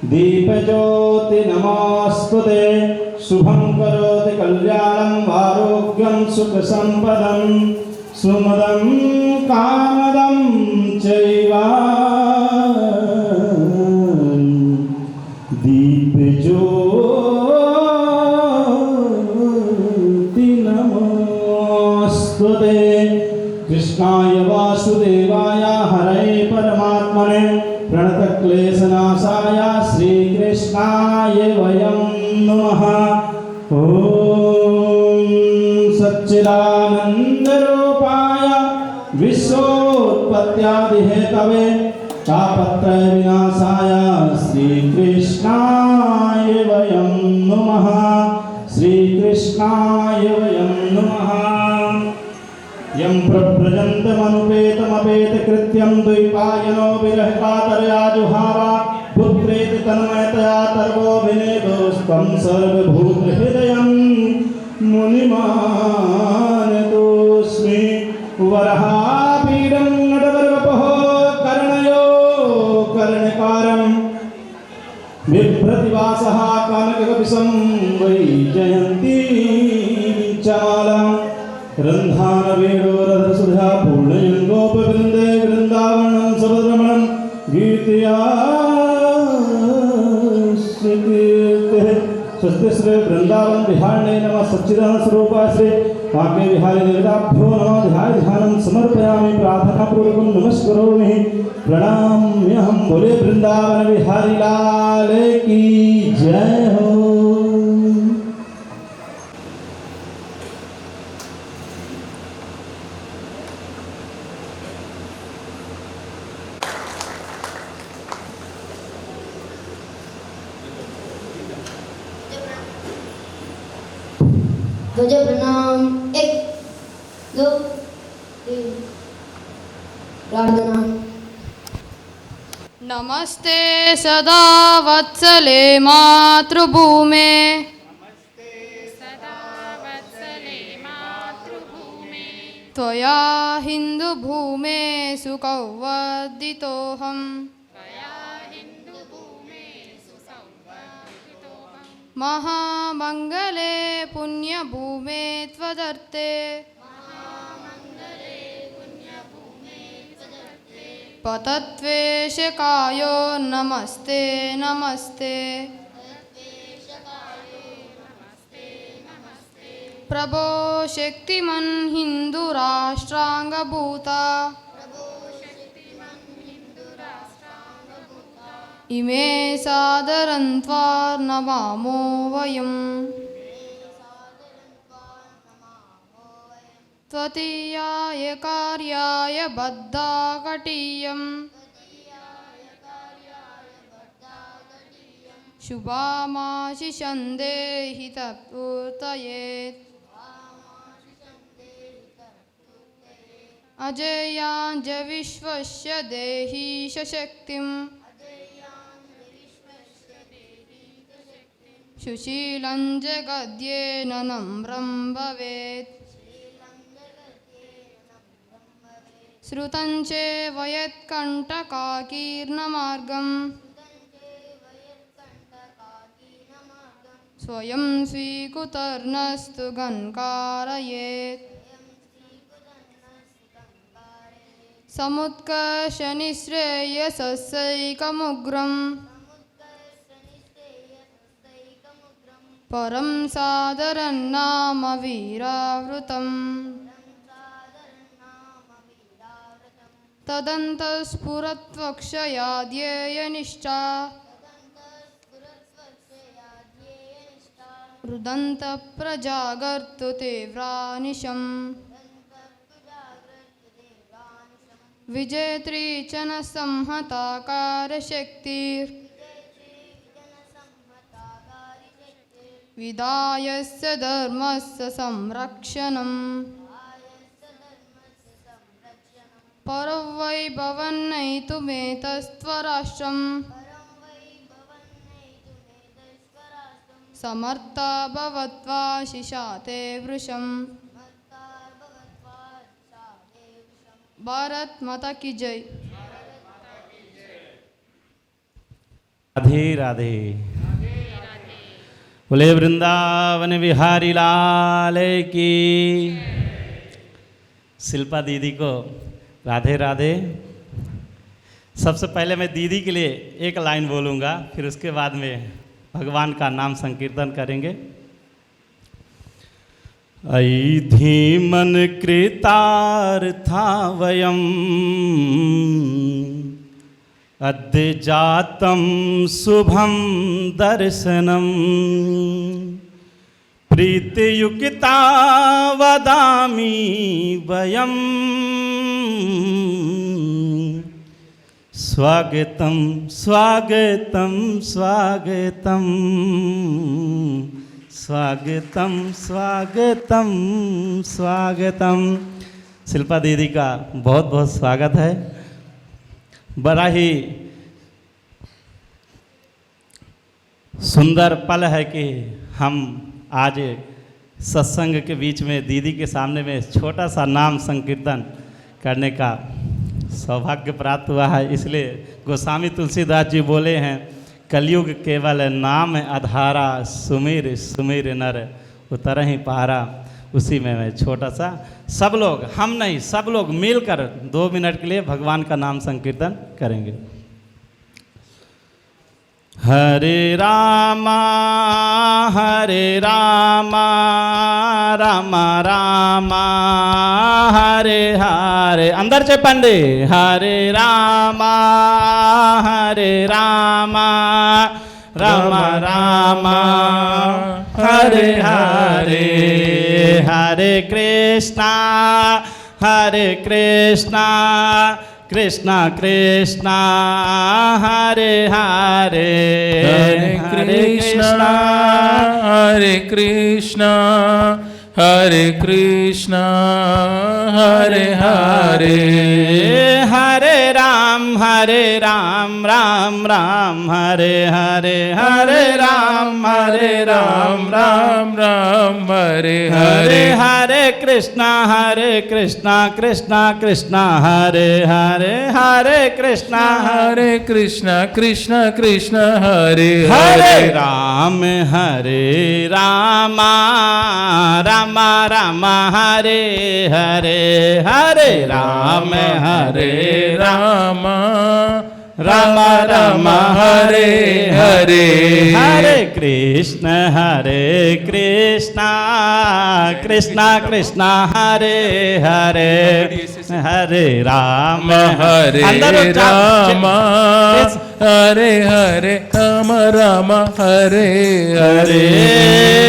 दीपज्योति नमोस्तुते शुभं करोति कल्याणं आरोग्यं सुखसंपदं सुमदं कामदं चैव दीपज्योति नमोस्तुते कृष्णाय वासुदेवाय हरये परमात्मने प्रणतक्लेशनाशाय श्रीकृष्णाय वयं नमः। ॐ सच्चिदानन्दरूपाय विश्वोत्पत्त्यादिहेतवे तापत्रयविनाशाय श्रीकृष्णाय वयं नमः। श्रीकृष्णाय वयं नमः। यं प्रव्रजन्तमनुपेतमपेतकृत्यं द्वैपायनो विरहकातरया जुहाव पुत्रेति तन्मयतया तर्वोऽभिनेदोस्त्वं सर्वभूतहृदयं मुनिमानतोऽस्मि। वराहपीडं नटवरवपः कर्णयो कर्णकारं बिभ्रतिवासः कानककपिशं वैजयन्ती चालां रन्धानवेणोरधसुधा पूर्णयङ्गोपवृन्दे वृन्दावनं सभद्रमणं गीतया श्रीकीर्तिः। स्वस्ति श्री वृंदावन विहारिणे नमः। सच्चिदानंद स्वरूपाय श्री काके विहारी देवताभ्यो नमः। ध्यानं समर्पयामि प्रार्थनापूर्वकं नमस्करोमि प्रणाम्यहं। बोले वृंदावन विहारी लाल की जय हो। ध्वज प्रणाम। 1 2 3 प्रार्थना। नमस्ते सदा वत्सले मातृभूमे त्वया हिन्दुभूमे सुकौवदितोऽहम् महामङ्गले पुण्यभूमे त्वदर्थे पतत्वेशकायो नमस्ते नमस्ते। प्रभो शक्तिमन् हिन्दुराष्ट्राङ्गभूता इमे सादरन्त्वा नमामो वयम्। त्वदीयाय कार्याय बद्धाकटीयम् शुभामाशिषं देहि तत्पूर्तयेत्। अजेयाञ्च विश्वस्य देहि शक्तिम् सुशीलं जगद्येन नम्रं भवेत्। श्रुतं चैव यत्कण्टकाकीर्णमार्गं स्वयं स्वीकुतर्नस्तु गन्कारयेत्। समुत्कर्षनिःश्रेयसस्यैकमुग्रम् परं सादरं नाम वीरावृतम्। तदन्तस्फुरत्वक्षयाध्येयनिष्ठा रुदन्तप्रजागर्तु तीव्रानिशम्। विजेत्री च न संहताकारशक्तिर् विदायस्य धर्मस्य संरक्षणम्। परवैभवन्नयितुमेतस्त्वराष्ट्रम् समर्था भवत्वा शिशाते वृषम्। भारत माता की जय। राधे राधे। बोले वृंदावन बिहारी लाल की। शिल्पा दीदी को राधे राधे। सबसे पहले मैं दीदी के लिए एक लाइन बोलूँगा, फिर उसके बाद में भगवान का नाम संकीर्तन करेंगे। ऐ धीमन कृतार्था वयम् अद्य जातं शुभं दर्शनम् प्रीतियुक्ता वदामि वयम् स्वागतं स्वागतं स्वागतं स्वागतं स्वागतं स्वागतं। शिल्पा दीदी का बहुत बहुत स्वागत है। बड़ा ही सुंदर पल है कि हम आज सत्संग के बीच में दीदी के सामने में छोटा सा नाम संकीर्तन करने का सौभाग्य प्राप्त हुआ है। इसलिए गोस्वामी तुलसीदास जी बोले हैं, कलयुग केवल नाम आधारा, सुमिर सुमिर नर उतर ही पारा। उसी में मैं छोटा सा, सब लोग, हम नहीं, सब लोग मिलकर 2 मिनट के लिए भगवान का नाम संकीर्तन करेंगे। हरे रामा रामा रामा हरे हरे। अंदर से पंडे। हरे रामा रामा रामा हरे हरे। हरे कृष्णा कृष्णा कृष्णा हरे हरे। हरे कृष्णा हरे कृष्णा हरे कृष्णा हरे हरे। हरे राम राम राम हरे हरे। हरे राम राम राम हरे हरे। हरे कृष्णा कृष्णा कृष्णा हरे हरे। हरे कृष्णा कृष्णा कृष्ण हरे हरे राम रामा रामा हरे हरे। हरे राम रामा रामा हरे हरे। हरे कृष्णा कृष्णा कृष्णा हरे हरे। हरे राम हरे रामा हरे हरे राम राम हरे हरे।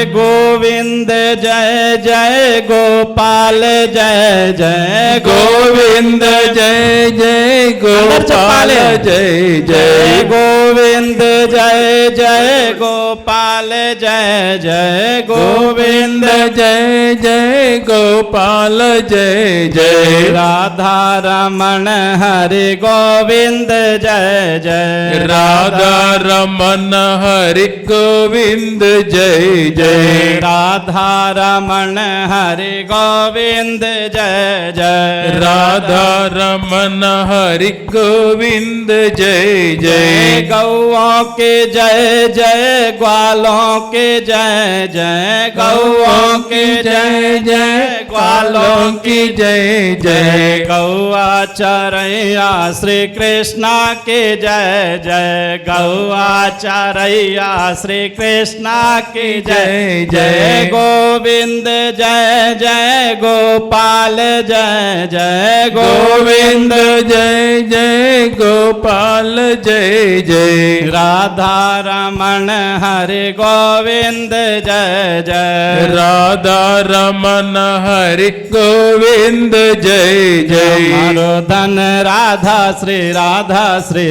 गोविंद जय जय गोपाल जय जय गोविंद जय जय गोपाल जय जय गोविंद जय जय गोपाल जय जय गोविंद जय जय गोपाल जय जय। राधा रमण हरि गोविंद जय जय। राधा रमन हरि गोविंद जय जय। राधा रमण हरि गोविंद जय जय। राधा रमन हरि गोविंद जय जय। गौओं के जय जय ग्वालों के जय जय। गौओं के जय जय ग्वालों की जय जय। गौआ चरैया श्री कृष्णा के जय जय। गौआ चरैया श्री कृष्णा की जय जय। गोविंद जय जय गोपाल जय जय। गोविंद जय जय गोपाल जय जय। राधा रमण हरि गोविंद जय जय। राधा रमन हरि गोविंद जय जय। हमारो धन राधा श्री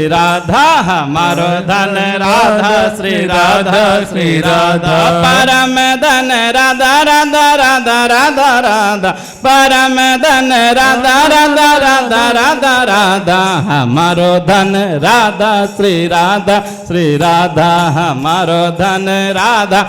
राधा हमारो धन राधा श्री राधा परम धन राधा राधा राधा राधा राधा परम धन राधा राधा राधा राधा राधा हमारो धन राधा श्री राधा हमारो धन राधा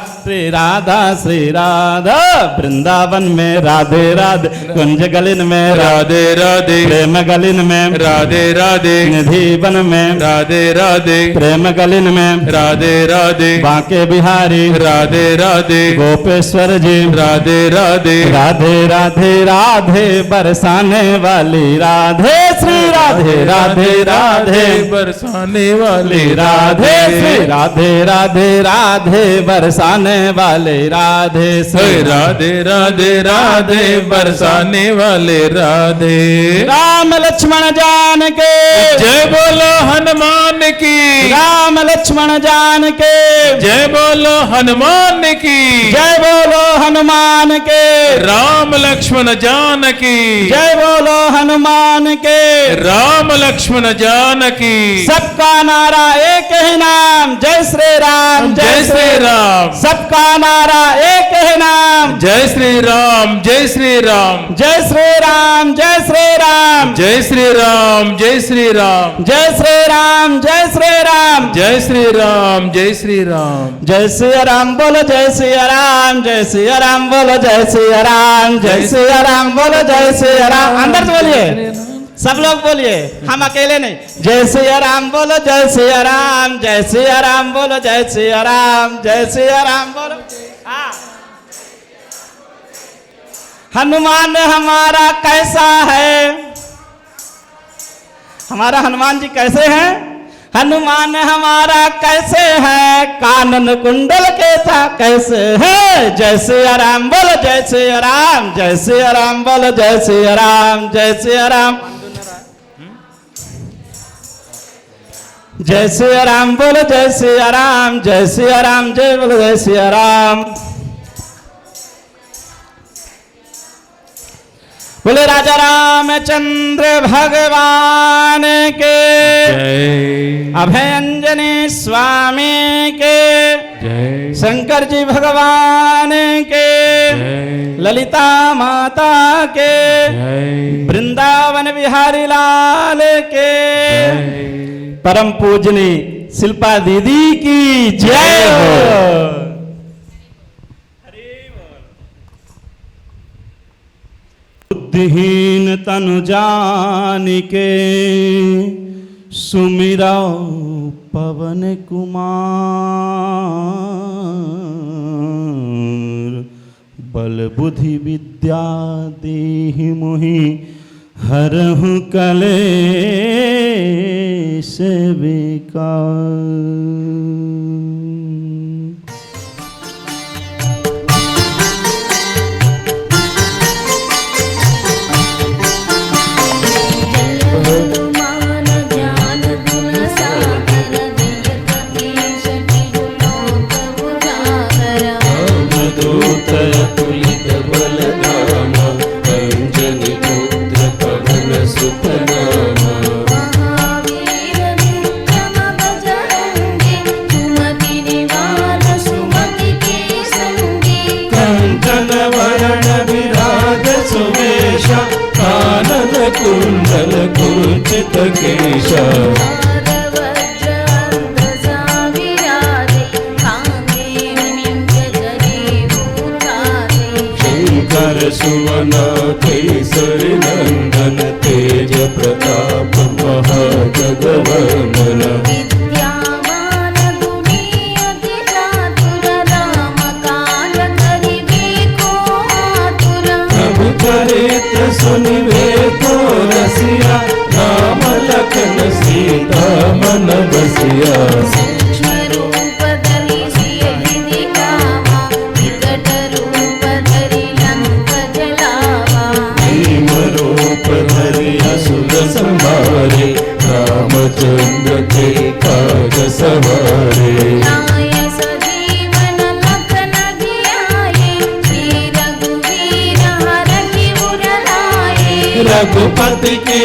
श्री राधा। वृंदावन में राधे राधे कुंज गलिन में राधे राधे प्रेम गलिन में राधे राधे निधि वन में राधे राधे प्रेम गलिन में राधे राधे बांके बिहारी राधे राधे गोपेश्वर जी राधे राधे राधे राधे राधे बरसाने वाली राधे श्री राधे राधे राधे बरसाने वाले राधे श्री राधे राधे राधे बरसाने वाले राधे श्री राधे राधे राधे बरसाने वाले राधे। राम लक्ष्मण जान के जय बोलो हनुमान की राम लक्ष्मण जान के जय बोलो हनुमान की जय बोलो हनुमान के राम लक्ष्मण जान की जय बोलो हनुमान के राम लक्ष्मण जान की सबका नारा एक ही नाम जय श्री राम जय श्री राम सबका नारा एक ही नाम जय श्री राम जय श्री राम जय श्री राम जय श्री राम जय श्री राम जय श्री राम जय श्री राम जय श्री राम जय श्री राम जय श्री राम जय श्री राम बोलो जय श्री राम जय श्री राम बोलो जय श्री राम जय श्री राम बोलो जय श्री राम अंदर से बोलिए सब लोग बोलिए हम अकेले नहीं जय श्री राम बोलो जय श्री राम जय श्री राम बोलो जय श्री राम जय श्री राम बोलो हाँ। हनुमान हमारा कैसा है हमारा हनुमान जी कैसे हैं हनुमान हमारा कैसे है कानन कुंडल के था कैसे है जय श्री राम बोलो जय श्री राम जय श्री राम बोलो जय श्री राम जय श्री राम जय श्री राम बोलो जय श्री राम जय श्री राम जय बोलो जय श्री राम बोले राजा रामचंद्र भगवान के जय अभय अंजनी स्वामी के जय शंकर जी भगवान के जय ललिता माता के जय वृंदावन बिहारी लाल के परम पूजनी शिल्पा दीदी की जय हो बुद्धिहीन तनु जानिके सुमिरा पवन कुमार बल बुद्धि विद्या देहि मोहि हरहु कलेश विकार। कुंडल कुंचित केश शंकर सुवन केसरी नंदन तेज प्रताप महाजगवंदन चरित्र सुनिवे को रसिया राम लखन सीता मन बसिया सूक्ष्म रूप धरि सियहि दिखावा विकट रूप धरि लंक जलावा भीम रूप धरि असुर संहारे रामचंद्र के काज सवारे लाय सजीवन लखन धियाए श्री रघुवीर हरषि उर लाए रघुपति के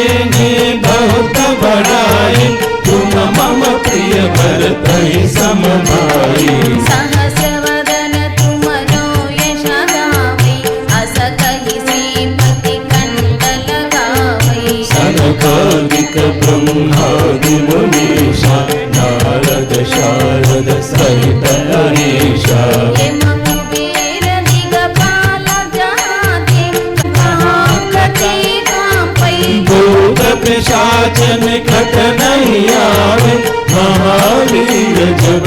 बहुत बड़ाई तुम मम प्रिय भरतहि सम भाई सहस वदन तुमरो यश गावै अस कहि श्रीपति कंठ लगावै सनकादिक ब्रह्मादि मुनीषा नारद शारद सहित हरीशा कुबेर दिगपाल जहाते महाकति कांपै भूत पिशाच निकट नहीं आवे महावीर जब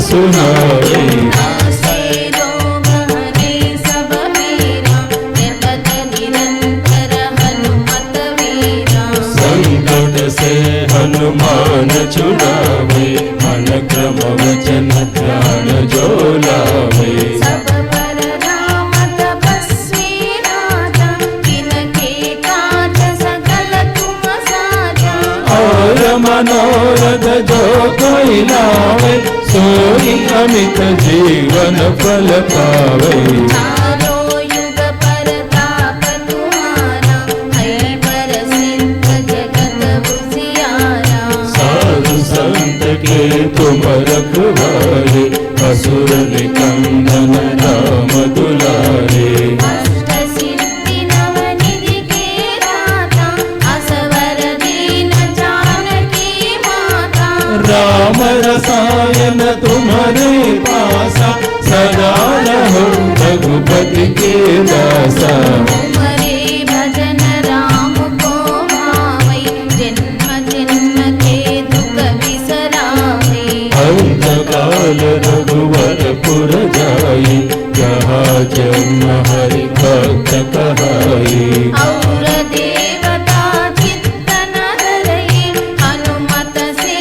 सुनावे नासे रोग हरे सब पीरा निर्बत निरंतर हनुमत वीरा संकट से हनुमान छुड़ावे मन क्रम वचन ध्यान जो लावे सब पर राम तपस्वी राजा तिनके काज सकल तुम साजा और मनोरथ जो कोई लावे सोई अमित जीवन फल पावे चारों युग परताप तुम्हारा है प्रसिद्ध जगत उजियारा साधु संत के तुम रखवारे असुर निकंदन राम दुलारे अष्ट सिद्धि नवनिधि के दाता असवर दीन जानकी माता राम रसायन तुम्हारे पासा सदा रहो रघुपति के दासा तुम्हारे भजन राम को भावै जन्म जन्म के दुख बिसरावे अंत काल रघुवर पुर जाई जहाँ जन्म हरि भक्त कहाई और देवता चित्तन धरई हनुमत से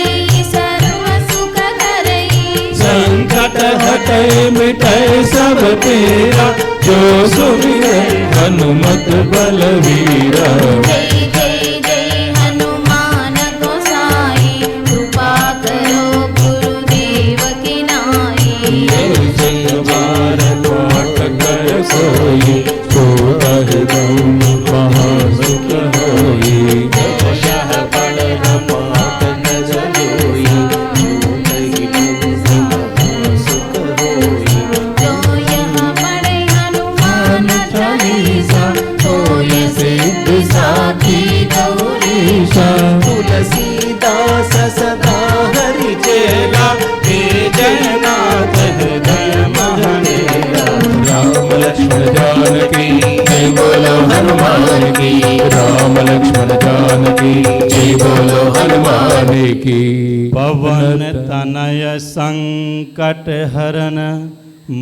सर्व सुख करई संकट हटै मिटै सब पीरा जो सुमिरै हनुमत बलवीरा जय जय जय हनुमान गोसाई कृपा करो गुरुदेव की नाई जय जय बार पाठ कर सोई छोड़ह गम महासुख होई जय बल पाठ न जलोई सुख होई जो यह पढ़े हनुमान चालीसा होय सिद्ध साखी गौरीशा तुलसीदास सदा हरि चेला हे जयनाथ हृदय महनेला राम लक्ष्मण जानकी जय बोलो हनुमान की राम लक्ष्मण जानकी जय बोलो हनुमान की पवन तनय संकट हरन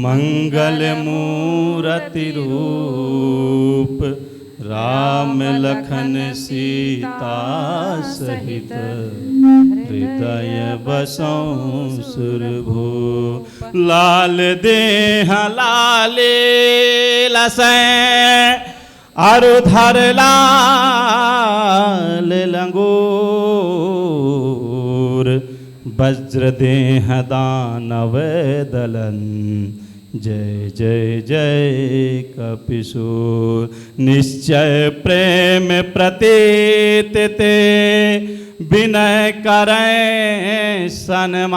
मंगल मूरति रूप राम लखन सीता सहित हृदय बसों सुरभू लाल देह लाले लसै अरुधर लाल लंगूर वज्र देह दानव दलन जय जय जय कपिसूर निश्चय प्रेम प्रतीत ते विनय करें सन्मान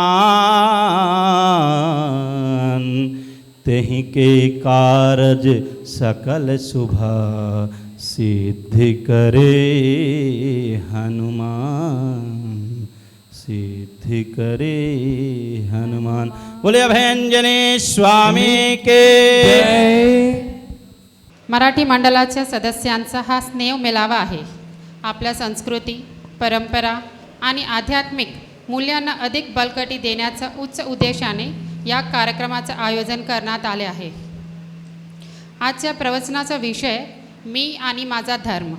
तेहि के कारज सकल शुभा सिद्धि करे हनुमान सिद्धि करे हनुमान। बोले अभयंजनी स्वामी के मराठी मंडळाच्या सदस्यांचा हा स्नेह मेळावा आहे. आपल्या संस्कृती, परंपरा आणि आध्यात्मिक मूल्यांना अधिक बळकटी देण्याच्या उच्च उद्देशाने या कार्यक्रमाचे आयोजन करण्यात आले आहे. आजच्या प्रवचनाचा विषय मी आणि माझा धर्म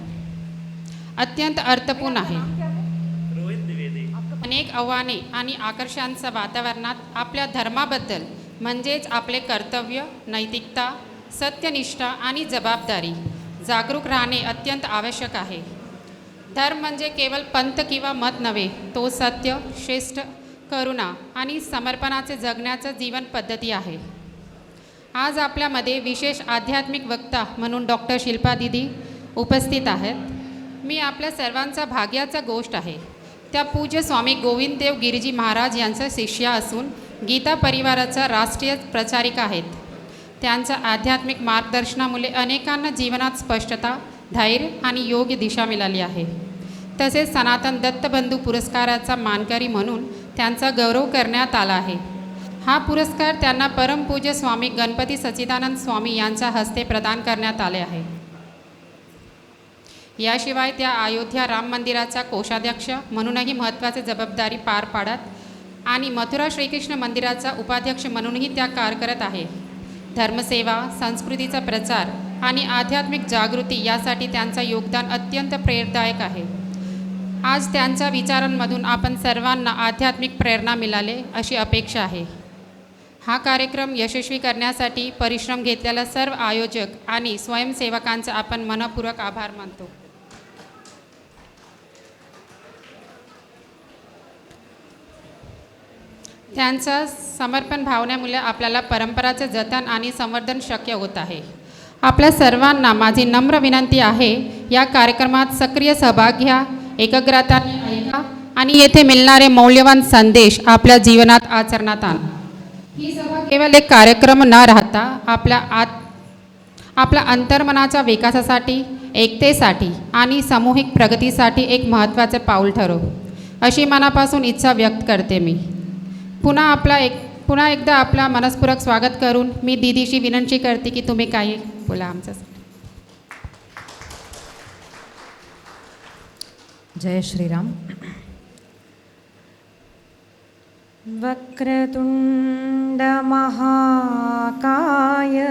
अत्यंत अर्थपूर्ण आहे. अनेक आव्हाने आणि आकर्षणांच्या वातावरणात आपल्या धर्माबद्दल म्हणजेच आपले कर्तव्य, नैतिकता, सत्यनिष्ठा आणि जबाबदारी जागरूक राहणे अत्यंत आवश्यक आहे. धर्म म्हणजे केवळ पंथ किंवा मत नव्हे, तो सत्य, श्रेष्ठ, करुणा आणि समर्पणाचे जगण्याचं जीवन पद्धती आहे. आज आपल्यामध्ये विशेष आध्यात्मिक वक्ता म्हणून डॉक्टर शिल्पा दिदी उपस्थित आहेत. मी आपल्या सर्वांचा भाग्याचा गोष्ट आहे. त्या पूज्य स्वामी गोविंददेव गिरिजी महाराज यांचा शिष्या असून गीता परिवाराचा राष्ट्रीय प्रचारिका आहेत. त्यांच्या आध्यात्मिक मार्गदर्शनामुळे अनेकांना जीवनात स्पष्टता, धैर्य आणि योग्य दिशा मिळाली आहे. तसेच सनातन दत्तबंधू पुरस्काराचा मानकरी म्हणून त्यांचा गौरव करण्यात आला आहे. हा पुरस्कार त्यांना परमपूज्य स्वामी गणपती सच्चिदानंद स्वामी यांच्या हस्ते प्रदान करण्यात आले आहे. याशिवाय त्या अयोध्या राम मंदिराचा कोषाध्यक्ष म्हणूनही महत्त्वाची जबाबदारी पार पाडत आणि मथुरा श्रीकृष्ण मंदिराचा उपाध्यक्ष म्हणूनही त्या कार्य करत आहे. धर्मसेवा, संस्कृतीचा प्रचार आणि आध्यात्मिक जागृती यासाठी त्यांचं योगदान अत्यंत प्रेरणादायक आहे. आज त्यांच्या विचारांमधून आपण सर्वांना आध्यात्मिक प्रेरणा मिळाले अशी अपेक्षा आहे. हा कार्यक्रम यशस्वी करण्यासाठी परिश्रम घेतलेल्या सर्व आयोजक आणि स्वयंसेवकांचे आपण मनपूर्वक आभार मानतो. त्यांच्या समर्पण भावनेमुळे आपल्याला परंपराचे जतन आणि संवर्धन शक्य होत आहे. आपल्या सर्वांना माझी नम्र विनंती आहे, या कार्यक्रमात सक्रिय सहभाग घ्या, एकाग्रताने ऐका आणि येथे मिळणारे मौल्यवान संदेश आपल्या जीवनात आचरणात आणा. ही सभा केवळ एक कार्यक्रम न राहता आपल्या अंतर्मनाच्या विकासासाठी, एकतेसाठी आणि सामूहिक प्रगतीसाठी एक महत्त्वाचे पाऊल ठरो अशी मनापासून इच्छा व्यक्त करते मी. पुन्हा एकदा आपला मनस्पूर्वक स्वागत करून मी दीदीशी विनंती करते की तुम्ही काही बोला आमच्यासाठी. जय श्रीराम. वक्रतुंड महाकाय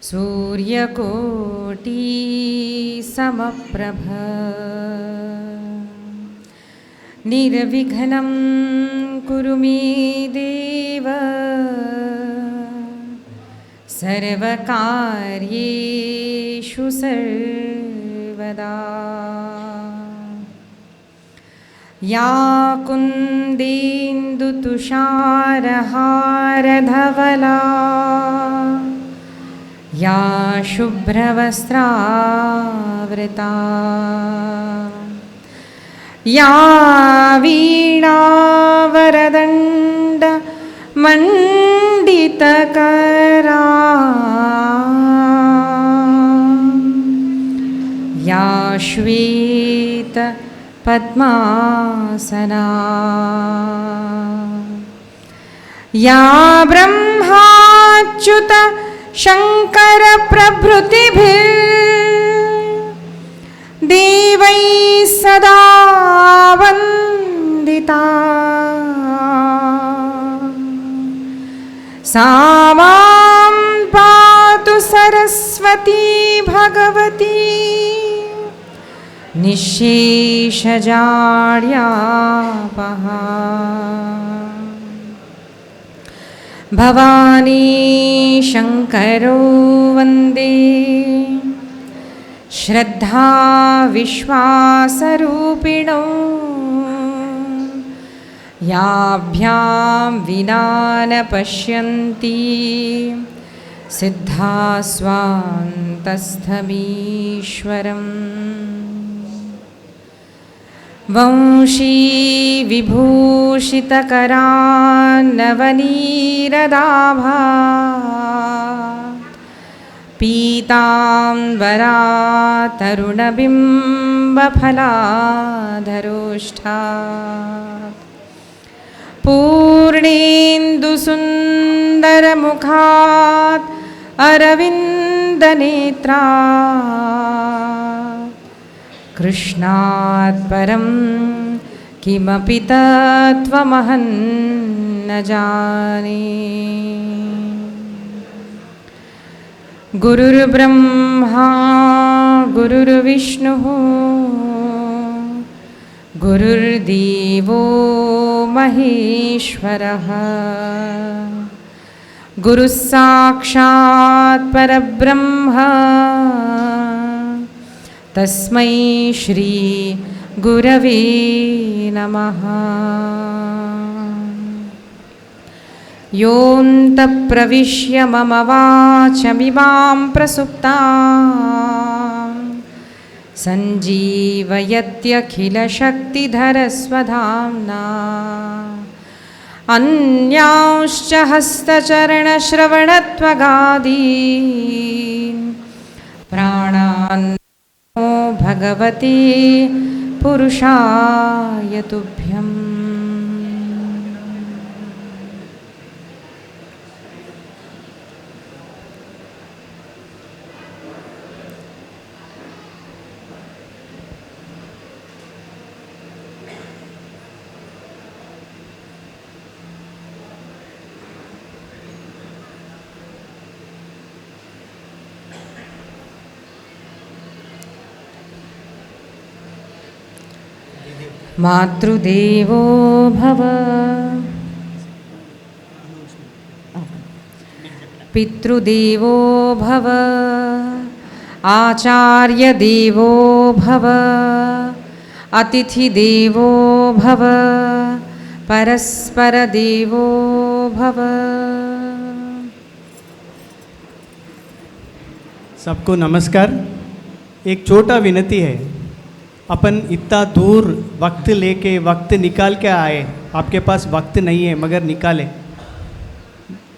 सूर्यकोटी समप्रभ निर्विघ्नं कुरु मे देव सर्वकार्येषु सर्वदा. या कुन्देन्दुतुषारहारधवला या शुभ्रवस्त्रावृता या वीणावरदण्ड मण्डितकरा या श्वेत पद्मासना या ब्रह्माच्युत शंकर प्रभृतिभिर्देवैः सदा वन्दिता सा मां पातु सरस्वती भगवती निःशेषजाड्यापहा. भवानी शंकरो वन्दे श्रद्धा विश्वासरूपिणो याभ्यां विना न पश्यन्ति सिद्धा स्वान्तस्थमीश्वरम्. वंशी विभूषितकरान्नवनीरदाभा पीताम्बरा तरुणबिम्बफलाधरोष्ठा पूर्णेन्दुसुन्दरमुखात् अरविन्दनेत्रा कृष्णात् परं किमपि तत्त्वमहं न जाने. गुरुर्ब्रह्मा गुरुर्विष्णुः गुरुर्देवो महेश्वरः गुरुः साक्षात् परब्रह्म तस्मै श्री गुरवे नमः. योऽन्तः प्रविश्य मम वाचमिमां प्रसुप्तां सञ्जीवयत्यखिलशक्तिधरस्वधाम्ना अन्यांश्च हस्तचरणश्रवणत्वगादीन् प्राणान् नमो भगवते पुरुषाय तुभ्यम्. मातृदेवो भव पितृदेवो भव आचार्यदेवो भव अतिथिदेवो भव परस्परदेवो भव। सबको नमस्कार। एक छोटा विनती है, अपन इतना दूर वक्त लेके वक्त निकाल के आए, आपके पास वक्त नहीं है मगर निकाले।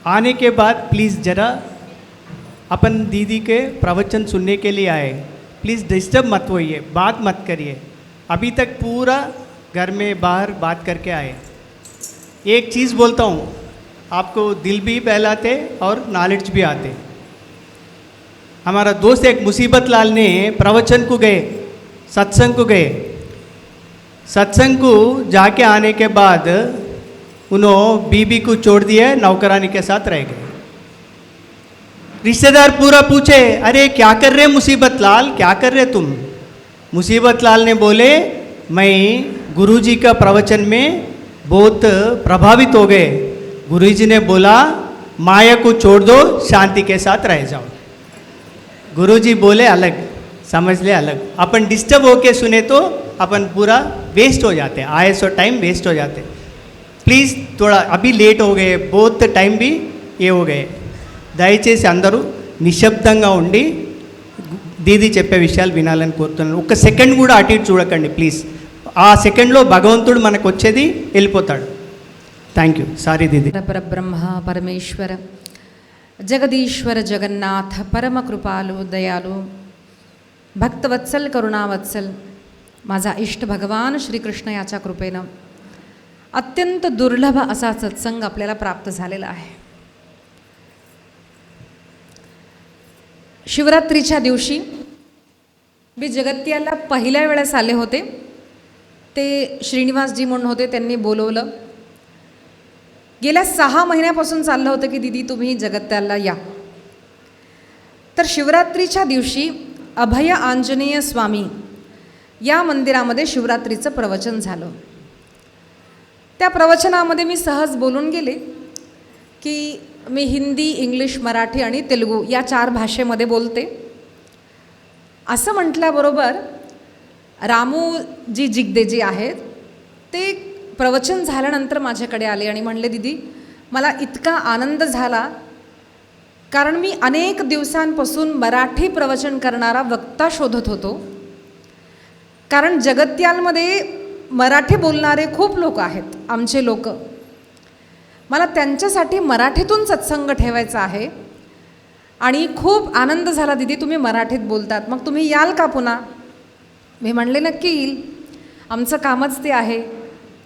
आने के बाद प्लीज़ ज़रा अपन दीदी के प्रवचन सुनने के लिए आए, प्लीज़ डिस्टर्ब मत होइए, बात मत करिए। अभी तक पूरा घर में बाहर बात करके आए। एक चीज़ बोलता हूँ, आपको दिल भी बहलाते और नॉलेज भी आते। हमारा दोस्त एक मुसीबत लाल ने प्रवचन को गए, सत्संग को गए। सत्संग को जाके आने के बाद उन्होंने बीबी को छोड़ दिया, नौकरानी के साथ रह गए। रिश्तेदार पूरा पूछे, अरे क्या कर रहे मुसीबत लाल, क्या कर रहे तुम? मुसीबत लाल ने बोले, मैं गुरुजी का प्रवचन में बहुत प्रभावित हो गए। गुरुजी ने बोला माया को छोड़ दो, शांति के साथ रह जाओ। गुरुजी बोले अलग, समझ ले अलग। अपन डिस्टर्ब होके सुने तो अपन पूरा वेस्ट हो जाते, आए सो टाइम वेस्ट हो जाते। प्लीज़ थोड़ा अभी लेट हो गए, बहुत टाइम भी ये हो गए। దయచేసి అందరూ నిశ్శబ్దంగా ఉండి దీది చెప్పే విషయాలు వినాలని కోరుతున్నాను. ఒక్క సెకండ్ కూడా అటు ఇటు చూడకండి ప్లీజ్. ఆ సెకండ్లో భగవంతుడు మనకు వచ్చేది వెళ్ళిపోతాడు. Thank you. సారీ దీది. పరబ్రహ్మ పరమేశ్వర जगदीश्वर जगन्नाथ परम कृपालू दयालू भक्तवत्सल करुणावत्सल माझा इष्ट भगवान श्रीकृष्ण याच्या कृपेनं अत्यंत दुर्लभ असा सत्संग आपल्याला प्राप्त झालेला आहे. शिवरात्रीच्या दिवशी मी जगत्याला पहिल्या वेळेस आले होते. ते श्रीनिवासजी म्हणून होते, त्यांनी बोलवलं. गेल्या 6 महिन्यापासून चाललं होतं की दीदी तुम्ही जगत्याला या. तर शिवरात्रीच्या दिवशी अभय आंजनेय स्वामी या मंदिरामध्ये शिवरात्रीचं प्रवचन झालं. त्या प्रवचनामध्ये मी सहज बोलून गेले की मी हिंदी, इंग्लिश, मराठी आणि तेलुगू या 4 भाषेमध्ये बोलते. असं म्हटल्याबरोबर रामूजी जिगदेजी आहेत, ते प्रवचन झाल्यानंतर माझ्याकडे आले आणि म्हणले, दीदी मला इतका आनंद झाला कारण मी अनेक दिवसांपासून मराठी प्रवचन करणारा वक्ता शोधत होतो. कारण जगत्यालमध्ये मराठी बोलणारे खूप लोक आहेत, आमचे लोक. मला त्यांच्यासाठी मराठीतून सत्संग ठेवायचा आहे आणि खूप आनंद झाला दीदी तुम्ही मराठीत बोलतात, मग तुम्ही याल का पुन्हा? मी म्हणले नक्की येईल. आमचं कामच ते आहे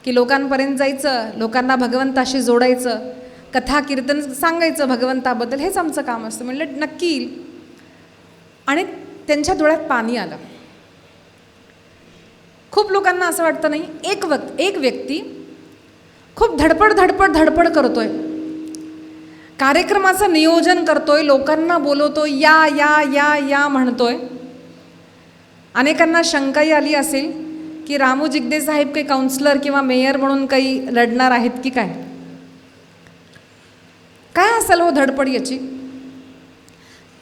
की लोकांपर्यंत जायचं, लोकांना भगवंताशी जोडायचं, कथा कीर्तन सांगायचं भगवंताबद्दल, हेच आमचं काम असतं. म्हणलं नक्की येईल. आणि त्यांच्या डोळ्यात पाणी आलं. खूप लोकांना असं वाटतं नाही, एक व्यक्ती खूप धडपड करतोय, कार्यक्रमाचं नियोजन करतोय, लोकांना बोलवतोय, या या या या म्हणतोय. अनेकांना शंकाही आली असेल की रामू जिगदे साहेब काही काउन्सिलर किंवा मेयर म्हणून काही लढणार आहेत की काय. काय असेल हो धडपड याची?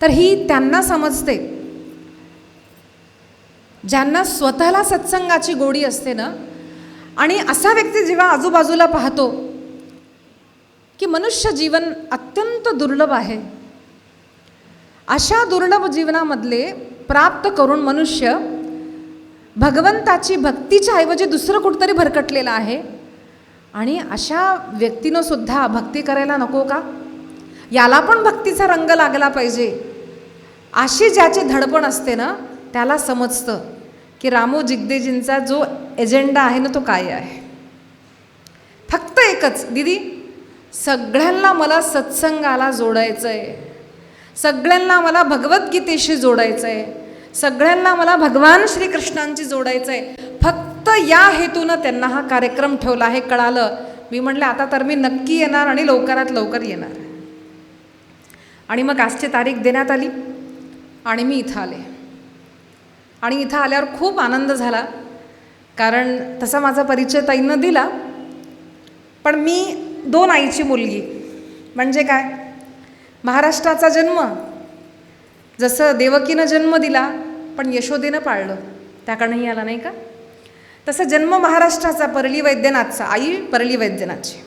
तर ही त्यांना समजते ज्यांना स्वतःला सत्संगाची गोडी असते ना. आणि असा व्यक्ती जेव्हा आजूबाजूला पाहतो की मनुष्य जीवन अत्यंत दुर्लभ आहे, अशा दुर्लभ जीवनामधले प्राप्त करून मनुष्य भगवंताची भक्तीच्या ऐवजी दुसरं कुठंतरी भरकटलेलं आहे. आणि अशा व्यक्तीनं सुद्धा भक्ती करायला नको का? याला पण भक्तीचा रंग लागला पाहिजे, अशी ज्याची धडपण असते ना त्याला समजतं की रामू जिगदेजींचा जो एजेंडा आहे ना तो काय आहे. फक्त एकच, दीदी सगळ्यांना मला सत्संगाला जोडायचं आहे, सगळ्यांना मला भगवद्गीतेशी जोडायचं आहे, सगळ्यांना मला भगवान श्रीकृष्णांची जोडायचं आहे. फक्त या हेतूनं त्यांना हा कार्यक्रम ठेवला आहे, कळालं. मी म्हटलं आता तर मी नक्की येणार आणि लवकरात लवकर येणार. आणि मग आजची तारीख देण्यात आली आणि मी इथं आले. आणि इथं आल्यावर खूप आनंद झाला कारण तसा माझा परिचय ताईंना दिला, पण मी 2 आईची मुलगी. म्हणजे काय, महाराष्ट्राचा जन्म, जसं देवकीनं जन्म दिला पण यशोदेनं पाळलं, त्याकडनंही आला नाही का, तसं जन्म महाराष्ट्राचा, परळी वैद्यनाथचा, आई परळी वैद्यनाथची,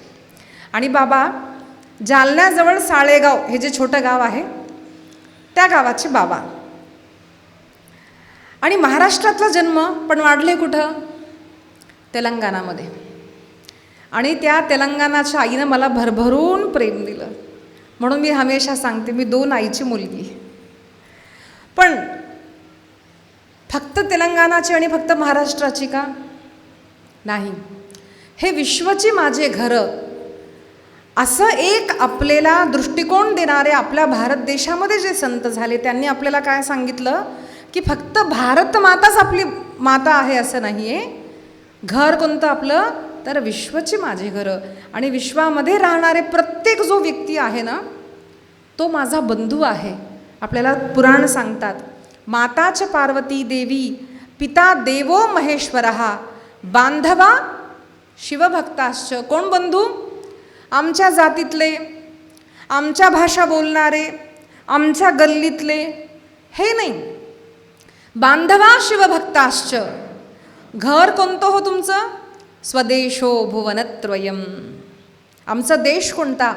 आणि बाबा जालन्याजवळ साळेगाव हे जे छोटं गाव आहे त्या गावाचे बाबा. आणि महाराष्ट्रातला जन्म पण वाढले कुठं, तेलंगणामध्ये. आणि त्या तेलंगणाच्या आईनं मला भरभरून प्रेम दिलं. म्हणून मी हमेशा सांगते, मी 2 आईची मुलगी. पण फक्त तेलंगणाची आणि फक्त महाराष्ट्राची का नाही, हे विश्वची माझे घरं, असं एक आपल्याला दृष्टिकोन देणारे आपल्या भारत देशामध्ये जे संत झाले, त्यांनी आपल्याला काय सांगितलं की फक्त भारत माताच आपली माता आहे असं नाही आहे. घर कोणतं आपलं, तर विश्वची माझी घरं. आणि विश्वामध्ये राहणारे प्रत्येक जो व्यक्ती आहे ना, तो माझा बंधू आहे. आपल्याला पुराण सांगतात, माता च पार्वती देवी, पिता देवो महेश्वरः, बांधवा शिवभक्ताश्च. कोण बंधू, आमच्या जातीतले, आमच्या भाषा बोलणारे, आमच्या गल्लीतले, हे नाही, बांधवा शिवभक्ताश्च. घर कोणतं हो तुमचं, स्वदेशो भुवनत्रयम. आमचा देश कोणता,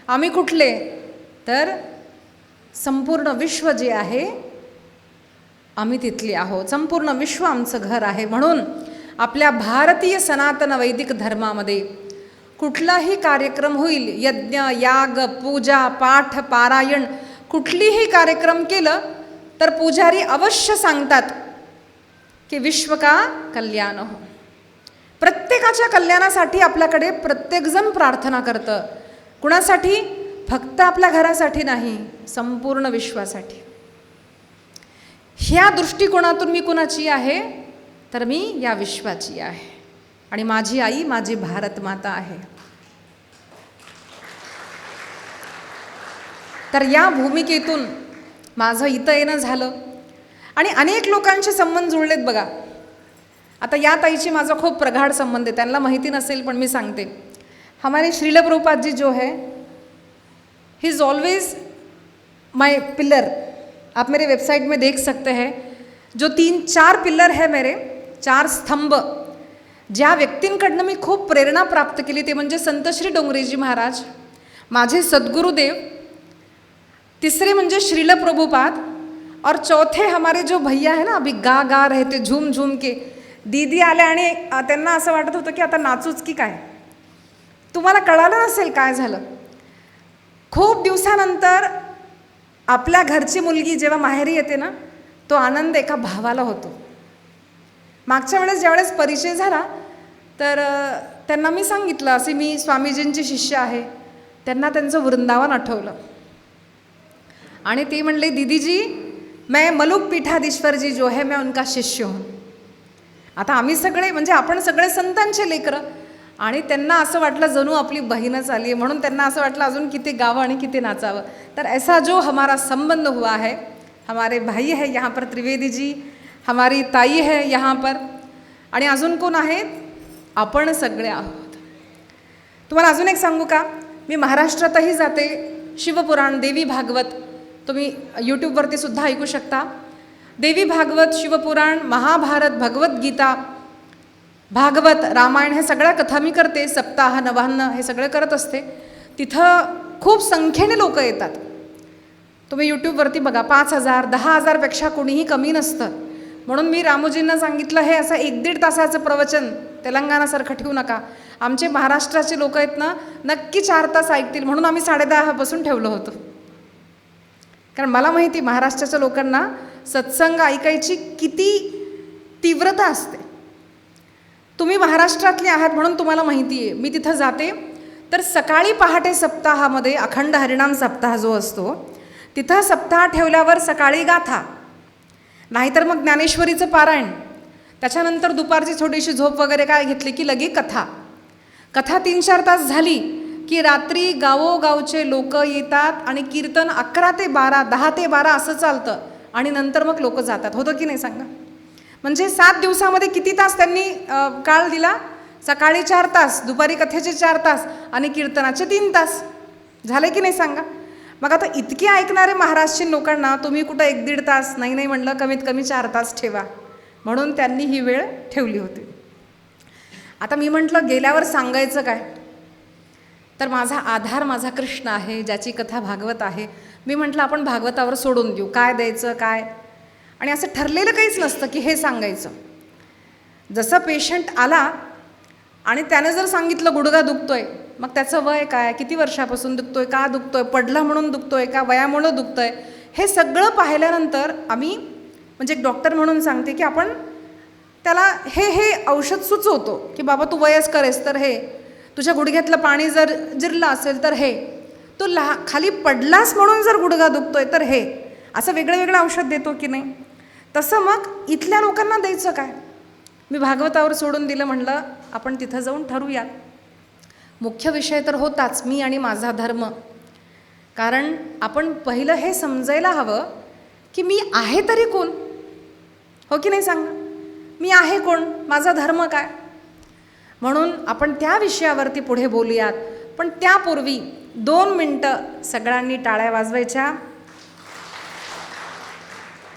आम्ही कुठले, तर संपूर्ण विश्व जे आहे आम्ही तिथले आहोत. संपूर्ण विश्व आमचं घर आहे. म्हणून आपल्या भारतीय सनातन वैदिक धर्मामध्ये कुठलाही कार्यक्रम होईल, यज्ञ याग पूजा पाठ पारायण, कुठलीही कार्यक्रम केलं तर पुजारी अवश्य सांगतात की विश्व का कल्याण हो. प्रत्येकाच्या कल्याणासाठी आपल्याकडे प्रत्येकजण प्रार्थना करतं. कुणासाठी, फक्त आपल्या घरासाठी नाही, संपूर्ण विश्वासाठी. ह्या दृष्टिकोनातून मी कुणाची आहे, तर मी या विश्वाची आहे. आणि माझी आई माझी भारत माता आहे. तर या भूमिकेतून माझं इथं येणं झालं आणि अनेक लोकांचे संबंध जुळलेत बघा. आता या ताईची माझा खूप प्रगाढ संबंध आहे, त्यांना माहिती नसेल पण मी सांगते. हमारे श्रील प्रभुपाद जी जो है, he is always my pillar. आप मेरे वेबसाइट में देख सकते हैं, जो 3-4 पिलर है मेरे, 4 स्तंभ. ज्या व्यक्तींकडनं मी खूप प्रेरणा प्राप्त केली ते म्हणजे संत श्री डोंगरेजी महाराज, माझे सद्गुरुदेव. तीसरे म्हणजे श्रील प्रभुपाद. और चौथे हमारे जो भैया है ना, अभी गा गा रहे थे झूम झूम के. दीदी आल्या आणि त्यांना असं वाटत होतं की आता नाचूच की काय. तुम्हाला कळालं नसेल काय झालं. खूप दिवसानंतर आपल्या घरची मुलगी जेव्हा माहेरी येते ना, तो आनंद एका भावाला होतो. मागच्या वेळेस ज्यावेळेस परिचय झाला तर त्यांना मी सांगितलं, असे मी स्वामीजींची शिष्य आहे. त्यांना त्यांचं वृंदावन आठवलं आणि ते म्हणले, दीदी जी मैं मलुक पीठाधीश्वर जी जो है मैं उनका शिष्य हूँ. आता आम्ही सगळे म्हणजे आपण सगळे संतांचे लेकरं, आणि त्यांना असं वाटलं जणू आपली बहीणच आली आहे. म्हणून त्यांना असं वाटलं अजून किती गावं आणि किती नाचावं. तर ऐसा जो हमारा संबंध हुआ है, हमारे भाई है यहाँ पर त्रिवेदी जी, हमारी ताई है यहाँ पर, आणि अजून कोण आहेत, आपण सगळे आहोत. तुम्हाला अजून एक सांगू का, मी महाराष्ट्रातही जाते. शिवपुराण, देवी भागवत तुम्ही यूट्यूबवरती सुद्धा ऐकू शकता. देवी भागवत, शिवपुराण, महाभारत, भगवद्गीता, भागवत, रामायण, हे सगळ्या कथा मी करते. सप्ताह, नवान्न हे सगळं करत असते. तिथं खूप संख्येने लोक येतात. तुम्ही यूट्यूबवरती बघा, 5,000 10,000पेक्षा कोणीही कमी नसतं. म्हणून मी रामूजींना सांगितलं, हे असं 1-1.5 तासाचं प्रवचन तेलंगणासारखं ठेवू नका. आमचे महाराष्ट्राचे लोक आहेत ना, नक्की 4 तास ऐकतील. म्हणून आम्ही 10:30 बसून ठेवलं होतं. कारण मला माहिती महाराष्ट्राच्या लोकांना सत्संग ऐकायची किती तीव्रता असते. तुम्ही महाराष्ट्रातले आहात म्हणून तुम्हाला माहिती आहे. मी तिथं जाते तर सकाळी पहाटे सप्ताहामध्ये अखंड हरिनाम सप्ताह जो असतो, तिथं सप्ताह ठेवल्यावर सकाळी गाथा, नाहीतर मग ज्ञानेश्वरीचं पारायण, त्याच्यानंतर दुपारची छोटीशी झोप वगैरे काय घेतली की लगे कथा. कथा 3-4 तास झाली की रात्री गावोगावचे लोक येतात आणि कीर्तन 11 ते 12, 10 ते 12 असं चालतं आणि नंतर मग लोक जातात. होतं की नाही सांगा. म्हणजे 7 दिवसामध्ये किती तास त्यांनी काळ दिला? सकाळी 4 तास, दुपारी कथेचे 4 तास आणि कीर्तनाचे 3 तास. झाले की नाही सांगा? मग आता इतके ऐकणारे महाराष्ट्रीयन लोकांना तुम्ही कुठं 1-1.5 तास नाही म्हणलं, कमीत कमी 4 तास ठेवा. म्हणून त्यांनी ही वेळ ठेवली होती. आता मी म्हटलं गेल्यावर सांगायचं काय, तर माझा आधार माझा कृष्ण आहे, ज्याची कथा भागवत आहे. मी म्हटलं आपण भागवतावर सोडून देऊ, काय द्यायचं काय. आणि असं ठरलेलं काहीच नसतं की हे सांगायचं. जसं पेशंट आला आणि त्याने जर सांगितलं गुडघा दुखतोय, मग त्याचं वय काय, किती वर्षापासून दुखतोय, का दुखतोय, पडला म्हणून दुखतोय का वयामुळं दुखतोय, हे सगळं पाहिल्यानंतर आम्ही म्हणजे एक डॉक्टर म्हणून सांगते की आपण त्याला हे औषध सुचवतो की बाबा तू वयस्कर आहेस तर हे, तुझ्या गुडघ्यातलं पाणी जर जिरलं असेल तर हे, तू खाली पडलास म्हणून जर गुडघा दुखतोय तर हे, असं वेगळं वेगळं औषध देतो की नाही. तसं मग इथल्या लोकांना द्यायचं काय. मी भागवतावर सोडून दिलं, म्हणलं आपण तिथं जाऊन ठरवूयात. मुख्य विषय तर होताच मी आणि माझा धर्म. कारण आपण पहिलं हे समजायला हवं की मी आहे तरी कोण, हो की नाही सांगा. मी आहे कोण, माझा धर्म काय. म्हणून आपण त्या विषयावरती पुढे बोलूयात. पण त्यापूर्वी 2 मिनटं सगळ्यांनी टाळ्या वाजवायच्या,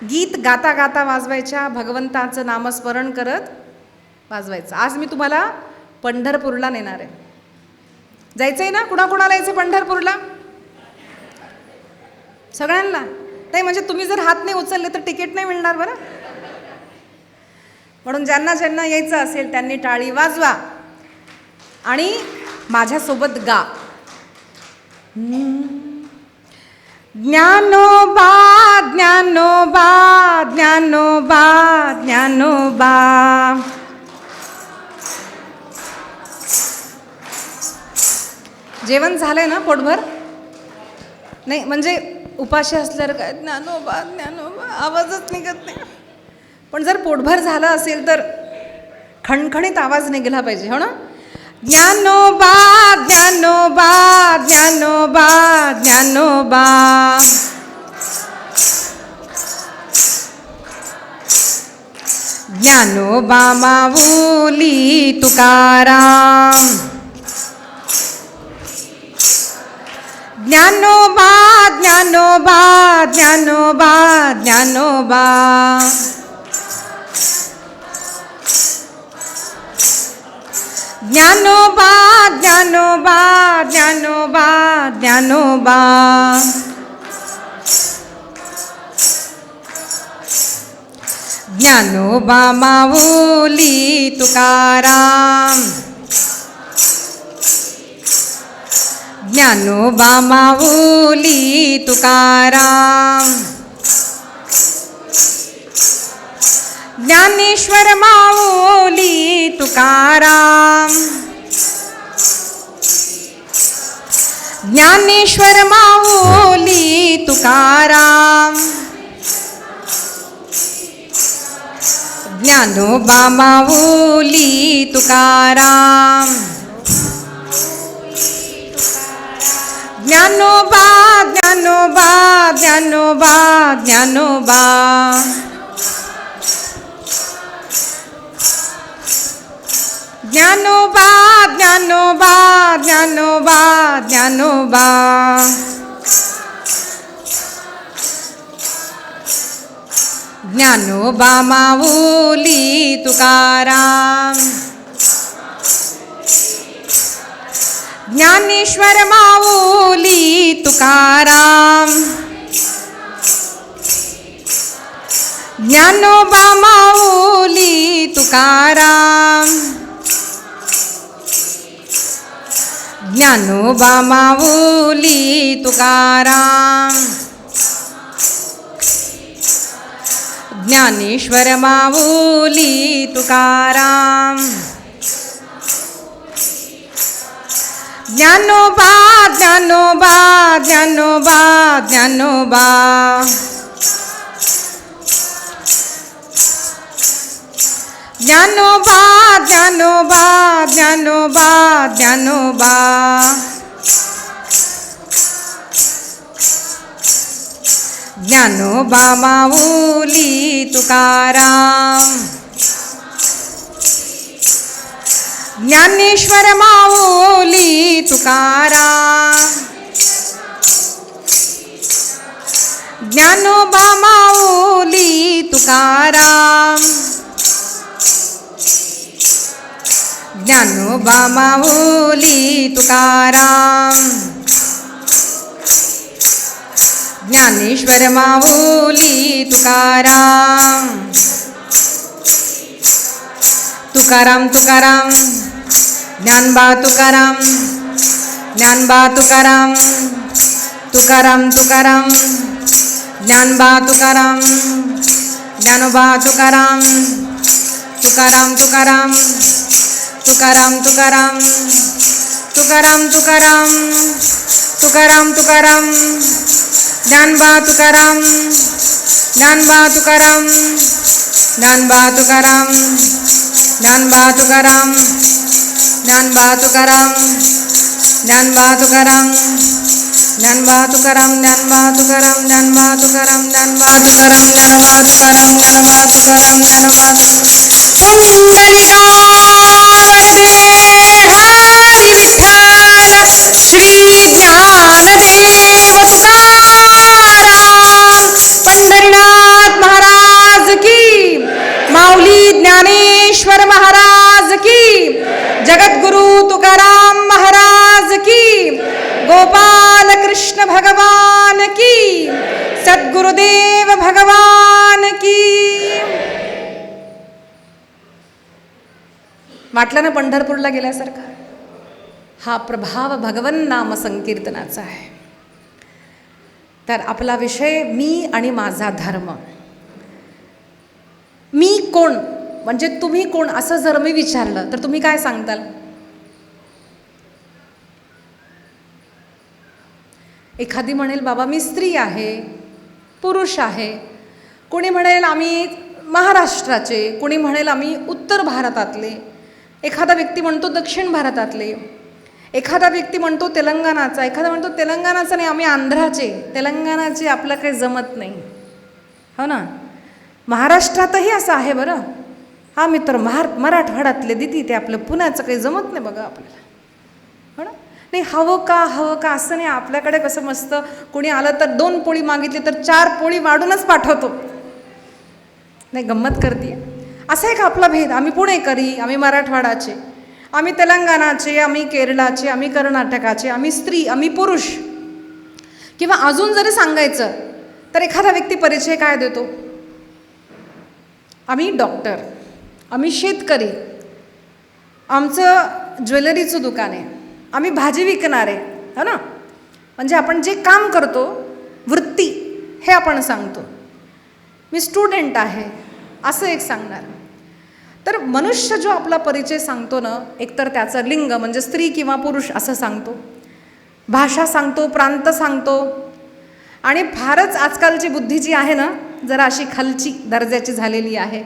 गीत गाता गाता वाजवायच्या, भगवंताचं नामस्मरण करत वाजवायचं. आज मी तुम्हाला पंढरपूरला नेणार आहे. जायचं आहे ना? कुणाकुणाला यायचं पंढरपूरला? सगळ्यांना नाही, म्हणजे तुम्ही जर हात नाही उचलले तर तिकीट नाही मिळणार बरं. म्हणून ज्यांना ज्यांना यायचं असेल त्यांनी टाळी वाजवा आणि माझ्यासोबत गा. ज्ञानोबा ज्ञानोबा ज्ञानोबा ज्ञानोबा. जेवण झालंय ना पोटभर? नाही म्हणजे उपाशी असल्यावर काय ज्ञानोबा ज्ञानोबा आवाजच निघत नाही. पण जर पोटभर झालं असेल तर खणखणीत आवाज निघाला पाहिजे, हो ना. ज्ञानोबा ज्ञानोबा ज्ञानोबा ज्ञानोबा. ज्ञानोबा माऊली तुकाराम. ज्ञानोबा ज्ञानोबा ज्ञानोबा ज्ञानोबा. ज्ञानोबा ज्ञानोबा ज्ञानोबा ज्ञानोबा. ज्ञानोबा माऊली तुकाराम. ज्ञानोबा माऊली तुकाराम. ज्ञानेश्वर माऊली तुकाराम. ज्ञानेश्वर माऊली तुकाराम. ज्ञानोबा माऊली तुकाराम. ज्ञानोबा ज्ञानोबा ज्ञानोबा ज्ञानोबा. ज्ञानोबा ज्ञानोबा ज्ञानोबा ज्ञानोबा. ज्ञानोबा माऊली तुकाराम. ज्ञानेश्वर माऊली तुकाराम. ज्ञानोबा माऊली तुकाराम. ज्ञानोबा माऊली तुकाराम. ज्ञानेश्वर माऊली तुकाराम. ज्ञानोबा ज्ञानोबा ज्ञानोबा ज्ञानोबा. ज्ञानोबा ज्ञानोबा ज्ञानोबा ज्ञानोबा. ज्ञानोबा माऊली तुकाराम, ज्ञानेश्वर माऊली तुकाराम, ज्ञानोबा माऊली तुकाराम, ज्ञानोबा माऊली तुकाराम, ज्ञानेश्वर माऊली तुकाराम, तुकाराम तुकाराम, ज्ञानबा तुकाराम, ज्ञानबा तुकाराम, तुकाराम तुकाराम, ज्ञानबा तुकाराम, ज्ञानोबा तुकाराम, तुकाराम तुकाराम, तुकाराम तुकाराम, तुकाराम तुकाराम, तुकाराम तुकाराम, ज्ञानबा तुकाराम, ज्ञानबा तुकाराम, ज्ञानबा तुकाराम, ज्ञानबा तुकाराम, ज्ञानबा तुकाराम, ज्ञानबा तुकाराम, ज्ञानबा तुकाराम, ज्ञानबा तुकाराम, ज्ञानबा तुकाराम, ज्ञानबा तुकाराम, ज्ञानबा तुकाराम, ज्ञानबा तुकाराम, ज्ञानबा तुकाराम. ओम पुंडलिका हरी विठ्ठल श्री ज्ञानदेव तुकाराम, पंढरीनाथ महाराज की, माऊली ज्ञानेश्वर महाराज की, जगद्गुरु तुकाराम महाराज की, गोपाल कृष्ण भगवान की, सद्गुरुदेव भगवान की. वाटलं ना पंढरपूरला गेल्यासारखं? हा प्रभाव भगवन नाम संकीर्तनाचा आहे. तर आपला विषय मी आणि माझा धर्म. मी कोण म्हणजे तुम्ही कोण असं जर मी विचारलं तर तुम्ही काय सांगताल? एखादी म्हणेल बाबा मी स्त्री आहे, पुरुष आहे. कोणी म्हणेल आम्ही महाराष्ट्राचे, कोणी म्हणेल आम्ही उत्तर भारतातले, एखादा व्यक्ती म्हणतो दक्षिण भारतातले, एखादा व्यक्ती म्हणतो तेलंगणाचा, एखादा म्हणतो तेलंगणाचा नाही आम्ही आंध्राचे, तेलंगणाचे आपलं काही जमत नाही. हो ना, महाराष्ट्रातही असं आहे बरं. हा मित्र मराठवाड्यातले दिदी ते आपलं पुण्याचं काही जमत नाही बघा आपल्याला. हो ना, नाही हवं का असं नाही. आपल्याकडे कसं मस्त कोणी आलं तर 2 पोळी मागितली तर 4 पोळी वाढूनच पाठवतो. नाही गंमत करते असं आहे का आपला भेद? आम्ही पुणेकरी, आम्ही मराठवाडाचे, आम्ही तेलंगणाचे, आम्ही केरळाचे, आम्ही कर्नाटकाचे, आम्ही स्त्री, आम्ही पुरुष. किंवा अजून जरी सांगायचं तर एखादा व्यक्ती परिचय काय देतो? आम्ही डॉक्टर, आम्ही शेतकरी, आमचं ज्वेलरीचं दुकान आहे, आम्ही भाजी विकणारे. हो ना, म्हणजे आपण जे काम करतो वृत्ती हे आपण सांगतो. मी स्टुडंट आहे असं एक सांगणार. तर मनुष्य जो आपला परिचय सांगतो ना, एकतर त्याचं लिंग म्हणजे स्त्री किंवा पुरुष असं सांगतो, भाषा सांगतो, प्रांत सांगतो. आणि फारच आजकालची बुद्धी जी आहे ना जरा अशी खालची दर्जाची झालेली आहे.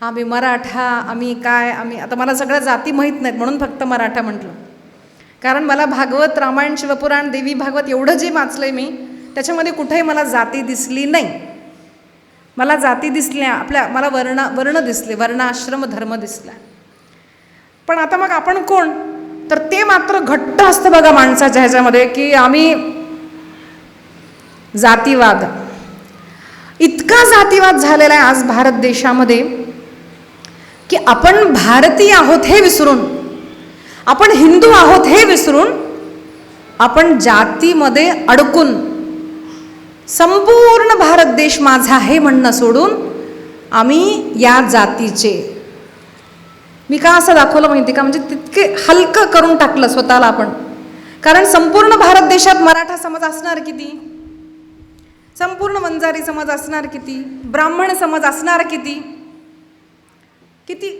आम्ही मराठा, आम्ही काय, आम्ही आता मला सगळ्या जाती माहीत नाहीत म्हणून फक्त मराठा म्हटलं. कारण मला भागवत, रामायण, शिवपुराण, देवी भागवत एवढं जे वाचलं आहे मी त्याच्यामध्ये कुठेही मला जाती दिसली नाही. मला जाती दिसल्या, मला वर्ण दिसले, वर्णाश्रम धर्म दिसला. पण आता मग आपण कोण? तर ते मात्र घट्ट असतं बघा माणसाच्या ह्याच्यामध्ये की आम्ही जातीवाद. इतका जातीवाद झालेला आहे आज भारत देशामध्ये की आपण भारतीय आहोत हे विसरून, आपण हिंदू आहोत हे विसरून, आपण जातीमध्ये अडकून संपूर्ण भारत देश माझा हे म्हणणं सोडून आम्ही या जातीचे. मी का असं दाखवलं माहिती का? म्हणजे तितके हलकं करून टाकलं स्वतःला आपण. कारण संपूर्ण भारत देशात मराठा समाज असणार किती, संपूर्ण वंजारी समाज असणार किती, ब्राह्मण समाज असणार किती किती.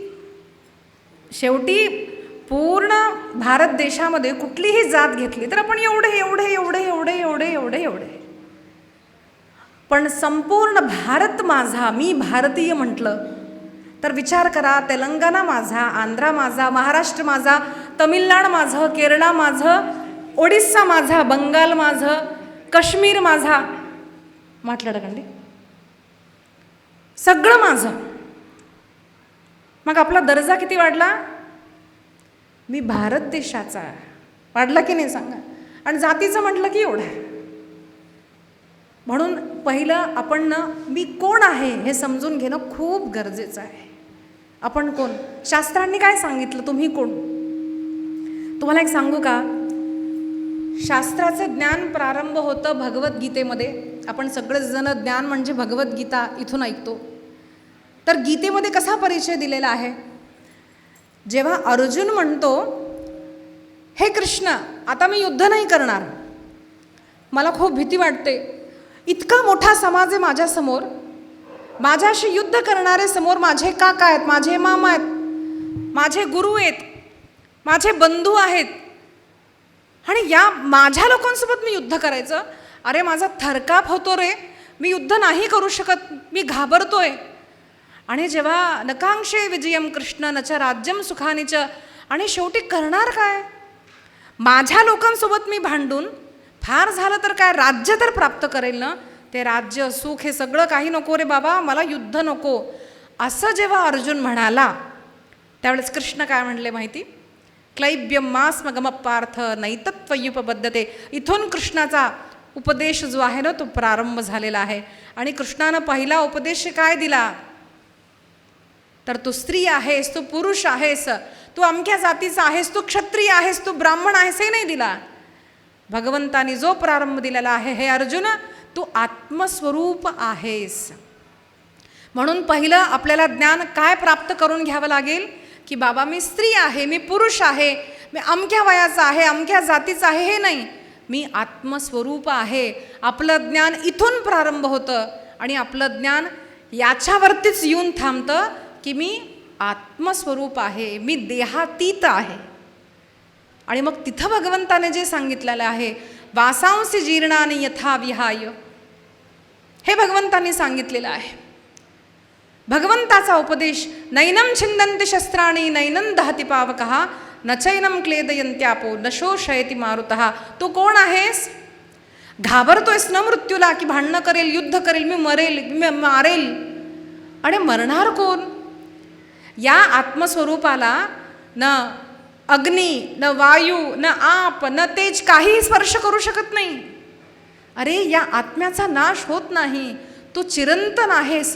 शेवटी पूर्ण भारत देशामध्ये कुठलीही जात घेतली तर आपण एवढे एवढे एवढे एवढे एवढे एवढे एवढे. पण संपूर्ण भारत माझा, मी भारतीय म्हटलं तर विचार करा, तेलंगणा माझा, आंध्रा माझा, महाराष्ट्र माझा, तमिळनाडू माझं, केरळ माझं, ओडिसा माझा, बंगाल माझं, काश्मीर माझा. माटलाडकंडी सगळं माझं. मग आपला दर्जा किती वाढला? मी भारत देशाचा आहे. वाढला की नाही सांगा? आणि जातीचं म्हटलं की एवढं आहे. म्हणून पहिलं आपण ना मी कोण आहे हे समजून घेणं खूप गरजेचं आहे. आपण कोण? शास्त्रांनी काय सांगितलं? तुम्ही कोण? तुम्हाला एक सांगू का? शास्त्राचं ज्ञान प्रारंभ होतं भगवद्गीतेमध्ये. आपण सगळेजण ज्ञान म्हणजे भगवद्गीता इथून ऐकतो. तर गीतेमध्ये कसा परिचय दिलेला आहे? जेव्हा अर्जुन म्हणतो, हे कृष्ण, आता मी युद्ध नाही करणार, मला खूप भीती वाटते, इतका मोठा समाज आहे माझ्यासमोर, माझ्याशी युद्ध करणारे समोर माझे काका आहेत, माझे मामा आहेत, माझे गुरु आहेत, माझे बंधू आहेत, आणि या माझ्या लोकांसोबत मी युद्ध करायचं? अरे माझा थरकाप होतो रे, मी युद्ध नाही करू शकत, मी घाबरतोय. आणि जेव्हा नकांक्षे विजयम कृष्ण न च राज्यम सुखानी च, आणि शेवटी करणार काय? माझ्या लोकांसोबत मी भांडून फार झालं तर काय राज्य तर प्राप्त करेल ना. ते राज्य सुख हे सगळं काही नको रे बाबा, मला युद्ध नको. असं जेव्हा अर्जुन म्हणाला त्यावेळेस कृष्ण काय म्हणले माहिती? क्लैब्यम मास्मगम पार्थ नैतत्वयुपबद्धते. इथून कृष्णाचा उपदेश जो आहे ना तो प्रारंभ झालेला आहे. आणि कृष्णानं पहिला उपदेश काय दिला? तर तू स्त्री आहेस, तू पुरुष आहेस, तू अमक्या जातीचा आहेस, तू क्षत्रिय आहेस, तू ब्राह्मण आहेस, हे नाही दिला. भगवंतानी जो प्रारंभ दिलेला आहे, हे अर्जुन तू आत्मस्वरूप आहेस. म्हणून पहिलं आपल्याला ज्ञान काय प्राप्त करून घ्यावं लागेल? की बाबा मी स्त्री आहे, मी पुरुष आहे, मी अमक्या वयाचा आहे, अमक्या जातीचा आहे, हे नाही, मी आत्मस्वरूप आहे. आपलं ज्ञान इथून प्रारंभ होतं आणि आपलं ज्ञान याच्यावरतीच येऊन थांबतं की मी आत्मस्वरूप आहे, मी देहातीत आहे. आणि मग तिथं भगवंताने जे सांगितलेलं आहे, वासांसी जीर्णानि यथा विहाय, हे भगवंतांनी सांगितलेलं आहे. भगवंताचा उपदेश, नैनम छिंदन्ति शस्त्राणि नैनं दहति पावकः न चैनं क्लेदयन्त्यापो न शोषयति मारुतः. तू कोण आहेस? घाबरतोयस न मृत्यूला, की भांडणं करेल, युद्ध करेल, मी मरेल, मी मारेल. आणि मरणार कोण? या आत्मस्वरूपाला न अग्नी, न वायू, न आप, न तेज काहीही स्पर्श करू शकत नाही. अरे या आत्म्याचा नाश होत नाही, तू चिरंतन आहेस.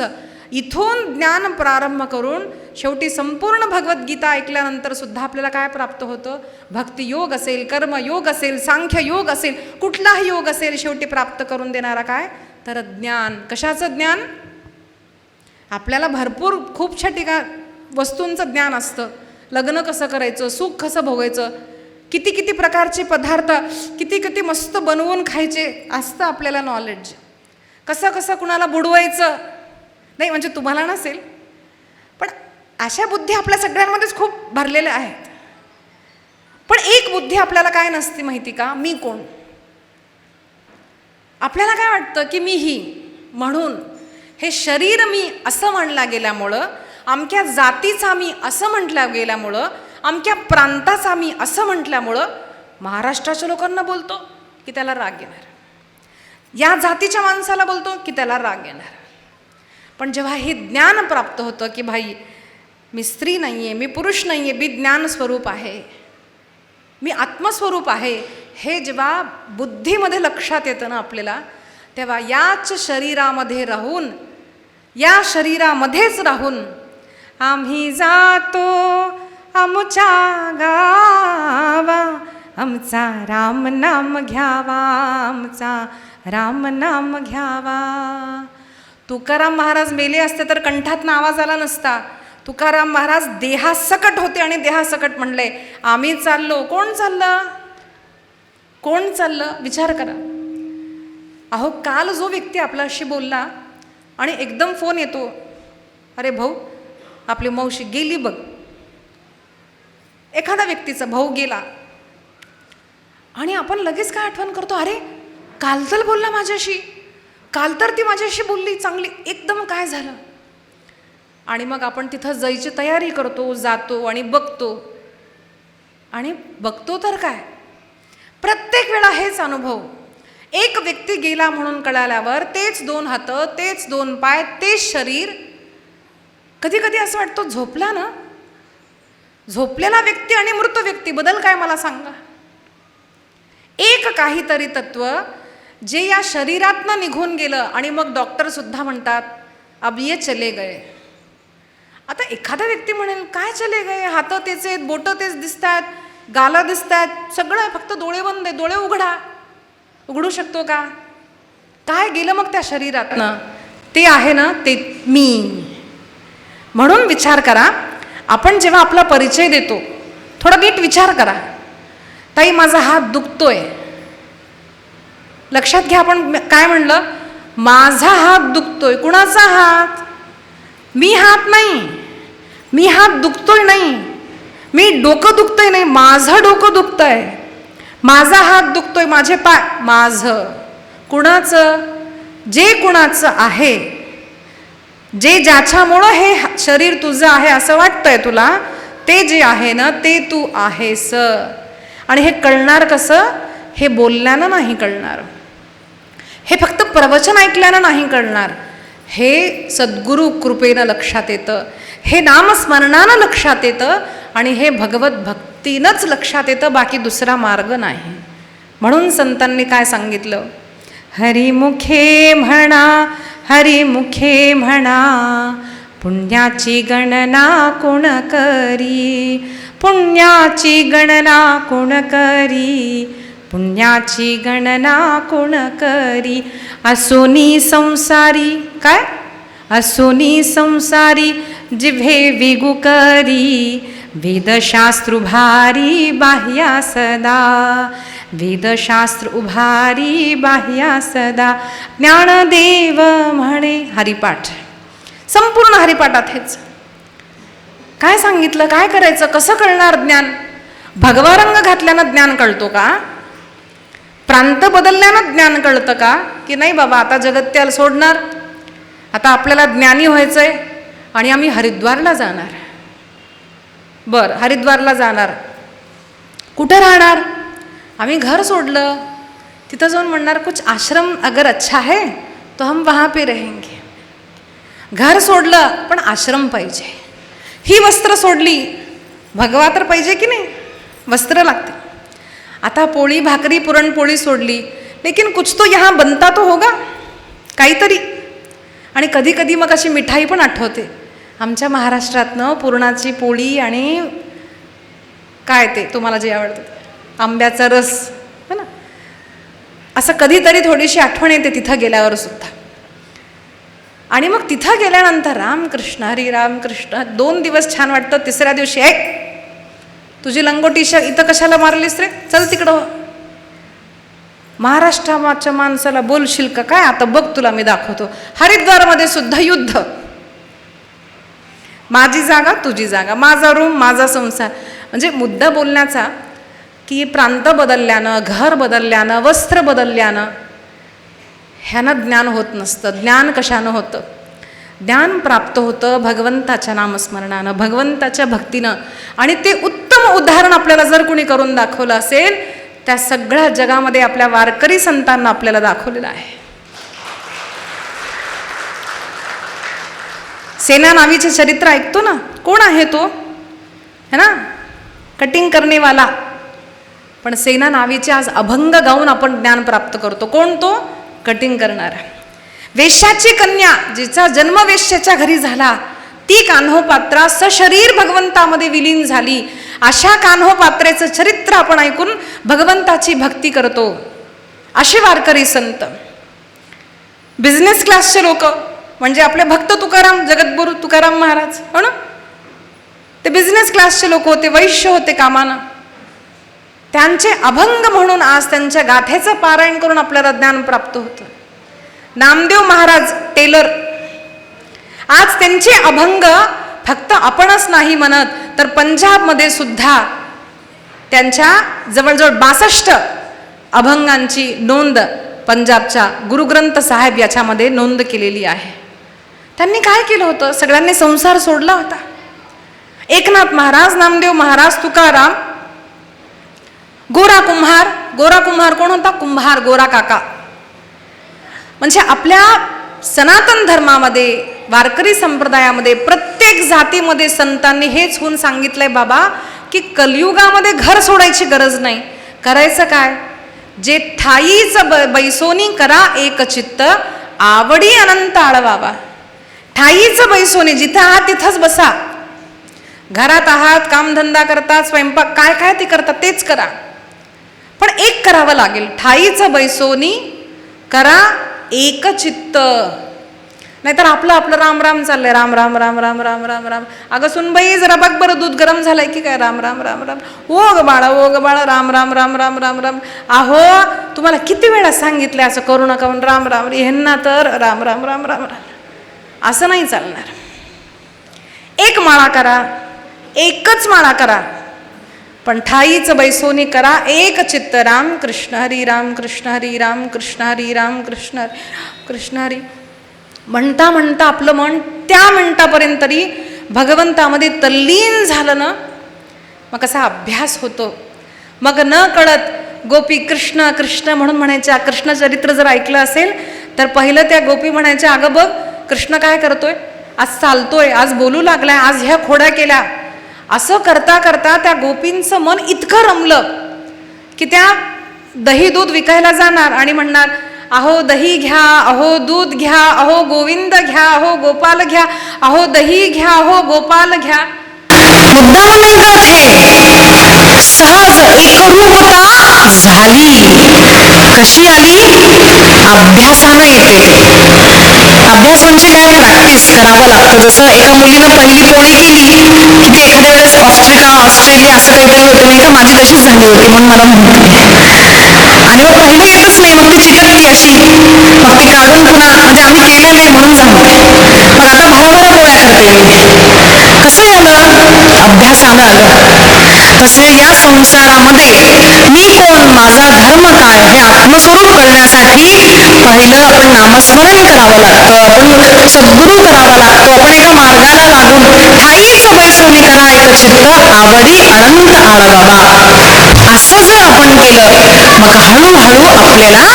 इथून ज्ञान प्रारंभ करून शेवटी संपूर्ण भगवद्गीता ऐकल्यानंतर सुद्धा आपल्याला काय प्राप्त होतं? भक्तियोग असेल, कर्मयोग असेल, सांख्ययोग असेल, कुठलाही योग असेल, शेवटी प्राप्त करून देणारा काय? तर ज्ञान. कशाचं ज्ञान? आपल्याला भरपूर खूपशा वस्तूंचं ज्ञान असतं. लग्न कसं करायचं, सुख कसं भोगायचं, किती किती प्रकारचे पदार्थ किती किती मस्त बनवून खायचे असतं आपल्याला नॉलेज. कसं कसं कुणाला बुडवायचं नाही, म्हणजे तुम्हाला नसेल, पण अशा बुद्धी आपल्या सगळ्यांमध्येच खूप भरलेल्या आहेत. पण एक बुद्धी आपल्याला काय नसते माहिती का? मी कोण? आपल्याला काय वाटतं की मी ही, म्हणून हे शरीर मी असं म्हणलं गेल्यामुळं, अमक्या जातीचा मी असं म्हटलं गेल्यामुळं, अमक्या प्रांताचा मी असं म्हटल्यामुळं महाराष्ट्राच्या लोकांना बोलतो की त्याला राग येणार, या जातीच्या माणसाला बोलतो की त्याला राग येणार. पण जेव्हा हे ज्ञान प्राप्त होतं की भाई मी स्त्री नाही आहे, मी पुरुष नाही आहे, मी ज्ञानस्वरूप आहे, मी आत्मस्वरूप आहे, हे जेव्हा बुद्धीमध्ये लक्षात येतं ना आपल्याला, तेव्हा याच शरीरामध्ये राहून, या शरीरामध्येच राहून आम्ही जातो आमच्या गावा, आमचा राम नाम घ्यावा, आमचा राम नाम घ्यावा. तुकाराम महाराज मेले असते तर कंठातनं आवाज आला नसता. तुकाराम महाराज देहासकट होते आणि देहासकट म्हणले आम्ही चाललो. कोण चाललं? कोण चाललं? विचार करा. अहो काल जो व्यक्ती आपल्याशी बोलला आणि एकदम फोन येतो, अरे भाऊ आपली मावशी गेली बघ. एखादा व्यक्तीचा भाऊ गेला आणि आपण लगेच काय आठवण करतो, अरे काल तर बोलला माझ्याशी, काल तर ती माझ्याशी बोलली चांगली, एकदम काय झालं? आणि मग आपण तिथं जायची तयारी करतो, जातो आणि बघतो तर काय, प्रत्येक वेळा हेच अनुभव. एक व्यक्ती गेला म्हणून कळाल्यावर तेच 2 हात, तेच 2 पाय, तेच शरीर, कधी कधी असं वाटतं झोपला ना, झोपलेला व्यक्ती आणि मृत व्यक्ती बदल काय मला सांगा. एक काहीतरी तत्व जे या शरीरातनं निघून गेलं आणि मग डॉक्टर सुद्धा म्हणतात अब ये चले गए. आता एखादा व्यक्ती म्हणेल काय चले गए, हात तेच आहेत, बोटं तेच दिसत आहेत, गालं दिसत आहेत, सगळं फक्त डोळे बंद आहे, डोळे उघडू शकतो का? काय गेलं मग त्या शरीरातनं? ते आहे ना ते मी. म्हणून विचार करा, आपण जेव्हा आपला परिचय देतो थोडा नीट विचार करा. ताई माझा हात दुखतोय, लक्षात घ्या आपण काय म्हणलं, माझा हात दुखतोय. कुणाचा हात? मी हात नाही, मी हात दुखतोय नाही, मी डोकं दुखतोय नाही, माझं डोकं दुखतंय, माझा हात दुखतोय, माझे पाय, माझं. कुणाचं? जे कुणाचं आहे, जे ज्याच्यामुळं हे शरीर तुझं आहे असं वाटतंय तुला, ते जे आहे ना ते तू आहेस. आणि हे कळणार कसं? हे बोलल्यानं नाही कळणार, हे फक्त प्रवचन ऐकल्यानं नाही कळणार, हे सद्गुरू कृपेनं लक्षात येतं, हे नामस्मरणानं लक्षात येतं आणि हे भगवत भक्तीनंच लक्षात येतं, बाकी दुसरा मार्ग नाही. म्हणून संतांनी काय सांगितलं? हरिमुखे म्हणा, हरिमुखे म्हणा, पुण्याची गणना कोण करी, पुण्याची गणना कोण करी, पुण्याची गणना कोण करी. असोनी संसारी, काय? असोनी संसारी जिव्हे विगु करी, वेदशास्त्र उभारी बाह्या सदा, वेदशास्त्र उभारी बाह्या सदा. ज्ञानदेव म्हणे, हरिपाठ, संपूर्ण हरिपाठात हेच. काय सांगितलं? काय करायचं? कसं कळणार ज्ञान? भगवा रंग घातल्यानं ज्ञान कळतो का? प्रांत बदलल्यानं ज्ञान कळतं का? की नाही बाबा आता जगत्याला सोडणार, आता आपल्याला ज्ञानी व्हायचंय आणि आम्ही हरिद्वारला जाणार. बरं, हरिद्वारला जाणार, कुठं राहणार? आम्ही घर सोडलं, तिथं जाऊन म्हणणार कुछ आश्रम अगर अच्छा है तो हम वहाँ पे रहेंगे. घर सोडलं पण आश्रम पाहिजे, ही वस्त्र सोडली, भगवा तर पाहिजे की नाही, वस्त्र लागते. आता पोळी भाकरी पुरणपोळी सोडली, लेकिन कुछ तो यहाँ बनता तो होगा, काहीतरी. आणि कधी कधी मग अशी मिठाई पण आठवते आमच्या महाराष्ट्रातनं, पुरणाची पोळी आणि काय ते तुम्हाला जे आवडतं, आंब्याचा रस, है ना. असं कधीतरी थोडीशी आठवण येते तिथं गेल्यावर सुद्धा. आणि मग तिथं गेल्यानंतर रामकृष्ण हरी रामकृष्ण 2 दिवस छान वाटतं, तिसऱ्या दिवशी तुझी लंगोटी इथं कशाला मारलीस रे, चल तिकडं. महाराष्ट्राच्या माणसाला बोलशील का काय? आता बघ तुला मी दाखवतो. हरिद्वारमध्ये सुद्धा युद्ध, माझी जागा तुझी जागा, माझा रूम माझा संसार. म्हणजे मुद्दा बोलण्याचा की प्रांत बदलल्यानं, घर बदलल्यानं, वस्त्र बदलल्यानं ह्यानं ज्ञान होत नसतं. ज्ञान कशानं होतं? ज्ञान प्राप्त होतं भगवंताच्या नामस्मरणानं, भगवंताच्या भक्तीनं. आणि ते उत्तम उदाहरण आपल्याला जर कोणी करून दाखवलं असेल, त्या सगळ्या जगामध्ये आपल्या वारकरी संतांना आपल्याला दाखवलेलं आहे. सेना नावीचे चरित्र ऐकतो ना, कोण आहे तो? है ना, कटिंग करणेवाला. पण सेना नावीचे आज अभंग गाऊन आपण ज्ञान प्राप्त करतो. कोण तो? कटिंग करणारा. वेश्याची कन्या, जिचा जन्म वेश्याच्या घरी झाला, ती कान्होपात्रा सशरीर भगवंतामध्ये विलीन झाली. अशा कान्होपात्रेचं चरित्र आपण ऐकून भगवंताची भक्ती करतो. असे वारकरी संत. बिझनेस क्लासचे लोक म्हणजे आपले भक्त तुकाराम, जगद्गुरू तुकाराम महाराज, हो ना, ते बिझनेस क्लासचे लोक होते, वैश्य होते कामानं. त्यांचे अभंग म्हणून आज त्यांच्या गाथेचं पारायण करून आपल्याला ज्ञान प्राप्त होतं. नामदेव महाराज टेलर, आज त्यांचे अभंग फक्त आपणच नाही म्हणत, तर पंजाबमध्ये सुद्धा त्यांच्या जवळजवळ 62 अभंगांची नोंद पंजाबच्या गुरुग्रंथ साहेब याच्यामध्ये नोंद केलेली आहे. त्यांनी काय केलं होतं? सगळ्यांनी संसार सोडला होता. एकनाथ महाराज, नामदेव महाराज, तुकाराम, गोरा कुंभार. गोरा कुंभार कोण होता? कुंभार, गोरा काका. म्हणजे आपल्या सनातन धर्मामध्ये, वारकरी संप्रदायामध्ये, प्रत्येक जातीमध्ये संतांनी हेच होऊन सांगितलंय बाबा, की कलियुगामध्ये घर सोडायची गरज नाही. करायचं काय? जे ठाईच बैसोनी करा एक चित्त, आवडी अनंत आळवावा. ठाईच बैसोनी, जिथं आहात तिथंच बसा. घरात आहात, कामधंदा करतात, स्वयंपाक काय काय ते करतात तेच करा, पण एक करावं लागेल. ठाईच बैसोनी करा एक चित्त. नाहीतर आपलं आपलं राम राम चाललंय, राम राम राम राम राम राम राम. अगं सुनबाई जरा बघ बरं, दूध गरम झालंय की काय? राम राम राम राम. ओ ग बाळा, ओ ग बाळा, राम राम राम राम राम राम. अहो तुम्हाला किती वेळा सांगितलं असं करू नका म्हणून, राम राम. ह्यांना तर राम राम राम राम राम. असं नाही चालणार. एक माळा करा, एकच माळा करा, पण ठाईच बैसोनी करा एक चित्त. राम कृष्ण हरी, राम कृष्ण हरी, राम कृष्ण हरी, राम कृष्ण हरी, राम कृष्ण हरी. म्हणता म्हणता आपलं मन त्या मिनिटापर्यंत तरी भगवंतामध्ये तल्लीन झालं ना, मग कसा अभ्यास होतो. मग न कळत गोपी कृष्ण कृष्ण म्हणून म्हणायच्या. कृष्ण चरित्र जर ऐकलं असेल तर पहिलं त्या गोपी म्हणायच्या, अगं बघ कृष्ण काय करतोय, आज चालतोय, आज बोलू लागलाय, आज ह्या खोड्या केल्या. असं करता करता त्या गोपींचं मन इतकं रमलं की त्या दही दूध विकायला जाणार आणि म्हणणार, अहो दही घ्या, अहो दूध घ्या, अहो गोविंद घ्या, अहो गोपाल घ्या, अहो दही घ्या, अहो गोपाल घ्या. मुद्दाम नाही करत हे, सहज एकरूपता झाली. कशी आली? अभ्यासानं येते. अभ्यास म्हणजे काय? प्रॅक्टिस करावं लागतं. जसं एका मुलीनं पहिली पोळी केली की ते एखाद्या वेळेस ऑस्ट्रेलिया असं काहीतरी होतं नाही का, माझी तशीच झाली होती म्हणून मला म्हणते. आणि मग पहिलं येतच नाही, मग ती चिकटली अशी, मग ती काढून पुन्हा, म्हणजे आम्ही केलं नाही म्हणून सांगते. पण आता भराभरा पोळ्या करते मी. कसं आलं? अभ्यासानं आलं. तसे या संसारामध्ये मी कोण, माझा धर्म काय, हे आत्मस्वरूप करण्यासाठी पहिलं आपण नामस्मरण करावं लागतं, आपण सद्गुरू करावा लागतो, आपण एका मार्गाला लागून ठाईच बैसोनी करा एक चित्त, आवडी अनंत आळवावा. असं जर आपण केलं, मग हळूहळू आपल्याला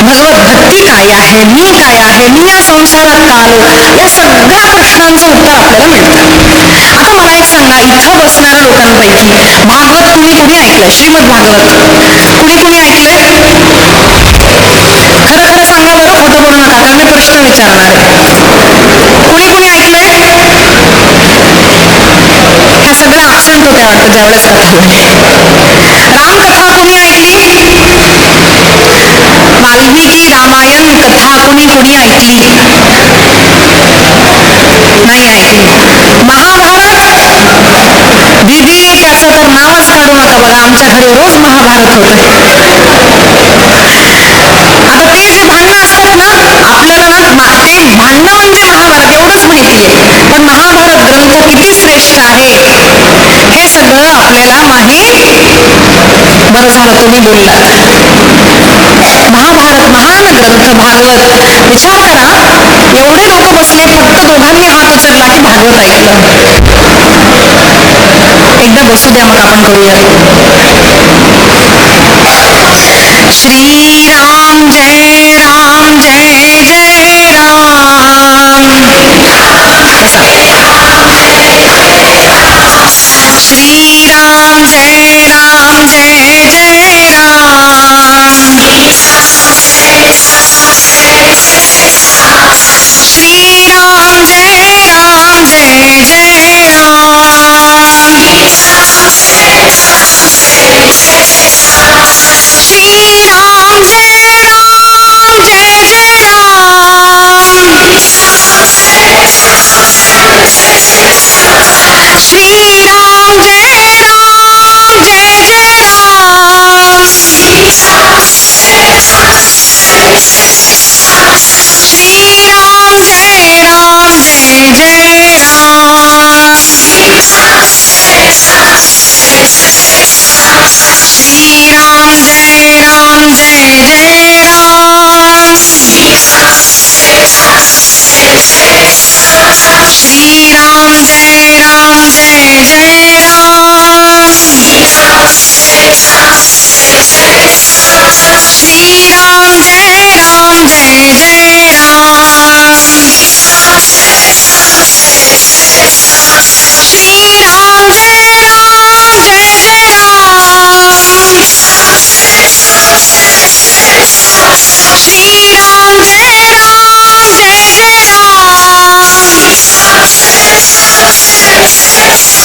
भगवत भक्ती काय आहे, मी काय आहे, मी या संसारात का आलो, या सगळ्या प्रश्नांचं उत्तर आपल्याला मिळतं. आता मला एक सांगा, इथं बसणाऱ्या लोकांपैकी भागवत कुणी कुणी ऐकलंय? श्रीमद भागवत कुणी कुणी ऐकलंय? खरं खरं सांगा बरं, खोटं बोलू नका, कारण मी प्रश्न विचारणार आहे. कुणी कुणी ऐकलंय? ह्या सगळ्या ऍबसेंट होत्या वाटतं ज्यावेळेस कथा झाली. रामकथा कुणी ऐकली? वाल्मिकी रामायण कथा कुणी कुणी ऐकली? नाही ऐकली. महाभारत? दीदी त्याचं तर नावच काढू नका बघा, आमच्या घरी रोज महाभारत होत. आता ते जे भांडणं असतात ना, आपल्याला ना ते भांडणं म्हणजे महाभारत एवढंच माहितीये, पण महाभारत ग्रंथ किती श्रेष्ठ आहे हे सगळं आपल्याला माहीत. बरं झालं तुम्ही बोललात. महाभारत महान ग्रंथ भागवत. विचार करा, एवढे लोक बसले, फक्त दोघांनी हात उचलला की भागवत ऐकलं. एकदा बसू द्या, मग आपण करूया. श्रीराम जय राम, जय जय राम. कसा? श्रीराम जय राम, जय जय राम. श्रीराम जय राम, जय जय राम. श्रीराम जय राम, जय जय राम. श्रीराम जय राम, जय जय राम. श्रीराम जय राम, जय जय राम. श्रीराम जय राम, जय जय राम. श्रीराम जय राम, जय जय राम. श्रीराम जय राम, जय श्रीराम जय राम जय जय राम, श्रीराम जय राम जय जय राम, श्रीराम जय राम जय जय राम, श्रीराम जय राम जय जय राम, श्रीराम जय राम जय जय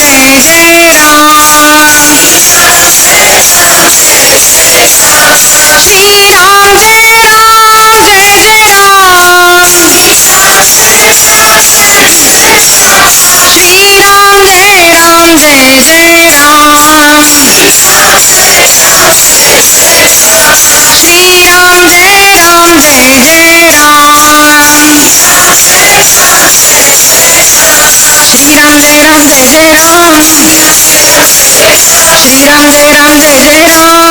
राम, श्रीराम जय राम जय जय राम, श्रीराम जय राम जय जय राम, श्रीराम जय राम जय जय राम, श्रीराम जय राम जय जय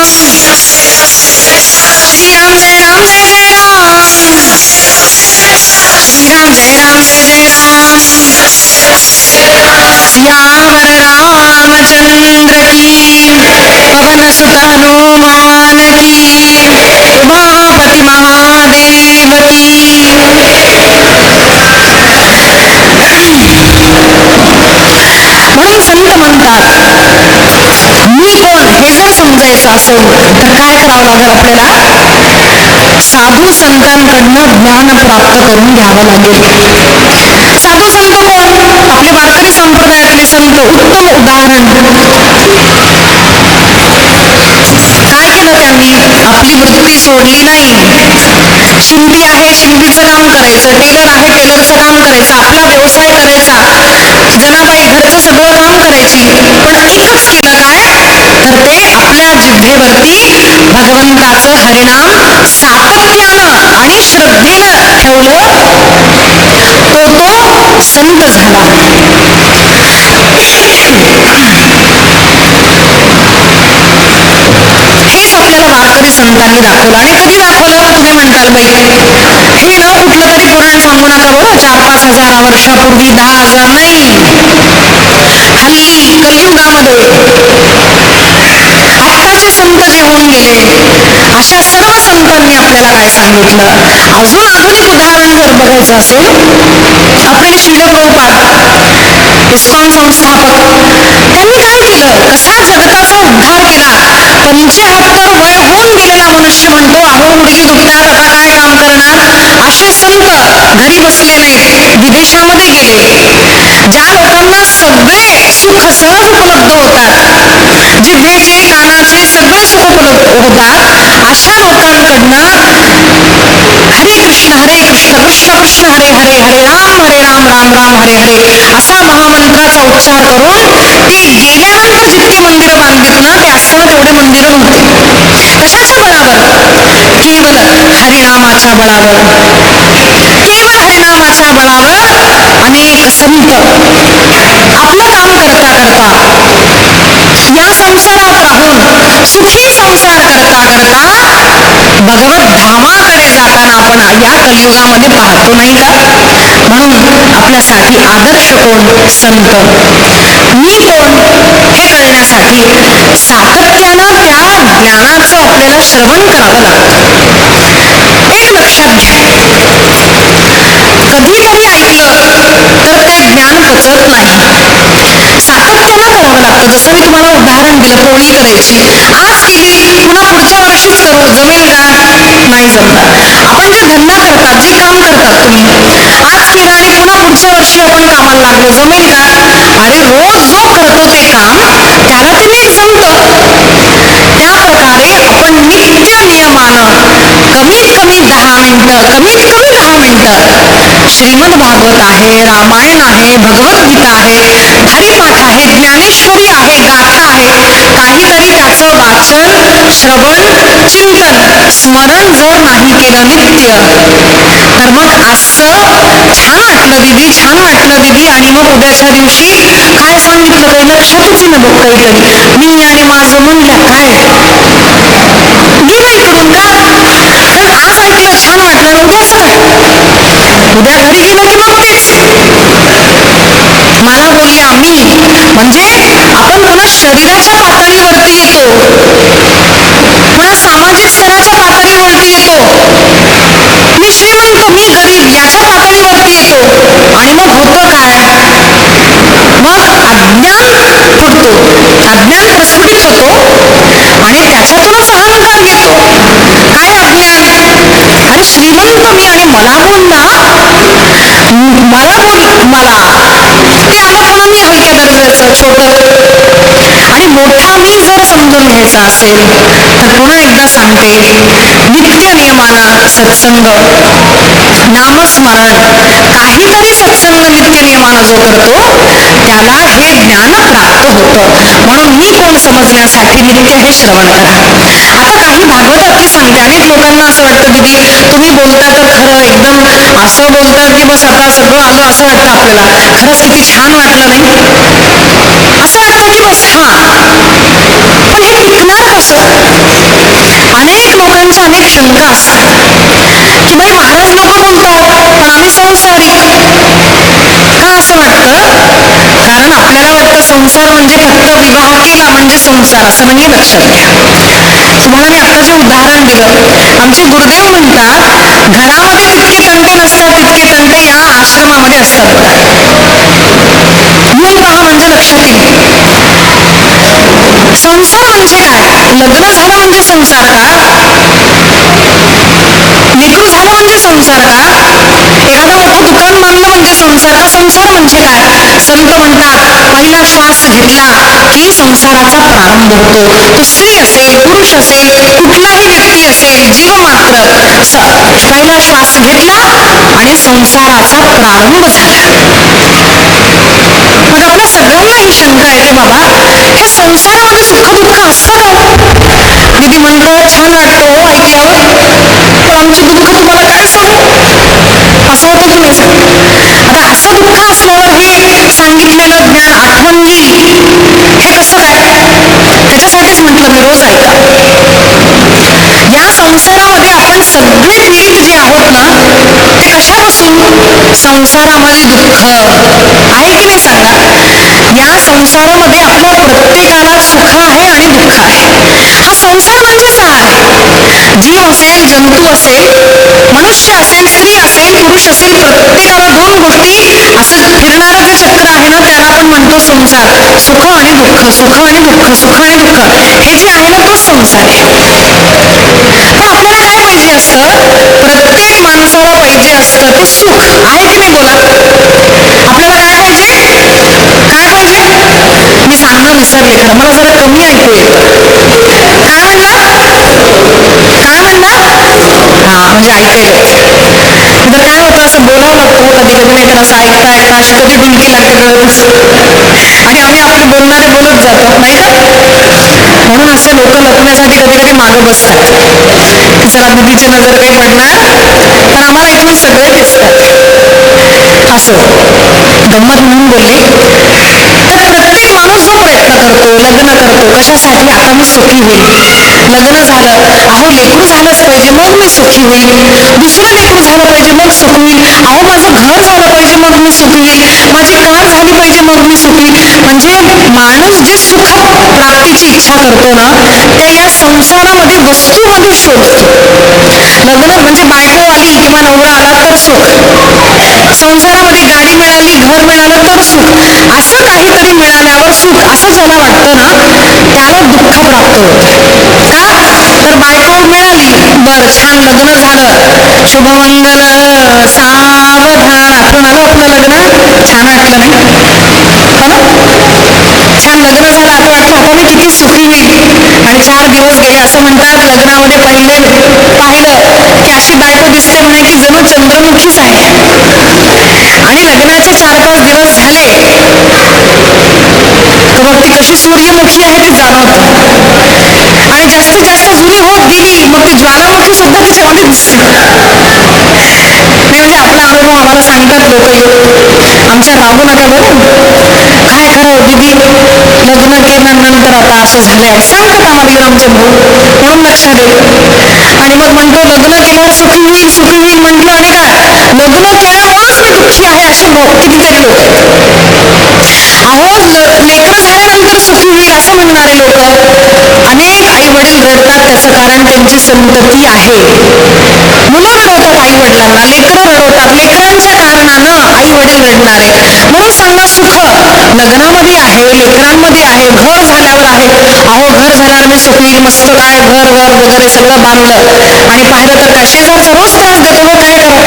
राम, श्रीराम जय राम जय जय राम, श्रीराम जय राम जय जय राम, श्रीराम जय राम जय जय राम, सियावर रामचंद्र की, पवन सुत हनुमान की, उमापति महादेव की। म्हणून संत म्हणतात, मी कोण हे जर समजायचं असेल तर काय करावं लागेल आपल्याला? साधू संतांकडनं ज्ञान प्राप्त करून घ्यावं लागेल. साधू संत कोण? आपले वारकरी संप्रदायातले संत. उत्तम उदाहरण. काय केलं त्यांनी? आपली वृत्ती सोडली नाही. शिंपी आहे, शिंपीचं काम करायचं. टेलर आहे, टेलरचं काम करायचं. आपला व्यवसाय करायचा. जनाबाई घरचं सगळं काम करायची. पण एकच केलं काय? तर ते आपल्या जिभेवरती भगवंताचं हरिनाम सातत्यानं आणि श्रद्धेनं ठेवलं. तो संत झाला. हेच आपल्याला वारकरी संतांनी दाखवलं. आणि कधी दाखवलं तुम्ही म्हणताल, बाई हे ना कुठलं तरी पुराण सांगू नका बरं. 4-5 हजार वर्षापूर्वी, 10,000 नाही. हल्ली कलियुगामध्ये आत्ताचे संत जे होऊन गेले, अशा सर्व संतांनी आपल्याला काय सांगितलं. अजून आधुनिक उदाहरण जर बघायचं असेल, आपले श्रील प्रभुपाद, इस्कॉन संस्थापक, त्यांनी काय केलं? कसा जगताचा उद्धार केला. 75 वय होऊन गेलेला मनुष्य म्हणतो, अहो गुडघे दुखतात, आता काय काम करणार. असे संत घरी बसले नाहीत, विदेशामध्ये गेले. ज्या लोकांना सगळे सुख सहज उपलब्ध होतात, जिभेचे, कानाचे सगळे सुख उपलब्ध होतात, अशा लोकांकडनं हरे कृष्ण कृष्ण कृष्ण हरे हरे, हरे राम राम राम हरे हरे असा महामंत्राचा उच्चार करून ते गेल्यानंतर जितके मंदिरं बांधलीत ना, ते असताना तेवढे मंदिरं नव्हती. कशाच्या बळावर? केवळ हरिनामाच्या बळावर. केवळ हरिनामाच्या बळावर अनेक संत आपलं काम करता करता, या संसारात राहून सुखी संसार करता करता भगवत धामाकडे जाताना आपण या कलियुगामध्ये पाहतो नाही का? म्हणून आपल्यासाठी आदर्श कोण? संत. मी कोण हे कळण्यासाठी सातत्यानं त्या ज्ञानाचं आपल्याला श्रवण करावं लागतं. एक लक्षात घ्या, कधीतरी ऐकलं तर ते ज्ञान पचत नाही. सातत्यानं करावं लागतं. जसं मी तुम्हाला उदाहरण दिलं, पोळी करायची. आज केली, पुन्हा पुढच्या वर्षीच करू, जमेल का? नाही जमणार. आपण जे धंदा करतात, जे काम करतात, तुम्ही आज केलं आणि पुन्हा पुढच्या वर्षी आपण कामाला लागलो, जमेल का? अरे रोज जो करतो ते काम, त्याला ते नीट जमतं. त्या प्रकारे आपण नित्य नियमानं कमीत कमी 10 मिनिटं, कमीत कमी 10 मिनिटं श्रीमद भागवत आहे, रामायण आहे, भगवद्गीता आहे, हरिपाठ आहे, ज्ञानेश्वरी आहे, गाथा आहे, काहीतरी त्याचं वाचन, श्रवण, चिंतन, स्मरण जर नाही केलं नित्य, तर मग आजचं छान वाटलं दीदी, छान वाटलं दीदी, आणि मग उद्याच्या दिवशी काय सांगितलं काही लक्षातच येईना बघ. काहीतरी मी आणि माझं म्हणलं काय गेलं इकडून का? कारण आज ऐकलं छान वाटलं, उद्याचं काय? उद्या घरी गेलं की मग तेच म्हणजे आपण पुन्हा शरीराच्या पातळीवरती येतो, पुन्हा सामाजिक स्तराच्या पातळीवरती येतो, मी श्रीमंत मी गरीब याच्या पातळीवरती येतो. आणि मग होतं काय, मग अज्ञान फुटतो, अज्ञान प्रस्फुटित होतो आणि त्याच्यातूनच अहंकार येतो. काय अज्ञान, अरे श्रीमंत मी आणि मला बोलला, मला ते आलं कमी हलक्या दर्जाचं छोटं, आणि मोठा मी जर समजून घ्यायचा असेल तर पुन्हा एकदा सांगते, नित्य नियमानं सत्संग, नामस्मरण, काहीतरी सत्संग नित्य नियमानं जो करतो त्याला हे ज्ञान प्राप्त होतं. म्हणून मी कोण समजण्यासाठी नित्य हे श्रवण करा. आता काही भागवतातली सांगते. अनेक लोकांना असं वाटतं, दीदी तुम्ही बोलता तर खरं एकदम असं बोलता की बस आता सगळं आलं असं वाटतं आपल्याला. खरंच किती छान वाटलं नाही, असं वाटतं की बस हा. पण हे टिकणार कसं? अनेक लोकांच्या अनेक शंका असतात की बाई महाराज लोक बोलतात पण आम्ही संसारिक. का असं वाटतं? कारण आपल्याला वाटतं संसार म्हणजे फक्त विवाह केला म्हणजे संसार, असं नाही. लक्षात घ्या. तुम्हाला मी आता जे उदाहरण दिलं, आमचे गुरुदेव म्हणतात घरामध्ये जितके तंटे नसतात तितके तंटे या आश्रमामध्ये असतात. मूल पहा म्हणजे लक्षात येईल. संसार म्हणजे काय? लग्न झालं म्हणजे संसार का? लेकरू झालं म्हणजे संसार का? एखादं मोठं दुकान बांधलं म्हणजे संसार का? संसार म्हणजे काय? संत म्हणतात पहिला श्वास घेतला की संसाराचा प्रारंभ होतो. तो स्त्री असेल, पुरुष असेल, कुठलाही व्यक्ती असेल, जीव मात्र पहिला श्वास घेतला आणि संसाराचा प्रारंभ झाला. मग आपल्या सगळ्यांना ही शंका येते, बाबा ह्या संसारामध्ये सुख दुःख असतं का? दीदी म्हणलं छान वाटतं हो ऐकल्यावर, पण आमची दुःख तुम्हाला काय सांगू, असं होतं की नाही? आता असं दुःख असल्यावर हे सांगितलेलं ज्ञान आठवण येईल हे कसं काय? त्याच्यासाठीच म्हटलं मी रोज ऐका. या संसारामध्ये आपण सगळे पीडित जे आहोत ना ते कशापासून? संसारामध्ये दुःख आहे की नाही सांगा. या संसारामध्ये आपल्या प्रत्येकाला सुख आहे आणि दुःख आहे. हा संसार म्हणजे जाळ आहे. जीव असेल, जंतू असेल, मनुष्य असेल, स्त्री असेल, पुरुष असेल, प्रत्येकाला दोन गोष्टी असं फिरणारं जे चक्र आहे ना त्याला आपण म्हणतो संसार. सुख आणि दुःख, सुख आणि दुःख, सुख आणि दुःख, हे जे आहे ना तोच संसार आहे. पण आपल्याला काय पाहिजे असतं? प्रत्येक माणसाला पाहिजे असतं ते सुख आहे की नाही? बोला, आपल्याला काय पाहिजे? काय पाहिजे? मी सांगणं विसरले खरं, मला जरा कमी ऐकू येतं. काय म्हणला? काय म्हणला? हा म्हणजे ऐकायला तर काय होतं, असं बोलावं लागतं कधी कधी, नाही तर असं ऐकता ऐकता अशी कधी गुंती लागते कळतच आणि आम्ही आपले बोलणारे बोलत जातो नाही का. म्हणून असे लोक लपण्यासाठी कधी कधी मागं बसतात की चला दीदीची नजर काही पडणार, पण आम्हाला इथून सगळे दिसतात. असो गंमत म्हणून बोलले. तर प्रत्येक माणूस जो प्रयत्न करतो, लग्न करतो, कशासाठी? आता मी सुखी होईल. लग्न झालं, अहो लेकरू झालंच पाहिजे मग मी सुखी होईल. दुसरं लेकरू झालं पाहिजे मग सुख होईल. अहो माझं घर झालं पाहिजे मग मी सुखी होईल. माझी कार झाली पाहिजे मग मी सुखी होईल. म्हणजे माणूस जे सुख प्राप्तीची इच्छा करतो ना त्या या संसारामध्ये वस्तूमध्ये शोधतो. लग्न म्हणजे बायको आली किंवा नवरा आला तर सुख, संसारामध्ये गाडी मिळाली, घर मिळालं तर सुख, असं काहीतरी मिळाल्यावर सुख असं ज्याला वाटतं ना त्याला दुःख प्राप्त होतं. का? तर बायको मिळाली, बर छान लग्न झालं, शुभमंगल सावधान, आठवण आलं आपलं लग्न, छान वाटलं नाही हो ना? छान लग्न झालं, आता वाटतं आता मी किती सुखी होईल. आणि 4 दिवस गेले. असं म्हणतात लग्नामध्ये पाहिलं की अशी बायको दिसते म्हणे की जणू चंद्रमुखीच आहे. आणि लग्नाचे 4-5 दिवस झाले तर मग ती कशी सूर्यमुखी आहे ते जाणवतं. आणि जास्तीत जास्त जुनी होत गेली मग ती ज्वालामुखी सुद्धा त्याच्यामध्ये दिसते. म्हणजे आपला अनुभव आम्हाला सांगतात लोक येऊन, आमच्या राहू नका बरं. काय खरं दीदी लग्न केल्यानंतर आता असं झालंय सांगतात आम्हाला येऊन आमचे भाऊ, म्हणून लक्षात येईल. आणि मग म्हणतो लग्न केल्यावर सुखी होईल, सुखी होईल म्हटलं आणि काय लग्न केल्यामुळेच मी दुःखी आहे असे कितीतरी लोक आहेत. अहो लेकरं असं म्हणणारे लोक, अनेक आई वडील रडतात त्याचं कारण त्यांची संतती आहे. मुलं रडवतात आई वडिलांना, लेकरं रडवतात, लेकरांच्या कारणानं आई वडील रडणारे. म्हणून सांगा, सुख लग्नामध्ये आहे, लेकरांमध्ये आहे, घर झाल्यावर आहे. अहो घर झाल्यावर मी सुखी मस्त काय घर वर वगैरे सगळं बांधलं आणि पाहिलं तर काय शेजारचा रोज त्रास देतो. हो काय करा,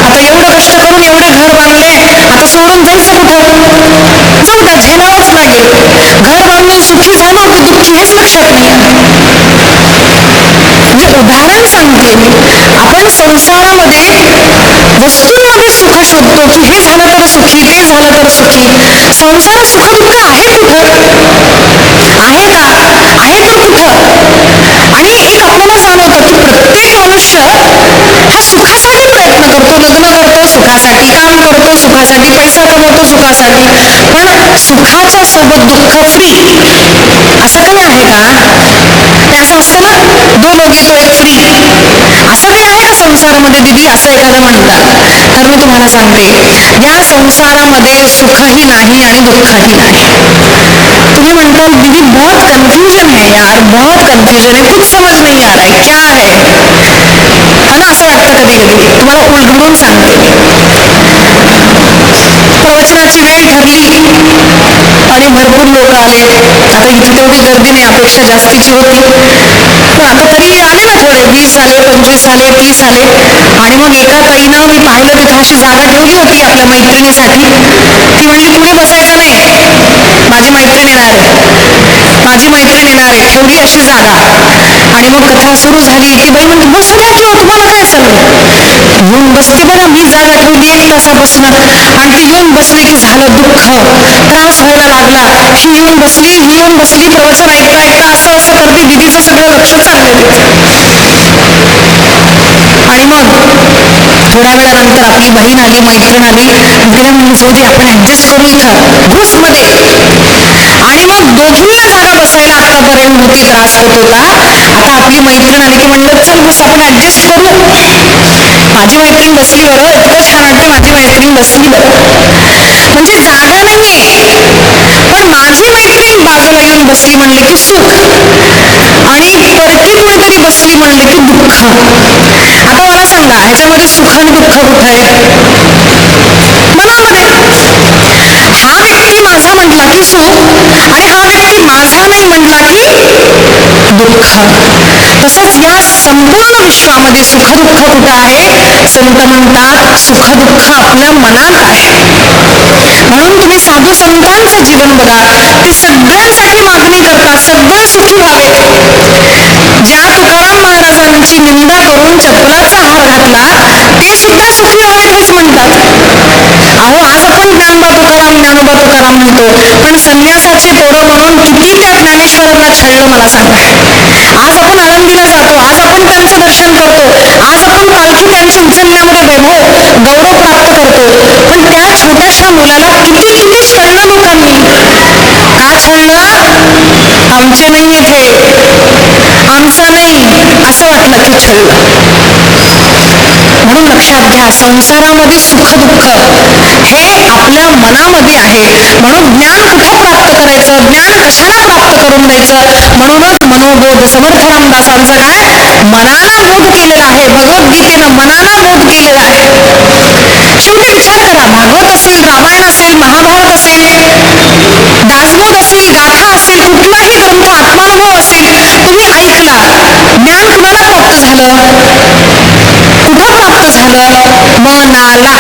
आता एवढं कष्ट करून एवढे घर बांधले, आता सोडून जायचं कुठं? जाऊ द्या, झेलावंच लागेल. घर बांधून सुखी झालो की दुःखी हेच लक्षात नाही आलं. मी उदाहरण सांगते. आपण संसारामध्ये वस्तूंमध्ये सुख शोधतो की हे झालं तर सुखी, ते झालं तर सुखी. संसारात सुख दुःख आहे कुठं? आहे का? आहे तर कुठं? आणि एक आपल्याला जाणवतं की प्रत्येक मनुष्य हा सुखासाठी प्रयत्न करतो, लग्न करतो सुखासाठी, काम करतो सुखासाठी, पैसा कमवतो सुखासाठी. पण सुखाच्या सोबत दुःख फ्री असं काही आहे का? ते असं असतं ना, दो लोगे तो एक फ्री. असं काही आहे का संसारामध्ये दीदी? असं एखादं म्हणतात. तर मी तुम्हाला सांगते, या संसारामध्ये सुखही नाही आणि दुःखही नाही. तुम्ही म्हणताल दीदी बहुत कंफ्यूजन है यार, बहुत कंफ्यूजन है, कुछ समझ नहीं आ रहा है, क्या है ना, असं वाटतं कधी कधी. तुम्हाला उलगडून सांगते. प्रवचनाची वेळ ठरली आणि भरपूर लोक आले. आता इथे तेवढी गर्दी नाही, अपेक्षा जास्तीची होती, पण आता तरी आले ना थोडे, 20 झाले, 25 झाले, 30 आले. आणि मग एका ताईनं मी पाहिलं तिथे अशी जागा ठेवली होती आपल्या मैत्रिणीसाठी. ती म्हणली कुणी बसायचं नाही, माझी मैत्रीण येणार आहे, माझी मैत्रीण येणार आहे. ठेवली अशी जागा. आणि मग कथा सुरू झाली. ती बाई म्हणते बसा घ्या किंवा तुम्हाला काय चाललंय, येऊन बसते बरं, मी जागा ठेवली 1 तासापासून. आणि ती येऊन बसली की झालं दुःख, त्रास व्हायला लागला. ही येऊन बसली, ही येऊन बसली, प्रवचन ऐकता ऐकता असं असं करते, दिदीचं सगळं लक्ष चाललंय. आणि मग थोड्या वेळानंतर आपली बहीण आली, मैत्रीण आली. तिला म्हणलं जाऊ दे, आपण ऍडजस्ट करू इथं ग्रुपमध्ये. आणि मग दोघींना जागा बसायला आतापर्यंत होती, त्रास होत होता. आता आपली मैत्रीण आली की म्हणलं चल बस, आपण ऍडजस्ट करू. माझी मैत्रीण बसली बरं, इतकं छान वाटतं, माझी मैत्रीण बसली बरं. म्हणजे जागा नाहीये, पण माझी मैत्रीण बाजूला येऊन बसली म्हणले की सुख, आणि परकी कोणीतरी बसली म्हणले की दुःख. आता मला सांगा, ह्याच्यामध्ये सुख आणि दुःख कुठं आहे? मनामध्ये. हा व्यक्ती माझा म्हटला की सुख, आणि हा व्यक्ती माझा नाही म्हटला की दुःख. तसंच या संपूर्ण विश्वामध्ये सुख दुःख कुठं आहे? संत म्हणतात सुख दुःख आपल्या मनात आहे. म्हणून तुम्ही साधू संतांचं जीवन बघा, ते सगळ्यांसाठी मागणी करतात, सगळे सुखी व्हावे. ज्या तुकाराम महाराजांची निंदा करून चपलाचा हार घातला, ते सुद्धा सुखी व्हावे हेच म्हणतात. अहो आज आपण ज्ञानोबा तुकाराम म्हणतो, पण संन्यासाची तोडं म्हणून किती त्या ज्ञानेश्वरांना छळलं मला सांगा. आज आपण आळंदीला जातो, आज आपण त्यांचं दर्शन करतो, आज आपण पालखी त्यांची उचलण्यामध्ये वैभव गौरव प्राप्त करतो. पण त्या छोट्याशा मुलाला किती किती छळलं लोकांनी. का छळलं? आमचे नाही हे, आमचा नाही असं वाटलं की छळलं. म्हणून लक्षात घ्या, संसारामध्ये सुख दुःख हे आपल्या मनामध्ये आहे. म्हणून ज्ञान कुठं प्राप्त करायचं, ज्ञान कशाला प्राप्त करून द्यायचं? म्हणूनच मनोबोध, समर्थ रामदासांचं काय, मनाला बोध केलेला आहे. भगवद्गीतेनं मनाला बोध केलेला आहे. शेवटी विचार करा, भागवत असेल, रामायण असेल, महाभारत असेल, दासबोध असेल, गाथा असेल, कुठलाही ग्रंथ, आत्मानुभव असेल, तुम्ही ऐकला, ज्ञान कुणाला प्राप्त झालं? कुठं प्राप्त झालं? मनाला.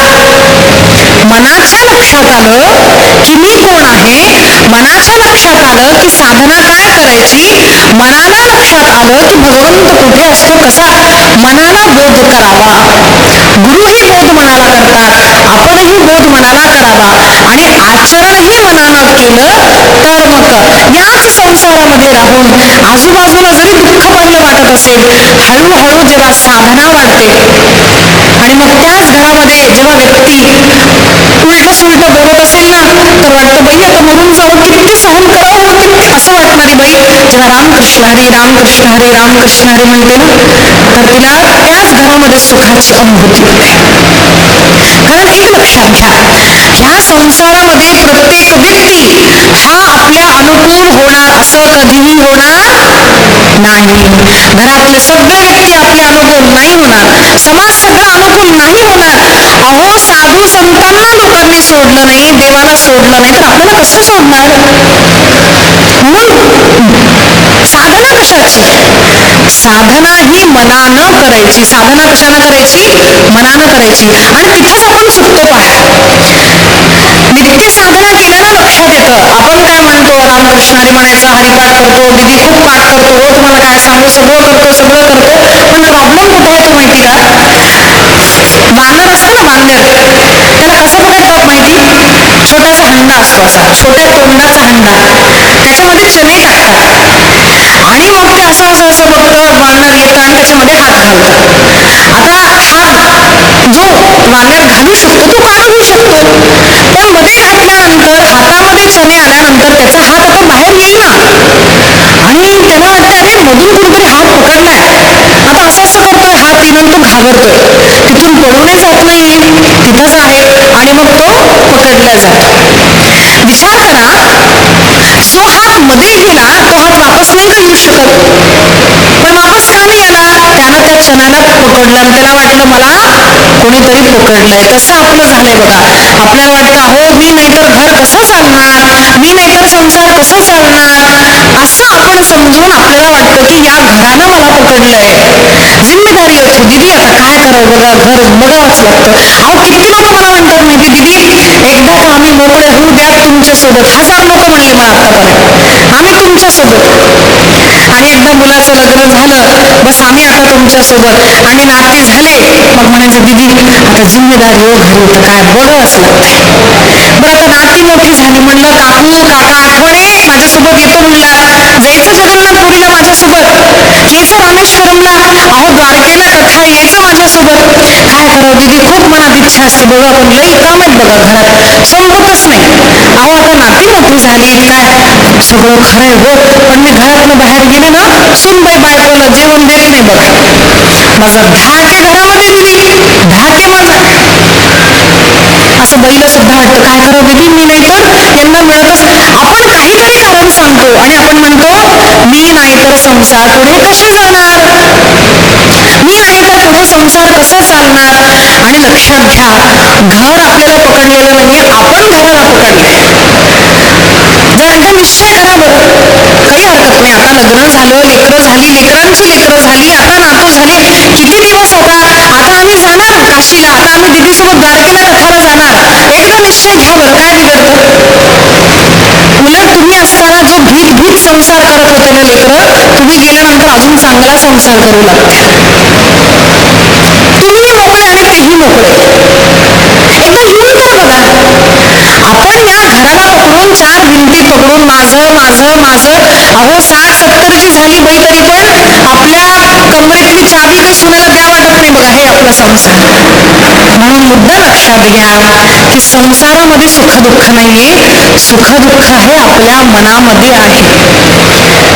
मनाच्या लक्षात आलं की मी कोण आहे, मनाच्या लक्षात आलं की साधना काय करायची, मनाला लक्षात आलं की भगवंत कुठे असतो, कसा, मनाला बोध करावा. गुरुही बोध मनाला करतात, आपणही बोध मनाला करावा. आणि आचरणही मनानं केलं तर मग याच संसारामध्ये राहून आजूबाजूला जरी दुःख पडलं वाटत असेल, हळूहळू जेव्हा साधना वाढते आणि मग त्याच घरामध्ये जेव्हा व्यक्ती उलट सुलट बोलत असेल ना, तर वाटतं बाई आता मरून जावं, किती सहन करावं असं वाटणारी बाई जेव्हा रामकृष्ण हरी रामकृष्ण हरी रामकृष्ण हरी म्हणते ना, तर तिला त्याच घरामध्ये सुखाची अनुभूती होते. कारण एक लक्षात घ्या, ह्या संसारामध्ये प्रत्येक व्यक्ती हा आपल्या अनुकूल होणार असं कधीही होणार नाही. घरातले सगळे व्यक्ती आपल्या अनुकूल नाही होणार, समाज सगळा अनुकूल नाही होणार. अहो साधू संतांना लोकांनी सोडलं नाही, देवानं सोडलं नाही, तर आपल्याला कसं सोडणार? मग साधना कशाची? साधना ही मनानं करायची. साधना कशानं करायची? मनानं करायची. आणि तिथेच आपण चुकतो पहा. नित्य साधना केल्यानं लक्षात येतं. आपण काय म्हणतो, रामकृष्णारी म्हणायचं, हरिपाठ करतो, दिदी खूप पाठ करतो, हो तुम्हाला काय सांगू, सगळं करतो, पण प्रॉब्लेम कुठे आहे तो माहिती का? वानर असतं ना, वानर, त्याला कसं पकडतात माहिती? छोटासा हंडा असतो, असा छोट्या तोंडाचा हंडा, त्याच्यामध्ये चणे टाकतात आणि मग ते असं असं असं बघतं, वानर येतं आणि त्याच्यामध्ये हात घालतं. आता हात जो वानर घालू शकतो तो काढू शकतो, पण मध्ये घातल्यानंतर हातामध्ये चणे आल्यानंतर त्याचा हात आता बाहेर येईल ना, आणि त्याला वाटतं अरे मधून कुठेतरी हात पकडलाय, आता असं असं करतोय, हात येऊन तो घाबरतोय, तिथून पळूनही जात नाही, तिथंच आहे आणि मग तो पकडला जातो. विचार करा, जो हात मध्ये गेला तो हात वापस नाही का येऊ शकत, पण वापस का नाही आला? त्यानं त्या क्षणाला पकडलं आणि त्याला वाटलं मला कोणीतरी पकडलंय. कसं आपलं झालंय बघा. आपल्याला वाटतं हो मी नाहीतर घर कसं चालणार, मी नाहीतर संसार कसं चालणार, असं आपण समजून आपल्याला वाटतं की या घरानं मला पकडलंय, जिम्मेदारी आहे दिदी, आता काय करावं बघा, घर बघावंच लागतं. अहो किती लोक मला म्हणतात माहिती, दिदी एकदा का आम्ही मोकळे होऊ द्या तुमच्यासोबत. 1000 लोक म्हणले मला आतापर्यंत, आम्ही तुमच्यासोबत. आणि एकदा मुलाचं लग्न झालं, बस आम्ही आता तुमच्यासोबत, आणि नाती झाले, मग म्हणायचं दिदी आता जिम्मेदारी हो घरी, तर काय बघावंच लागतंय. बरं आता नाती मोठी झाली, म्हणलं काकू काका आठवणे माझ्यासोबत येतो, म्हणला जायचं जगन्नाथपुरीला माझ्यासोबत, यायचं रामेश्वरमला, अहो द्वारकेला कथा, यायचं माझ्यासोबत. काय करावं दिदी, खूप मनात इच्छा असते बघा, पण लई काम आहेत बघा घरात, संपतच नाही. अहो आता नाती मोठी झाली, काय सगळं खरंय हो, पण मी घरातनं बाहेर गेले ना, सुनबाई बायकोला जेवण देत नाही बघा, माझा धाके घरामध्ये दिली, धाके माझा. असं बाईला सुद्धा वाटतं काय करावं दिदी, मी नाही तर यांना मिळतच. आपण काहीतरी कारण सांगतो आणि आपण म्हणतो मी नाही तर संसार पुढे कसे जाणार, मी नाही तर पुढे संसार कसं चालणार. आणि लक्षात घ्या, घर आपल्याला पकडलेलं नाहीये, आपण घराला पकडलंय. जर एकदा निश्चय करा बरं, काही हरकत नाही, आता लग्न झालं, लेकरं झाली, लेकरांची लेकरं झाली, आता नातू झाले, किती दिवस आता आम्ही जाणार काशीला, आता आम्ही दिदीसोबत द्वारकेला कथाला जाणार. एकदा निश्चय घ्या बरं, काय बिघडतं? उलट तुम्ही असताना जो भीक भीक संसार करत होते ना लेकरं, तुम्ही गेल्यानंतर अजून चांगला संसार करू लागते. तुम्ही मोकळे आणि तेही मोकळे. एकदा येऊन तर बघा, आपण या घराला पकडून, 4 भिंती पकडून माझं माझं माझं, अहो 60-70ची झाली बाई तरी पण आपल्या कमरेतली चाबी काही सुनाला द्या वाटत नाही बघा, हे आपला संसार. म्हणून मुद्दा लक्षात घ्या की संसारामध्ये सुखदुःख नाहीये, सुखदुःख हे आपल्या मनामध्ये आहे.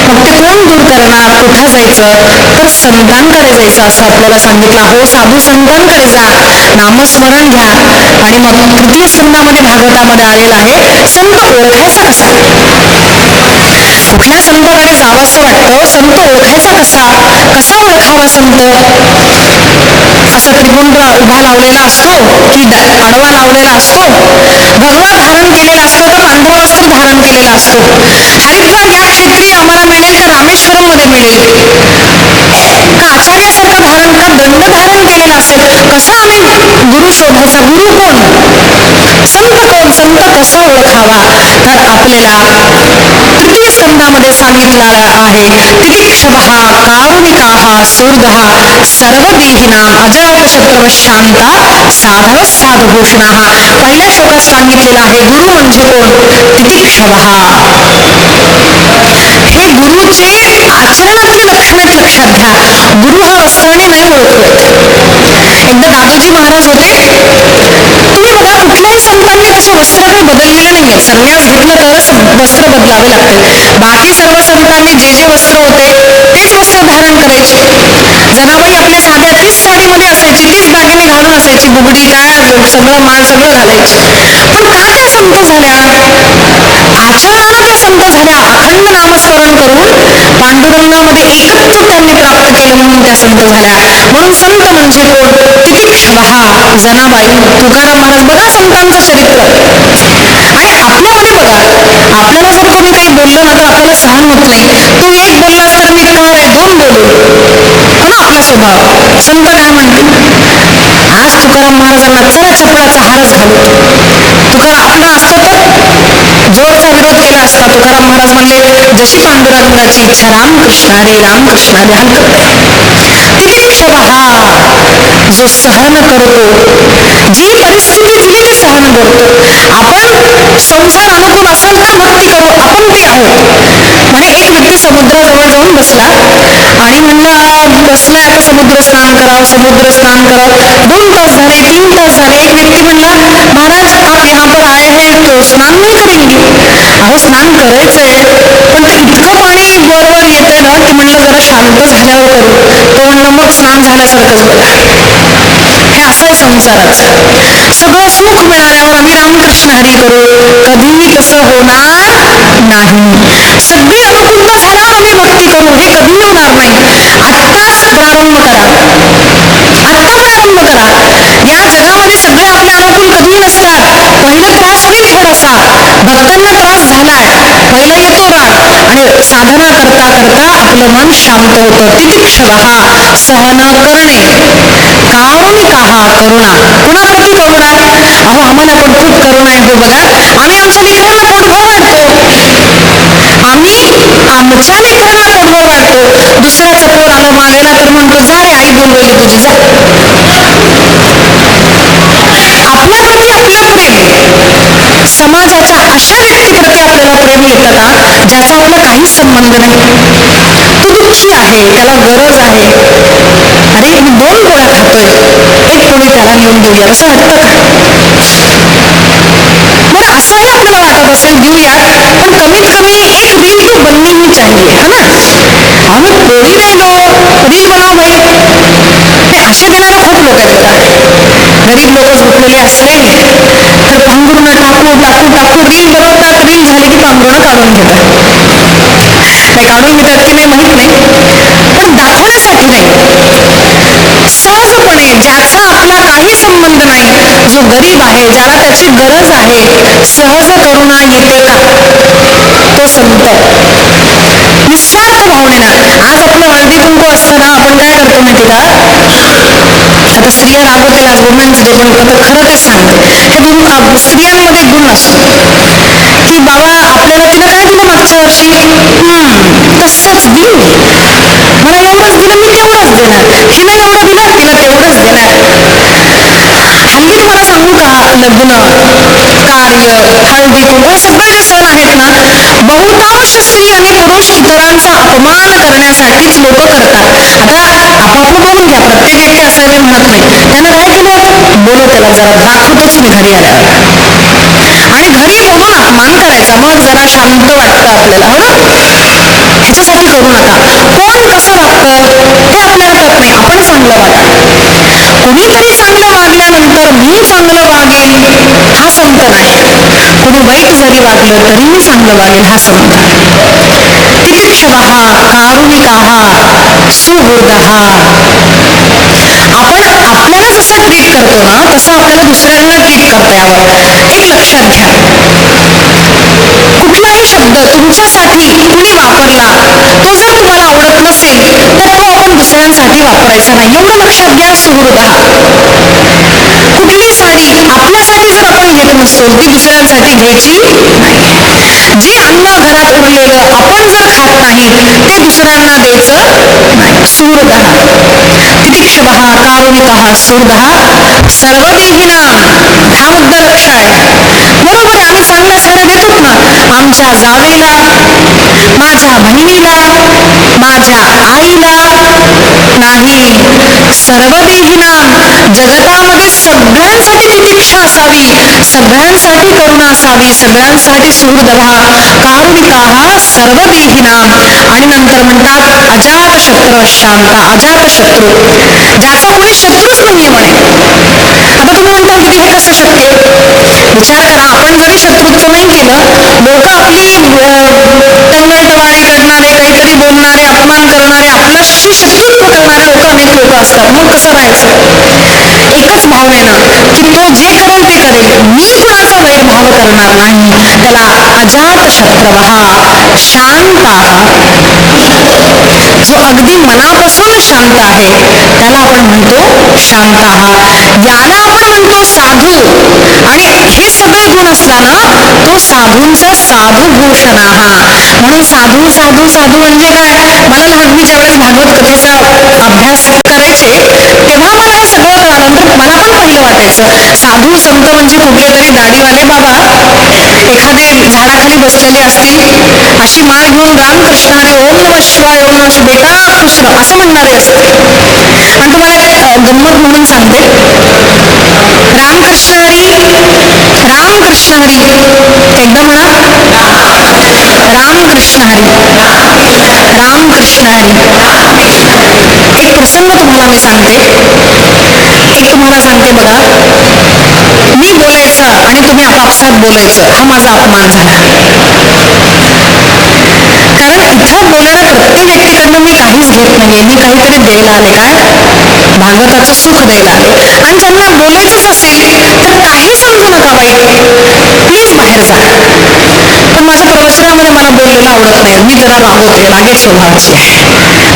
मग ते कोण दूर करणार, कुठं जायचं, तर संतांकडे जायचं असं आपल्याला सांगितलं. हो साधू संतांकडे जा, नामस्मरण घ्या. आणि मग तृतीय स्कंदामध्ये भागवतामध्ये आलेला आहे, संत ओळखायचा कसा, कुठल्या संताकडे जावं असं वाटतं, संत ओळखायचा कसा, कसा ओळखावा संत. असं त्रिपुंड उभा लावलेला असतो की आडवा लावलेला असतो, भगवा धारण केलेला असतो का पांढरा वस्त्र धारण केलेला असतो. हरिद्वार या क्षेत्री आम्हाला मिळेल का रामेश्वरम मध्ये मिळेल का आचार्यासारखं धारण, का दंड धारण केलेला असेल. कसा आम्ही गुरु शोधायचा, गुरु कोण, संत कोण, संत कसा ओळखावा. तर आपल्याला तृतीय स्कंदामध्ये सांगितलेला आहे, तितिक्षवः कारुणिकाः सुहृदः सर्वदेहिनां अजातशत्रवः शांता साधवः साधुभूषणाः. पहिल्या श्लोकात सांगितलेला आहे गुरु म्हणजे कोण, तितिक्षवः. हे गुरुचे आचरणातली लक्षणं लक्षात घ्या. गुरु हा वस्त्राने नाही ओळखत. एकदा दादोजी महाराज होते, तुम्ही बघा कुठल्याही संतांनी तसे वस्त्र काही बदललेले नाहीये. संन्यास घेतलं तरच वस्त्र बदलावे लागते. बाकी सर्व संतांनी जे जे वस्त्र होते तेच वस्त्र धारण करायचे. जनाबाई आपल्या साध्या तीच साडीमध्ये असायची, तीच दागिने घालून असायची, बुगडी टाळ सगळं माळ सगळं घालायची. पण का त्या संत झाल्या, आचरणानं त्या संत झाल्या अखंड नामस्मरण करून पांडुरंगामध्ये एकत्व त्यांनी प्राप्त केलं म्हणून त्या संत झाल्या. म्हणून संत म्हणजे कोण? तितिक्षवः जनाबाई. तुकाराम महाराज बघा संतांचं चरित्र. आणि आपल्यामध्ये बघा, आपल्याला जर कोणी काही बोललं ना तर आपल्याला सहन होत नाही. तू एक बोललास तर मी काय दोन बोलू, हो ना आपला स्वभाव. संत काय म्हणतील? आज तुकाराम महाराजांना चला चपळाचा हारच घालू. तुकाराम आपलं असतं तर जोरचा विरोध केला असता. तुकाराम महाराज म्हणले जशी पांडुरंगाची इच्छा, रामकृष्ण हरी रामकृष्ण हरी. हलकत नाही. तितिक्षवः जो सहन करतो, जी परिस्थिती दिली ती सहन करतो. आपण संसार अनुकूल असेल तर भक्ती करू, आपण ते आहोत. म्हणे एक व्यक्ती समुद्राजवळ जाऊन बसला आणि म्हणलं बसलाय आता समुद्र स्नान करावं, समुद्र स्नान करावं. 2 तास झाले, 3 तास झाले. एक व्यक्ती म्हणला महाराज आप यहाँ पर आए हैं तो स्नान नहीं करेंगे. अहो स्नान करायचंय पण ते इतकं पाणी वर येतंय ना की म्हणलं जरा शांत झाल्यावर करू. तो म्हणलं मग स्नान झाल्यासारखंच बघा. हे असं आहे संसाराचं. सगळं सुख मिळाल्यावर आम्ही रामकृष्ण हरी करू, कधीही तसं होणार नाही. सगळी अनुकूलता झाल्यावर आम्ही भक्ती करू, हे कधीही होणार नाही. आत्ताच प्रारंभ करा, आत्ता प्रारंभ करा. या जगामध्ये सगळे आपले अनुकूल कधीही नसतात. पहिला त्रास होईल थोडासा, भक्तांना त्रास झालाय, पहिला येतो राग आणि साधना करता करता आपलं मन शांत होतं. तितिक्षवः सहन करणे, कारुणिकः करुणा. कुणाप्रती करुणा? अहो आम्हाला पण खूप करुणा आहे. बघा आम्ही आमच्या लेकरांना पोटभर वाढतो, आम्ही आमच्या लेकरांना पोटभर वाढतो. दुसऱ्याचं पोट आलं मागायला तर म्हणतो जा रे आई बोलवली तुझी जा. आपल्याप्रती आपलं प्रेम, समाजाच्या अशा व्यक्तीप्रती आपल्याला प्रेम येतं का ज्याचा आपला काहीच संबंध नाही. तो दुःखी आहे, त्याला गरज आहे. अरे मी 2 गोळ्या खातोय, एक पोळी त्याला नेऊन देऊया असं वाटतं का? बरं असंही आपल्याला वाटत असेल देऊया, पण कमीत कमी एक रील तो बननी ही चाहिए, है ना? आम्ही पोळी नाही लो, रील बनव भाई. हे असे देणारे खूप लोक आहेत बघा. गरीब लोक झोपलेले असले तर पांघरूण टाकू टाकू टाकू रील बनवतात. रील झाली की पांघरूण काढून घेतात. काय काढून घेतात की नाही माहित नाही, पण दाखवण्यासाठी नाही. सहजपणे ज्याचा आपला काही संबंध नाही, जो गरीब आहे, ज्याला त्याची गरज आहे, सहज करुणा येते का? तो संत निस्वार्थ भावनेनं. आज आपलं हळदी कुंकू असताना आपण काय करतो माहिती का? आता स्त्रिया रागवतील आज वुमेन्स डे, पण आता खरं ते सांगते. हे स्त्रियांमध्ये गुण असतो की बाबा आपल्याला तिनं काय दिलं मागच्या वर्षी, तसंच देऊ, मला एवढंच दिलं मी तेवढंच देणार, हिला एवढं दिलं तिला तेवढंच देणार. हल्ली तुम्हाला सांगू का, लग्न कार्य हळदी कुंकू सगळे जे सण आहेत ना, बहुतांश स्त्री आणि पुरुष इतरांचा अपमान करण्यासाठीच लोक करतात. आता आपापलं बघून घ्या, प्रत्येक व्यक्ती असं मी म्हणत नाही. त्यानं काय केलं, बोलू त्याला जरा, दाखवतोच मी घरी आल्यावर. आणि घरी बोलून अपमान करायचा, मग जरा शांत वाटतं आपल्याला, हो ना? ह्याच्यासाठी करू नका. कोण कसं वागतं ते आपल्याला कळत नाही. आपण चांगलं वागा. कुणीतरी चांगलं वागल्यानंतर मी चांगलं वागेल हा संत नाही. कुणी वाईट जरी वागलं तरी मी चांगलं वागेल हा संत. तितिक्षवः कारुणिकाः सुहृदः. आपण आपल्याला जसं ट्रीट करतो ना तसं आपल्याला दुसऱ्यांना ट्रीट करता यावं. एक लक्षात घ्या, कुठलाही शब्द तुमच्यासाठी कुणी वापरला तो जर तुम्हाला आवडत नसेल तर तो आपण दुसऱ्यांसाठी वापरायचा नाही. एवढं लक्षात घ्या. सुहृदः. कुठली साडी आपल्यासाठी जर आपण घेत नसतो ती दुसऱ्यांसाठी घ्यायची नाही. जे अन्न घरात उरलेलं आपण जर खात नाही ते दुसऱ्यांना द्यायचं नाही. सुहृदः. तितिक्षवः कारुणिकः सुहृदः सर्वदेहिनां. हा मुद्दा लक्षात आहे. बरोबर आहे, आम्ही चांगल्या साड्या देतोच ना आमच्या जावेला, माझ्या बहिणीला, माझ्या आईला. नाही, सर्वदेहिनां. जगतामध्ये सगळ्यांसाठी तितिक्षा असावी, सगळ्यांसाठी करुणा असावी, सगळ्यांसाठी सुहृदः कारुणिकाः सर्वदेहिनां. आणि नंतर म्हणतात अजातशत्रू शांत. अजातशत्रू, ज्याचा कोणी शत्रूच नाहीये म्हणे. आता तुम्ही म्हणताल की हे कसं शक्य आहे? विचार करा, आपण जरी शत्रुत्व नाही केलं, लोक आपली टंगलटवाळी करणारे, काहीतरी बोलणारे, अपमान करणारे, आपल्याशी शत्रुत्व करणारे अनेक लोक असतात. मग कसं राहायचं? एकच भाव आहे ना, की तो जे करेल ते करेल, मी कुणाचा वैरभाव करणार नाही. त्याला अजात शत्रवः शांताः, जो अगदी मनापासून शांत आहे त्याला आपण म्हणतो शांताः. याला आपण म्हणतो साधू. आणि हे सगळे गुण असताना तो साधूंचा साधुभूषणाः. म्हणून साधू साधू साधू म्हणजे काय? मला मी ज्यावेळेस भागवत कथेचा अभ्यास करायचे तेव्हा मला हे सगळं कळाल्यानंतर मला पण पहिलं वाटायचं साधू संत म्हणजे कुठले तरी दाढीवाले बाबा एखादे झाडाखाली बसलेले असतील, अशी माळ घेऊन रामकृष्ण हरी ओम नमः शिवाय ओम नमः शिवाय बेटा खुश रहा असं म्हणणारे असतील. आणि तुम्हाला एक गंमत म्हणून सांगते, रामकृष्ण हरी रामकृष्ण हरी एकदा म्हणा, रामकृष्ण हरी रामकृष्ण हरी. एक प्रसंग तुम्हाला मी सांगते, एक तुम्हाला सांगते बघा. मी बोलायचं आणि तुम्ही आपापसात बोलायचं हा माझा अपमान झाला. कारण इथं बोलणाऱ्या प्रत्येक व्यक्तीकडनं मी काहीच घेत नाहीये, मी काहीतरी द्यायला आले, काय भागवताचं सुख द्यायला आले. आणि त्यांना बोलायचंच असेल तर काही समजू नका बाई, प्लीज बाहेर जा. पण माझ्या प्रवचनामध्ये मला बोललेलं आवडत नाही, मी जरा रागेट स्वभावाची आहे.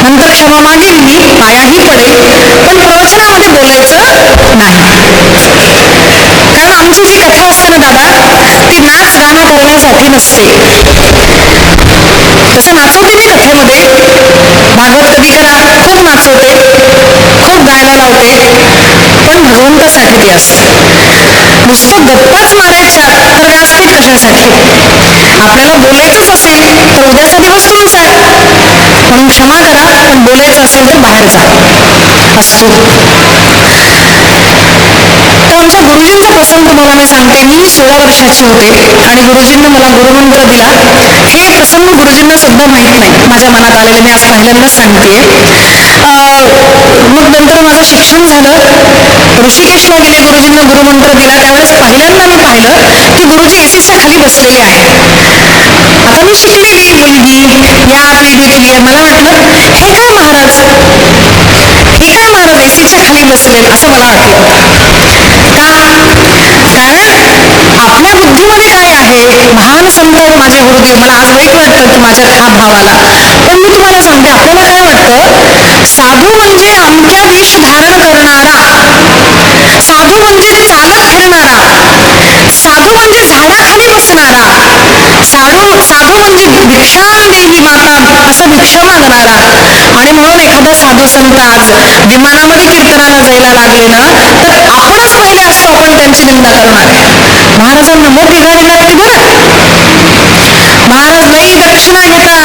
नंतर क्षमा मागेल, मी पायाही पडेल, पण प्रवचनामध्ये बोलायचं नाही. कारण आमची जी कथा असते ना दादा, ती नाच गाणं करण्यासाठी नसते. तसं नाचवते मी कथेमध्ये, भागवत कधी करा खूप नाचवते, खूप गायला लावते, पण भगवंतासाठी ती असते. नुसतं गप्पाच मारायच्या तर व्यासपीठ कशासाठी? आपल्याला बोलायचंच असेल तर उद्याचा दिवस तुमचा आहे, म्हणून क्षमा करा, पण बोलायचं असेल तर बाहेर जा असतो. तर आमच्या गुरुजींचा प्रसंग तुम्हाला मी सांगते. मी 16 वर्षाची होते आणि गुरुजींना मला गुरुमंत्र दिला. हे प्रसंग गुरुजींना सुद्धा माहीत नाही, माझ्या मनात आलेले मी आज पहिल्यांदाच सांगतेय. मग नंतर माझं शिक्षण झालं, ऋषिकेशला गेले, गुरुजींना गुरुमंत्र दिला. त्यावेळेस पहिल्यांदा मी पाहिलं की गुरुजी एसीच्या खाली बसलेले आहेत. आता मी शिकलेली मुलगी, या पिढीतली आहे, मला वाटलं हे काय महाराज, हे काय महाराज एसीच्या खाली बसले, असं मला वाटलं. कारण आपल्या बुद्धीमध्ये काय आहे, महान संत माझे गुरुदेव, मला आज वाईट वाटतं की माझ्या खाप भावाला, पण मी तुम्हाला सांगते आपल्याला काय वाटतं, साधू म्हणजे अमक्या वेश धारण करणारा, साधू म्हणजे चालत फिरणारा, साधू म्हणजे झाडाखाली बसणारा, साधू म्हणजे भिक्षाम देही माता असं भिक्षा मागणारा. आणि म्हणून एखादा साधू संत आज विमानामध्ये कीर्तनाला जायला लागले ना तर आपणच पहिले असतो आपण त्यांची निंदा करणार. महाराजांना मग बिघाडला की बरं महाराज नाही दक्षिणा घेतात,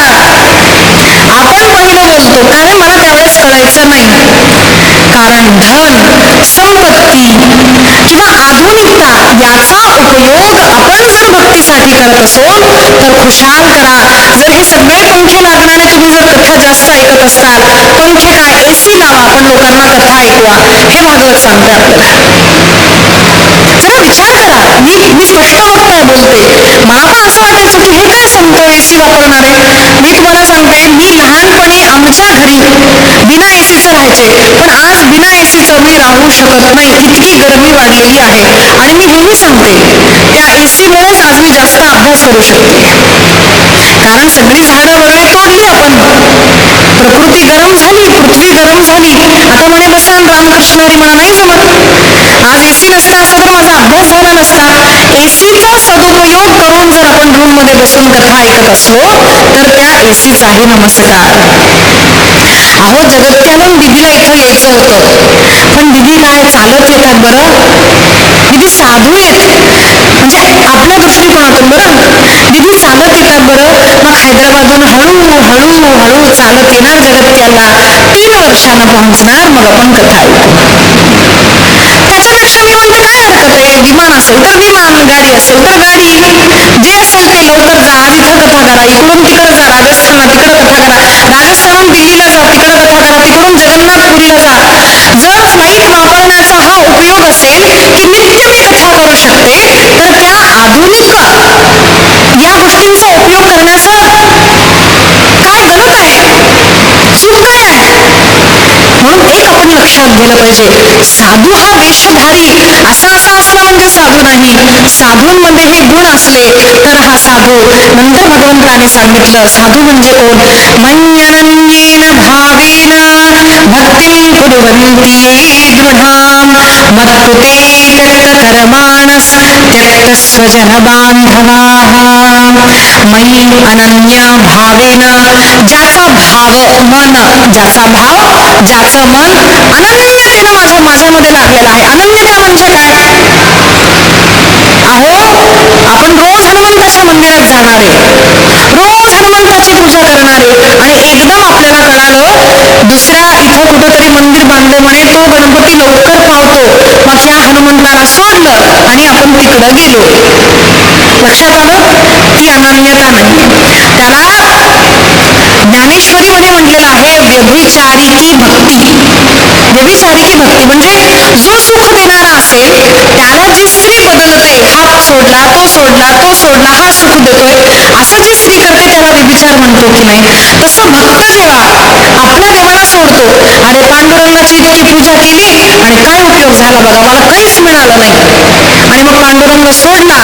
आपण पहिलं बोलतो. कारण मला त्यावेळेस कळायचं नाही, कारण धन, संपत्ती किंवा आधुनिकता याचा उपयोग आपण जर भक्तीसाठी करत असोल तर खुशाल करा. जर हे सगळे पंखे लागणारे तुम्ही जर कथा जास्त ऐकत असाल, पंखे काय एसी लावा, पण लोकांना कथा ऐकवा, हे भागवत सांगते आपल्याला. जरा विचार करा, मी स्पष्ट वक्ता बोलते. मला पण असं वाटायचं की हे काय संत एसी वापरणारे. मी तुम्हाला सांगते, मी लहानपणी आमच्या घरी बिना एसीचं राहायचे, पण आज बिना एसीचं मी राहू शकत नाही, इतकी गरमी वाढलेली आहे. आणि मी हेही सांगते, त्या एसीमुळेच आज मी जास्त अभ्यास करू शकते. कारण सगळी झाडं वगैरे तोडली आपण, प्रकृती गरम झाली, पृथ्वी गरम झाली. आता म्हणे बसान रामकृष्ण हरी, मला नाही जमत. आज एसी नसता असता तर माझा अभ्यास झाला नसता. एसीचा सदुपयोग करून जर आपण रूम मध्ये बसून कथा ऐकत असलो तर त्या एसीचाही नमस्कार. अहो जगत्याला दिदीला इथं यायचं होतं, पण दिदी काय चालत येतात बरं, दिदी साधू आहेत म्हणजे आपल्या दृष्टिकोनातून बरं, दिदी चालत येतात बरं. मग हैदराबादहून हळू चालत येणार जगत्याला, 3 वर्षानं पोहोचणार, मग आपण कथा ऐकू. त्याच्यापेक्षा मी म्हणते काय हरकत आहे, विमान असेल तर विमान, गाडी असेल तर गाडी, जे असेल ते लवकर जा, आज इथं कथा करा, इकडून तिकडे जा, राजस्थानात तिकडे कथा करा, राजस्थानहून दिल्लीला जा, तिकडे कथा करा, तिकडून जगन्नाथपुरीला जा. जर फ्लाईट वापरण्याचा हा उपयोग असेल की नित्य मी कथा करू शकते, तर त्या लक्षात गेलं पाहिजे. साधू हा वेशधारी असा असला म्हणजे साधू नाही. साधूंमध्ये हे गुण असले तर हा साधू. नंतर भगवंताने सांगितलं साधू म्हणजे कोण. मय्यनन्येन भावेन भक्तिं कुर्वन्ति दृढां मत्कृते त्यक्तकर्माणस् त्यक्तस्वजनबान्धवाः. मयि अनन्य भावेन, ज्याचा भाव मन, ज्याचा भाव ज्याचं मन अनन्यतेनं माझ्यामध्ये लागलेलं आहे. अनन्यता म्हणजे काय. अहो आपण रोज हनुमंताच्या मंदिरात जाणारे, रोज हनुमंताची पूजा करणारे, आणि एकदम आपल्याला कळालं दुसऱ्या इथं कुठंतरी मंदिर बांधले म्हणे, तो गणपती लवकर पावतो, मग ह्या हनुमंताला सोडलं आणि आपण तिकडं गेलो. लक्षात आलं. ती अनन्यता नाही. त्याला ज्ञानेश्वरीमध्ये म्हटलेलं आहे व्यभिचारिकी भक्ती. व्यभिचारिकी भक्ती म्हणजे जो सुख देणारा असेल त्याला जी स्त्री बदलते, हा सोडला तो सोडला तो सोडला हा सुख देतोय, असं जी स्त्री करते त्याला व्यभिचार म्हणतो की नाही. तसं भक्त जेव्हा आपल्या देवाला सोडतो, अरे पांडुरंगाची इतकी पूजा केली आणि काय उपयोग झाला बघा, मला काहीच मिळालं नाही, आणि मग पांडुरंग सोडला,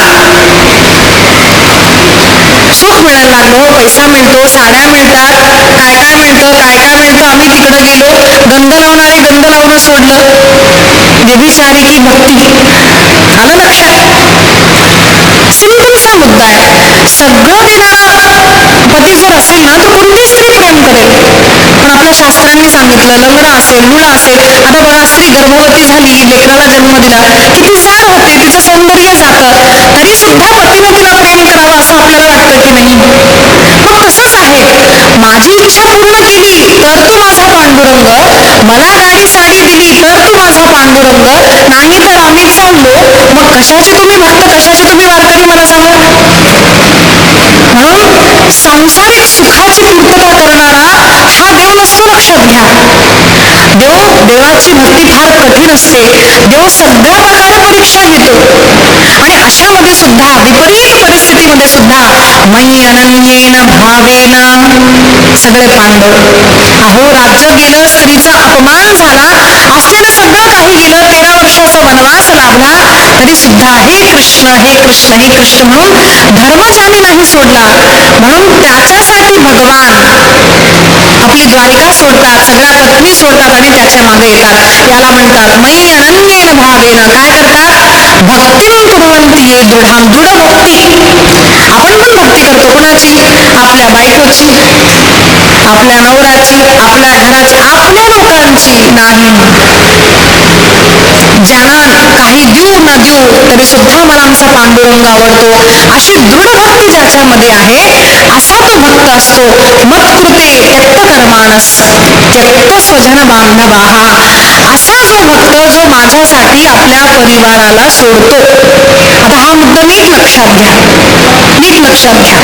सुख मिळायला लागलो, पैसा मिळतो, साड्या मिळतात, काय काय मिळतं काय काय मिळतं, आम्ही तिकडे गेलो, गंध लावणारे गंध लावणं सोडलं. व्यभिचारिकी भक्ती. आलं लक्षात. सिंपलसा मुद्दा आहे. सगळं देणारा पती जर असेल ना तर कोणती स्त्री प्रेम करेल. पण आपल्या शास्त्रांनी सांगितलं लग्न असेल, मुलं असेल, आता बघा स्त्री गर्भवती झाली, लेकराला जन्म दिला की ती जाड होते, तिचं सौंदर्य जातं, तरी सुद्धा पतीने तिला प्रेम करावं असं आपल्याला वाटतं की नाही. मग तसंच आहे, माझी इच्छा पूर्ण केली तर तू माझा पांडुरंग, मला गाडी साडी दिली तर तू माझा पांडुरंग, नाही तर आम्ही चाललो. मग कशाचे तुम्ही भक्त, कशाचे तुम्ही वारकरी मला सांगा. म्हणून सांसारिक सुखाची पूर्तता करणारा हा देव नसतो. लक्षात घ्या. देवाची भक्ती फार कठीण असते. देव सगळ्या प्रकारे परीक्षा घेतो, आणि अशामध्ये सुद्धा विपरीत परिस्थितीमध्ये सुद्धा मयि अनन्येन भावेन. सगळे पांडव, अहो राज्य गेलं, स्त्रीचा अपमान झाला, आस्थेनं सगळं काही गेलं, 13 वर्षाचा वनवास लाभला, तरी सुद्धा हे कृष्ण हे कृष्ण हे कृष्ण म्हणून धर्म ज्याने नाही सोडला, म्हणून त्याच्यासाठी भगवान आपली द्वारिका सोडतात, सगळ्या पत्नी सोडतात आणि त्याच्या मागे येतात. याला म्हणतात मयि अनन्येन भावेन. काय करतात. भक्तिं कुर्वन्ति दृढां. दृढ भक्ती. आपण पण भक्ती करतो. कुणाची. आपल्या बायकोची, आपल्या नवऱ्याची, आपल्या घराची, आपल्या लोकांची नाही. ज्यांना काही देऊ न देऊ तरी सुद्धा मला आमचा पांडुरंग आवडतो, अशी दृढ भक्ती ज्याच्यामध्ये आहे, असा तो भक्त असतो. मत्कृते त्यक्त कर्माणस त्यक्त स्वजन बांधवाः. असा जो भक्त जो माझ्यासाठी आपल्या परिवाराला सोडतो. आता हा मुद्दा नीट लक्षात घ्या, नीट लक्षात घ्या.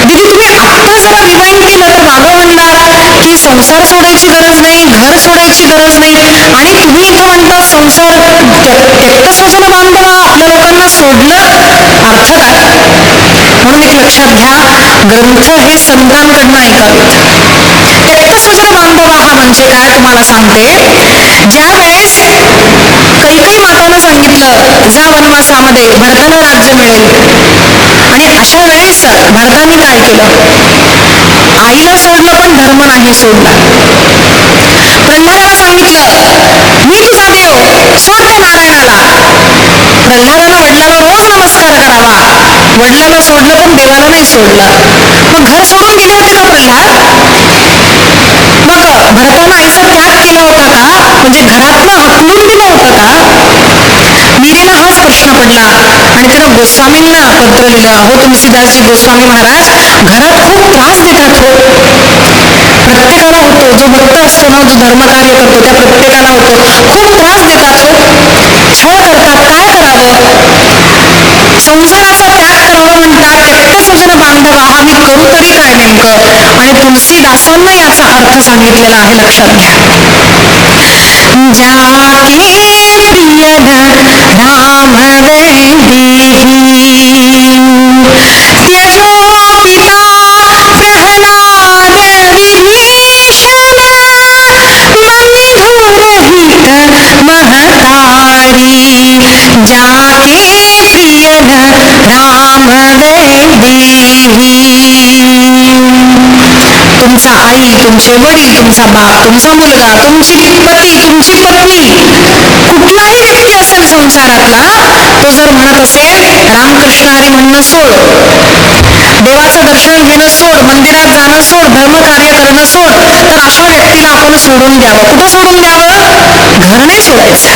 दीदी तुम्ही आत्ता जरा रिवाइंड केलं तर मागं म्हणणार की संसार सोडायची गरज नाही, घर सोडायची गरज नाही, आणि तुम्ही इथं म्हणता संसार त्यक्त स्वजन बांधवा, आपल्या लोकांना सोडलं. अर्थ काय. म्हणून एक लक्षात घ्या, ग्रंथ हे संतांकडनं ऐकावेत. त्यक्त स्वजन बांधवा हा म्हणजे काय तुम्हाला सांगते. ज्या वेळेस कैकेयी मातानं सांगितलं जा वनवासामध्ये, भरताला राज्य मिळेल, आणि अशा वेळेस भरताने काय केलं. आईला सोडलं पण धर्म नाही सोडला. प्रल्हादाला सांगितलं मी तुझा देव, सोड त्या नारायणाला. प्रल्हादानं वडिलाला रोज नमस्कार करावा, वडिलांना सोडलं पण देवाला नाही सोडलं. मग घर सोडून गेले होते का प्रल्हाद. मग भरतानं आईचा त्याग केला होता का, म्हणजे घरातनं हाकलून दिलं होतं का. मीरेला हाच प्रश्न पडला आणि तिनं गोस्वामींना पत्र लिहिलं. अहो तुलसीदासजी गोस्वामी महाराज घरात खूप त्रास देतात हो. प्रत्येकाला होतो, जो भक्त असतो ना, जो धर्मकार्य करतो त्या प्रत्येकाला होतो, खूप त्रास देतात हो, छळ करतात, काय करावं. संसाराचा त्याग करावा म्हणतात, त्यक्त स्वजन बांधवा. हा मी करू तरी काय नेमकं. आणि तुलसीदासांना याचा अर्थ सांगितलेला आहे. लक्षात घ्या. जाके प्रियन राम वैदेही त्यजो पिता प्रहलाद विभीषण बंधु रहित जाके प्रियन राम तुमचा आई, तुमचे वडील, तुमचा बाप, तुमचा मुलगा, तुमची पती, तुमची पत्नी, कुठलाही व्यक्ती असेल संसारातला, तो जर म्हणत असेल रामकृष्ण हरी म्हणणं सोड, देवाचं दर्शन घेणं सोड, मंदिरात जाणं सोड, धर्मकार्य करणं सोड, तर अशा व्यक्तीला आपण सोडून द्यावं. कुठं सोडून द्यावं? घर नाही सोडायचं.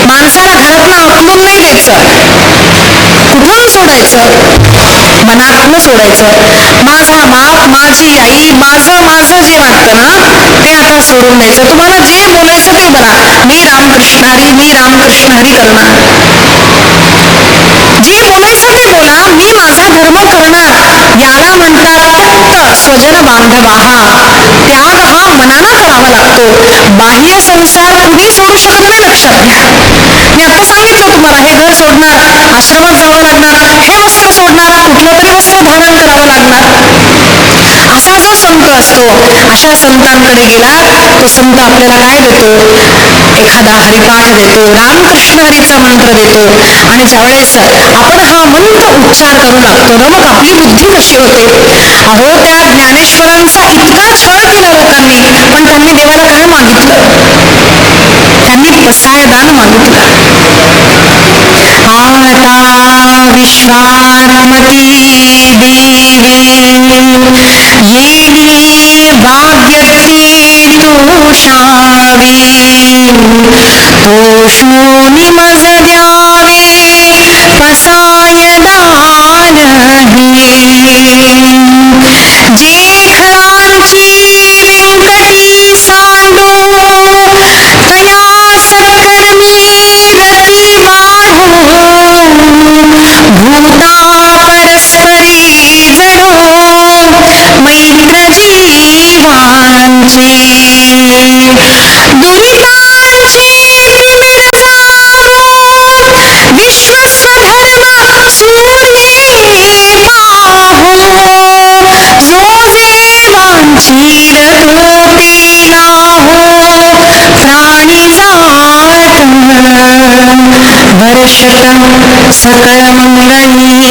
माणसाला घरातनं आखलून नाही द्यायचं. कुठून सोडायचं? मनातनं सोडायचं. माझा बाप, माझी आई, माझं माझं जे वाटतं ना ते आता सोडून द्यायचं. तुम्हाला जे बोलायचं ते बोला, मी रामकृष्ण हरी, मी रामकृष्ण हरी करणार. जे बोलायचं ते बोला, मी माझा धर्म करणार. याला म्हणतात फक्त स्वजन बांधवाहा. त्याग हा मनानं करावा लागतो. बाह्य संसार कुणी सोडू शकत नाही. लक्षात घ्या, मी आता सांगितलं तुम्हाला, हे घर सोडणार, आश्रमात जावं लागणार, हे वस्त्र सोडणार, कुठलं तरी वस्त्र धारण करावं लागणार. असा जो संत असतो, अशा संतांकडे गेला, तो संत आपल्याला काय देतो? एखादा हरिपाठ देतो, रामकृष्ण हरीचा मंत्र देतो. आणि ज्यावेळेस आपण हा मंत्र उच्चार करू लागतो ना, मग आपली बुद्धी कशी होते. अहो, त्या ज्ञानेश्वरांचा इतका छळ केला लोकांनी, पण त्यांनी देवाला काय मागितलं? त्यांनी पसायदान मागितलं. आता विश्वात्मती देवी येणी भाग्यती तुषावी, तोषूनि मज द्यावे पसायदान जे खरांची व्यंकटी सांडो, तया सत्कर्मी रती वाढो, भूता परस्परी जडो मैत्र जीवांचे, दुरितांचे तिमिर जावो, विश्वस्वधर्म सूर्ये पाहो, जो जेवांची रघोती लाहो, प्राणी जात वर्षतम सकळ मंगनी,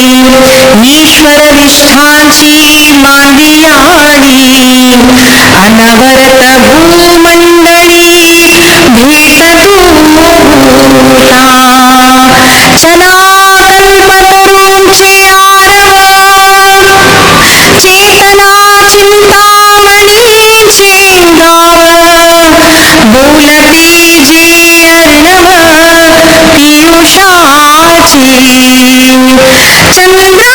ईश्वर निष्ठांची मांदियाणी, अनवरत भूमंडळी भेट दूला, चला कल्पतरूंचे आरव, चेतना चिंतामणींचे गाव, बोलती जे अर्णव पियुषाची, चंद्रमे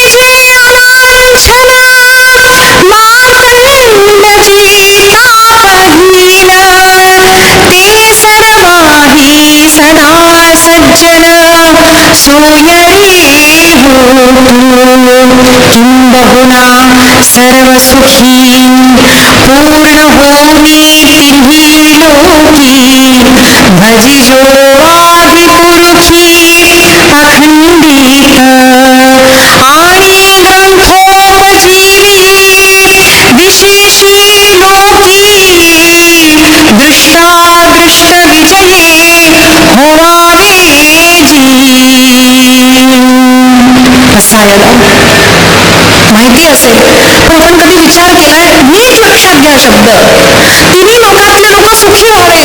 जे अवांछन, मातंड जे तापहीन, ते सर्वाही सदा सज्जन, सोयरे होतु, किंबहुना सर्वसुखी, पूर्ण होनी तिन्ही लोकी, भजिजो आदिपुरुषी अखंडित, आणि ग्रंथोपजीवी विशेषी लोकी, दृष्टादृष्ट विजये होवावे जी. पसायदान माहिती असेल, पण आपण कधी विचार केलाय? नीट लक्षात घ्या शब्द. तिन्ही लोकातले लोक सुखी व्हावे,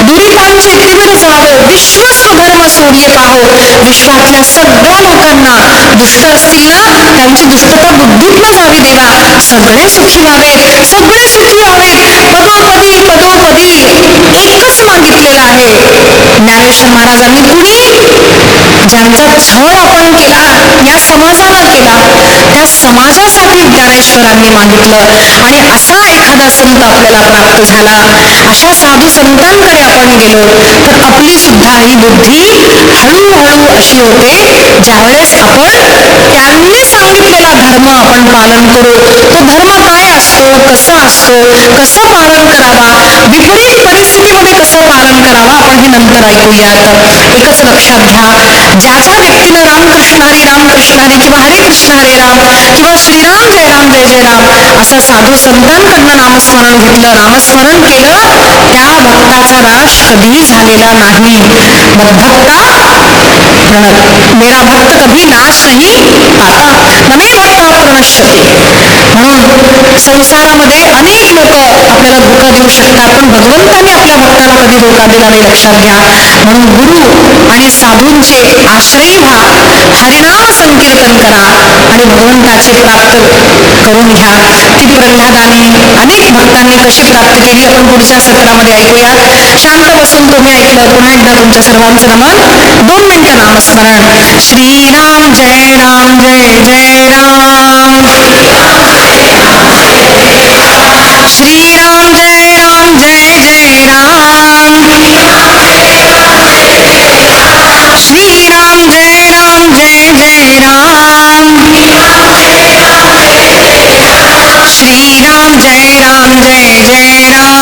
दुरितांचे तिमिर जावो, विश्वस्त धर्म सूर्य पाहो. विश्वातल्या सगळ्या लोकांना दुष्ट असतील ना, त्यांची दुष्टता बुद्धीतनं जावी देवा. सगळे सुखी व्हावेत, सगळे सुखी व्हावेत. पदोपदी पदोपदी एकच मागितलेलं आहे ज्ञानेश्वर महाराजांनी. कुणी? ज्यांचा छळ आपण केला, या समाजानं केला, त्या समाजासाठी ज्ञानेश्वरांनी मागितलं. आणि असा एखादा संत आपल्याला प्राप्त झाला, अशा साधू संतांकडे आपण गेलो, तर आपली सुद्धा ही बुद्धी हळूहळू अशी होते. ज्यावेळेस आपण त्यांनी सांगितलेला धर्म आपण पालन करू. तो धर्म काय असतो, कसा असतो, कसं पालन करावा, विपरीत परिस्थितीमध्ये कसं पालन करावा, आपण हे नंतर ऐकूयात. एकच लक्षात घ्या, ज्या ज्या व्यक्तीनं रामकृष्ण हरी किंवा हरे कृष्ण हरे राम किंवा श्रीराम जय राम जय जय राम असं साधू संतांकडनं नामस्मरण घेतलं, नामस्मरण केलं, त्या भक्ताचा नाश कधीही झालेला नाही. मद्भक्ता प्रणत मेरा भक्त कभी नाश नहीं पाता नमे भक्ता प्रणश्यते. म्हणून संसारामध्ये अनेक लोक आपल्याला धोका देऊ शकतात, पण भगवंताने आपल्या भक्ताला कधी धोका दिला नाही, लक्षात घ्या. म्हणून गुरु आणि साधूंचे आश्रयी व्हा, हरिनाम संकीर्तन करा आणि भगवंताची प्राप्त करून घ्या. ती प्रल्हादाने अनेक भक्तांनी कशी प्राप्त केली आपण पुढच्या सत्रामध्ये ऐकूया. शांत बसून तुम्ही ऐकलं. पुन्हा एकदा तुमच्या सर्वांचं नमन. 2 मिनिटं नामस्मरण. श्रीराम जय राम जय जय राम. श्रीराम जय राम जय जय राम. श्रीराम जय राम जय जय राम. श्रीराम जय राम जय जय राम.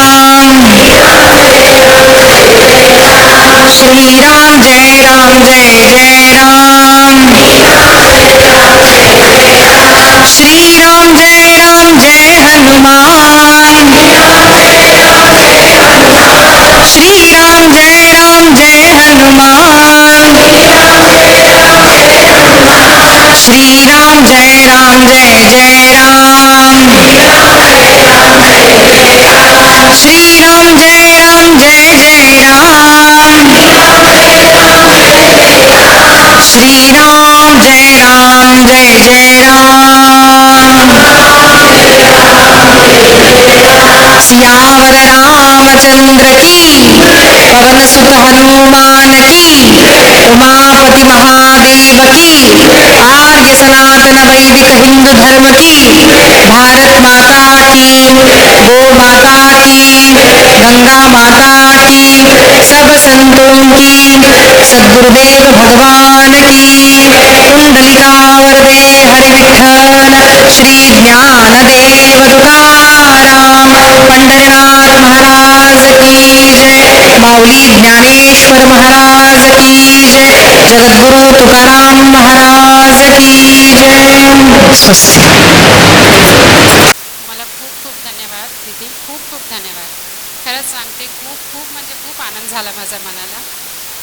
श्रीराम जय राम जय जय राम. श्रीराम जय राम जय हनुमान. श्रीराम जय राम जय हनुमान. श्रीराम जय राम जय जय राम. श्रीराम जय राम जय जय राम. श्रीराम जय राम जय जय राम. सियावर रामचंद्र की, पवन सुत हनुमान की, उमापति महादेव की, आर्य सनातन वैदिक हिंदू धर्म की, भारत माता की, गो माता की, गंगा माता की, सब संतों की, सद्गुरुदेव भगवान की, कुंडलिकावरदे हरि विठ्ठल श्री ज्ञानदेव तुकाराम पंढरीनाथ महाराज की जय. माऊली ज्ञानेश्वर महाराज की जय. जगद्गुरु तुकाराम महाराज की जय. स्वस्ति. मला खूप खूप धन्यवाद दीदी, खूप खूप धन्यवाद. खरंच सांगते, खूप खूप म्हणजे खूप आनंद झाला माझ्या मनाला.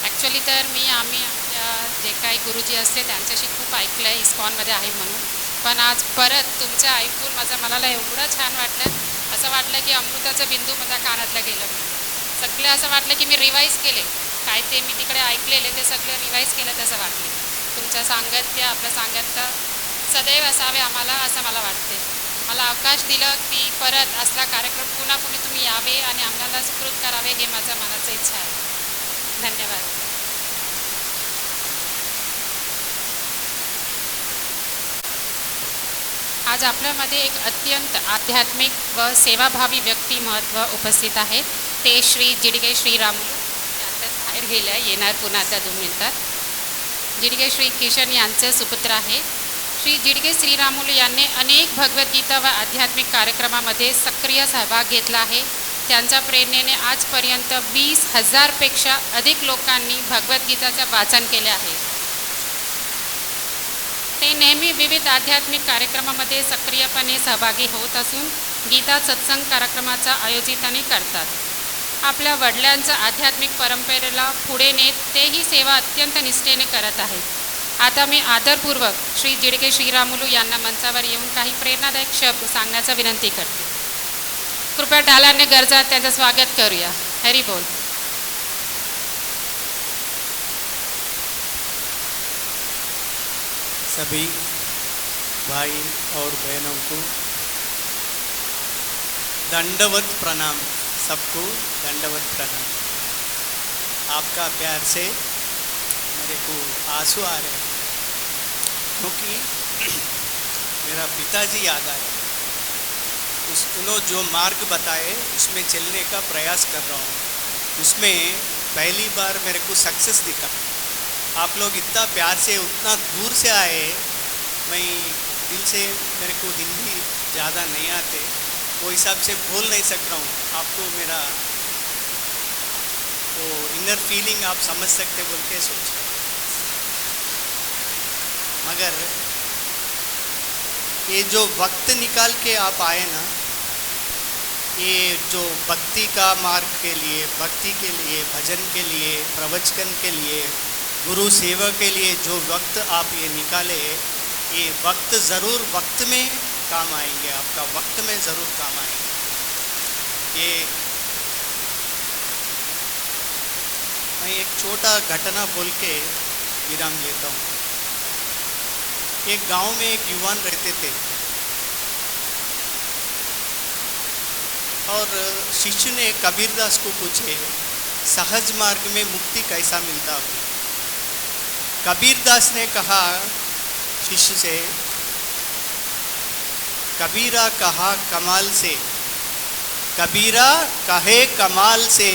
ॲक्च्युली तर आम्ही आमच्या जे काही गुरुजी असते त्यांच्याशी खूप ऐकलं आहे इस्कॉनमध्ये आहे म्हणून, पण आज परत तुमचं ऐकून माझ्या मनाला एवढं छान वाटलं. असं वाटलं की अमृताचं बिंदू माझ्या कानातलं गेलं. सगळं असं वाटलं की मी रिवाईज केले काय ते मी तिकडे ऐकलेले ते सगळं रिवाईज केलं तसं वाटलं. तुमचं सांगत्य आपलं सांगत्य सदैव असावे आम्हाला असं मला वाटते. मला अवकाश दिलं की परत असला कार्यक्रम पुन्हा तुम्ही यावे आणि आम्हाला सुकृत करावे हे माझ्या मनाचं इच्छा आहे. धन्यवाद. आज आपल्यामध्ये एक अत्यंत आध्यात्मिक व सेवाभावी व्यक्ती महत्त्व उपस्थित आहेत. ते श्री जिडगे श्रीरामुलू, ते आताच बाहेर गेले आहे, येणार पुन्हा आता 2 मिनिटात. जिडगे श्री किशन यांचे सुपुत्र आहे. श्री जिडगे श्रीरामुलू यांनी अनेक भगवद्गीता व आध्यात्मिक कार्यक्रमामध्ये सक्रिय सहभाग घेतला आहे. त्यांच्या प्रेरणेने आजपर्यंत 20,000पेक्षा अधिक लोकांनी भगवद्गीताचं वाचन केले आहे. ते नेहमी विविध आध्यात्मिक कार्यक्रमामध्ये सक्रियपणे सहभागी होत असून गीता सत्संग कार्यक्रमाचा आयोजितही करतात. आपल्या वडिलांच्या आध्यात्मिक परंपरेला पुढे नेत तेही सेवा अत्यंत निष्ठेने करत आहेत. आता मी आदरपूर्वक श्री जिडगे श्रीरामुलू यांना मंचावर येऊन काही प्रेरणादायक शब्द सांगण्याचा विनंती करते. कृपया टाळ्यांनी गरजात त्यांचं स्वागत करूया. हरी बोल. सभी भाई और बहनों को दंडवत प्रणाम. सबको दंडवत प्रणाम. आपका प्यार से मेरे को आंसू आ रहे हैं क्योंकि मेरा पिताजी याद आए. उन्होंने जो मार्ग बताए उसमें चलने का प्रयास कर रहा हूँ. उसमें पहली बार मेरे को सक्सेस दिखा. आप लोग इतना प्यार से उतना दूर से आए. मैं दिल से, मेरे को हिंदी ज़्यादा नहीं आते, वो हिसाब से बोल नहीं सक रहा हूँ. आपको मेरा वो इनर फीलिंग आप समझ सकते बोल के सोच. मगर ये जो वक्त निकाल के आप आए ना, ये जो भक्ति का मार्ग के लिए, भक्ति के लिए, भजन के लिए, प्रवचन के लिए गुरु सेवा के लिए जो वक्त आप ये निकाले, ये वक्त ज़रूर वक्त में काम आएंगे, आपका वक्त में ज़रूर काम आएंगे। ये मैं एक छोटा घटना बोल के विराम लेता हूँ। एक गांव में एक युवान रहते थे और शिष्य ने कबीरदास को पूछे, सहज मार्ग में मुक्ति कैसा मिलता है? कबीरदास ने कहा शिष्य से, कबीरा कहा कमाल से, कबीरा कहे कमाल से,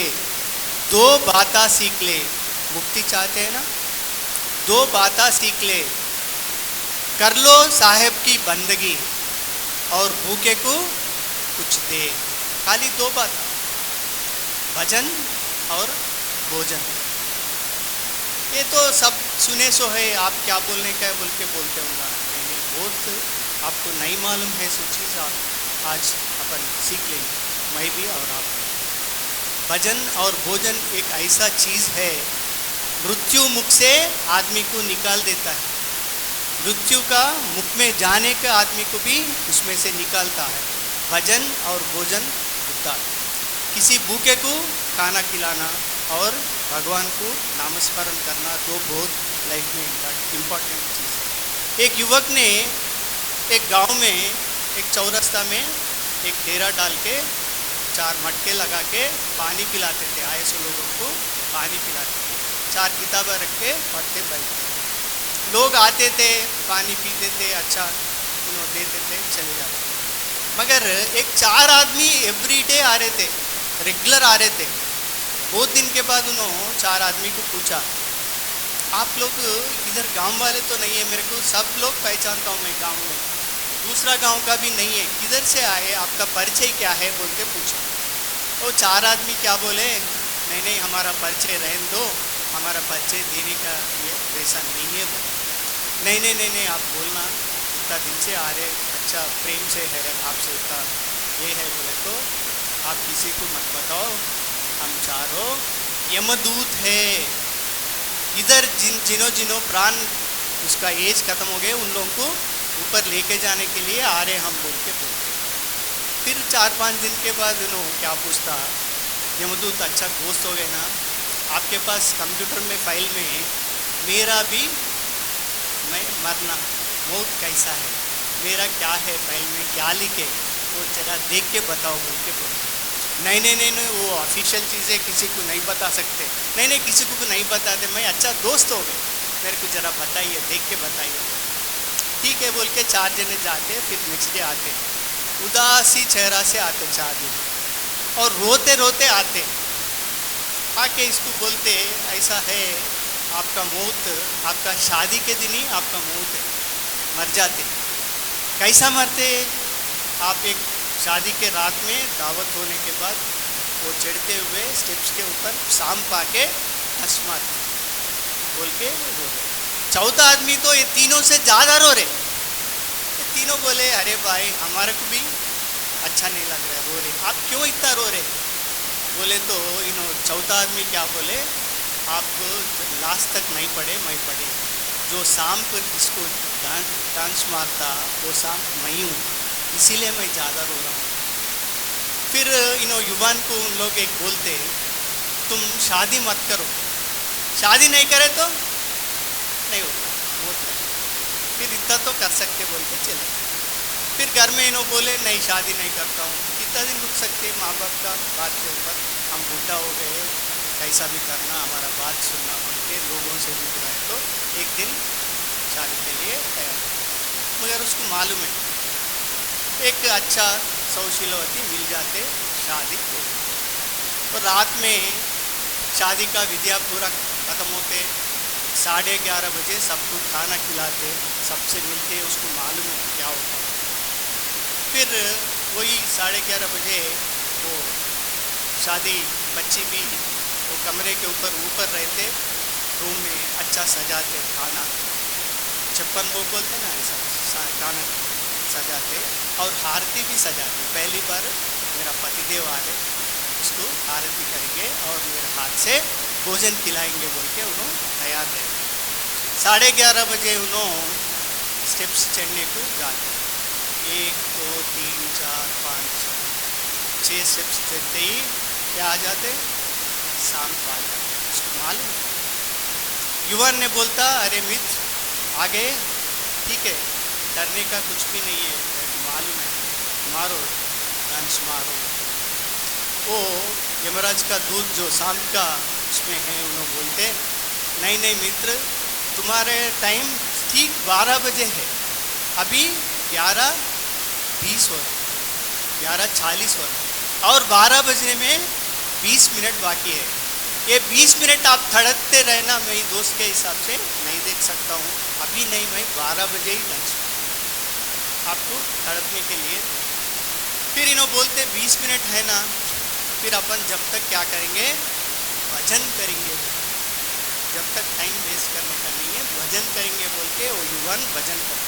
दो बातें सीख ले। मुक्ति चाहते हैं ना, दो बातें सीख ले, कर लो साहेब की बंदगी और भूखे को कुछ दे। खाली दो बात, भजन और भोजन। ये तो सब सुने सो है, आप क्या बोलने का है बोल के बोलते होंगे। नहीं, बहुत आपको नहीं मालूम है सो चीज़ आप आज अपन सीख लेंगे, मैं भी और आप भी। भजन और भोजन एक ऐसा चीज़ है, मृत्यु मुख से आदमी को निकाल देता है। मृत्यु का मुख में जाने का आदमी को भी उसमें से निकालता है। भजन और भोजन उद्धार। किसी भूखे को खाना खिलाना और भगवान को नामस्मरण करना, दो बहुत लाइफ में इम्पोर्टेंट चीज़ है। एक युवक ने एक गांव में एक चौरस्ता में एक डेरा डाल के 4 मटके लगा के पानी पिलाते थे। आए सो लोगों को पानी पिलाते थे, 4 किताबें रख के पढ़ते बैठते। लोग आते थे, पानी पीते थे, अच्छा देते थे, चले जाते। मगर एक 4 आदमी एवरीडे आ रहे थे, रेगुलर आ रहे थे। बहुत दिन के बाद उन्होंने 4 आदमी को पूछा, आप लोग इधर गांव वाले तो नहीं है, मेरे को सब लोग पहचानता हूँ मैं गांव में, दूसरा गांव का भी नहीं है, किधर से आए, आपका परिचय क्या है बोल के पूछा। वो 4 आदमी क्या बोले, नहीं नहीं हमारा परिचय रहने दो, हमारा परिचय देने का ये वैसा नहीं है। नहीं नहीं नहीं नहीं आप बोलना, इतना दिन से आ रहे, अच्छा प्रेम से है आपसे, इतना ये है बोले तो आप किसी को मत बताओ, हम चारों यमदूत है, इधर जिन्हों प्राण उसका एज खत्म हो गए उन लोगों को ऊपर लेके जाने के लिए आ रहे हम बोल के बोलते। फिर 4-5 दिन के बाद उन्होंने क्या पूछता, यमदूत अच्छा दोस्त हो गए ना, आपके पास कंप्यूटर में फाइल में मेरा भी मैं मरना मौत कैसा है, मेरा क्या है फाइल में क्या लिखे, वो जरा देख के बताओ बोल के बोलते। नहीं नहीं नहीं नहीं वो ऑफिशियल चीज़ें किसी को नहीं बता सकते। नहीं नहीं किसी को नहीं बताते, मैं अच्छा दोस्त हो गए, मेरे को ज़रा बताइए, देख के बताइए। ठीक है बोल के 4 जने जाते, फिर नेक्स्ट डे आते, उदासी चेहरा से आते 4 दिन और रोते रोते आते। आके इसको बोलते ऐसा है आपका मौत, आपका शादी के दिन ही आपका मौत है, मर जाते। कैसा मरते? आप एक शादी के रात में दावत होने के बाद वो चढ़ते हुए स्टेप्स के ऊपर शाम पाके हंस मारते बोल के रो रहे। चौथा आदमी तो ये तीनों से ज़्यादा रो रहे। ये तीनों बोले अरे भाई हमारे को भी अच्छा नहीं लग रहा, रो रहे, आप क्यों इतना रो रहे? बोले तो चौथा आदमी क्या बोले, आप लास्ट तक नहीं पढ़े, मैं पढ़े, जो शाम को जिसको डांस मारता वो शाम मैं हूँ, इसीलिए मैं ज़्यादा रो रहा हूँ। फिर युवान को उन लोग एक बोलते, तुम शादी मत करो, शादी नहीं करे तो नहीं होता, मौत है। फिर इतना तो कर सकते बोल के चले। फिर घर में बोले नहीं शादी नहीं करता हूँ, कितना दिन रुक सकते माँ बाप का बात के ऊपर, हम बूढ़ा हो गए, कैसा भी करना हमारा बात सुनना बोल के लोगों से भी बुलाए तो एक दिन शादी के लिए तैयार। मगर उसको मालूम है एक अच्छा सौशीलवती मिल जाते, शादी हो। तो रात में शादी का विधिया पूरा ख़त्म होते, 11:30 बजे सबको खाना खिलाते, सबसे मिलते, उसको मालूम है क्या होता है। फिर वही 11:30 बजे वो शादी बच्ची भी वो कमरे के ऊपर रहते, रूम में अच्छा सजाते, खाना छप्पन वो बोलते ना ऐसा खाना सजाते और आरती भी सजाते। पहली बार मेरा पतिदेव आ रहे, उसको आरती करेंगे और मेरे हाथ से भोजन खिलाएंगे बोल के उन्होंने तैयार रहे। 11:30 बजे उन्होंने स्टेप्स चढ़ने को जाते 1 2 3 4 5 6 स्टेप्स चढ़ते ही क्या आ जाते शाम को आ जाते उसको मालूम। युवान ने बोलता अरे मित्र आगे ठीक है डरने का कुछ भी नहीं है मालूम है मारो लंच मारो। वो यमराज का दूध जो शाम का उसमें है उन्होंने बोलते नहीं नहीं मित्र तुम्हारे टाइम ठीक 12 बजे है अभी 11:20 हो रहा 11:40 हो रहा और 12 बजने में 20 मिनट बाकी है। ये 20 मिनट आप थड़कते रहना मैं दोस्त के हिसाब से नहीं देख सकता हूँ अभी नहीं मैं 12 बजे ही लंच आपको थड़कने के लिए। फिर इन्हों बोलते 20 मिनट है ना फिर अपन जब तक क्या करेंगे भजन करेंगे जब तक टाइम वेस्ट करने का नहीं है भजन करेंगे बोल के वो युवान भजन कर।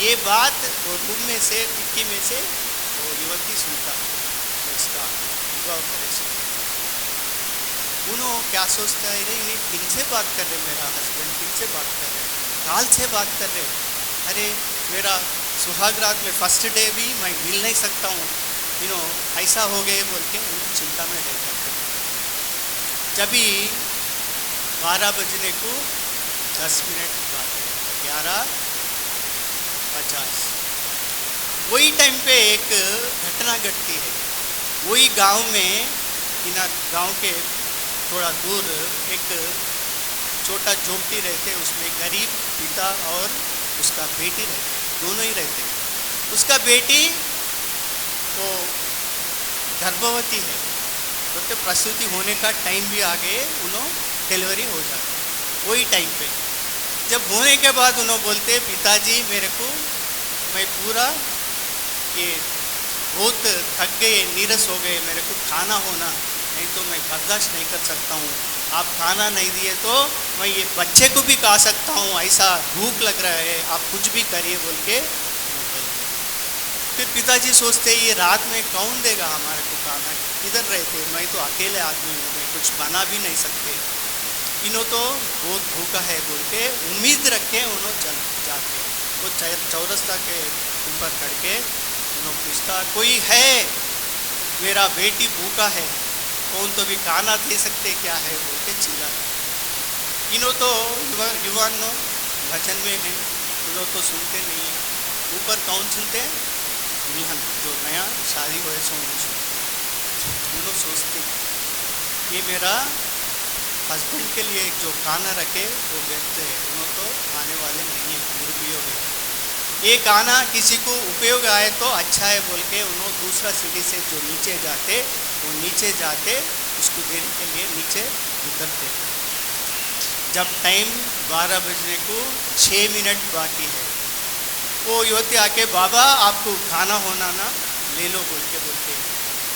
ये बात वो रूम में से खिड़की में से वो युवती सुनता उसका विवाह करे से उन्होंने क्या सोचता है नहीं किन से बात कर रहे मेरा हस्बैंड किन से बात कर रहे काल से बात कर रहे अरे मेरा सुहाग रात में फर्स्ट डे भी मैं मिल नहीं सकता हूँ ऐसा हो गए बोल के चिंता में रह जाते। जब भी 12 बजने को 10 मिनट बाकी 11:50 वही टाइम पे एक घटना घटती है। वही गांव में गांव के थोड़ा दूर एक छोटा झोपड़ी रहते उसमें गरीब पिता और उसका बेटी रहते दोनों ही रहते। उसका बेटी वो गर्भवती है तो प्रसूति होने का टाइम भी आ गए उन्होंने डिलीवरी हो जाती वही टाइम पे। जब होने के बाद उन्होंने बोलते पिताजी मेरे को मैं पूरा ये बहुत थक गए नीरस हो गए मेरे को खाना होना नहीं तो मैं बर्दाश्त नहीं कर सकता हूँ आप खाना नहीं दिए तो मैं ये बच्चे को भी खा सकता हूँ ऐसा भूख लग रहा है आप कुछ भी करिए बोल के फिर पिताजी सोचते ये रात में कौन देगा हमारे को खाना किधर रहते मैं तो अकेले आदमी हूँ मैं कुछ बना भी नहीं सकते इन्हों तो बहुत भूखा है बोल के उम्मीद रखे उन्होंने चल जाते वो चौरस्ता के ऊपर करके उन्होंने पूछता कोई है मेरा बेटी भूखा है कौन तो भी खाना दे सकते क्या है बोल के चिल्लाते। इन्हों तो युवान भजन में है उन्हों तो सुनते नहीं है ऊपर कौन सुनते हैं दुल्हन जो नया शादी हुए सो उन्होंने सोचते ये मेरा हस्बैंड के लिए जो खाना रखे वो व्यक्त है उन्होंने तो आने वाले नहीं है दुरुपयोग है ये खाना किसी को उपयोग आए तो अच्छा है बोल के उन्होंने दूसरा सिटी से जो नीचे जाते वो नीचे जाते उसको देने के लिए नीचे उतरते। जब टाइम 12 बजने को 6 मिनट बाकी है वो युवती आके बाबा आपको खाना होना ना ले लो बोल के बोलते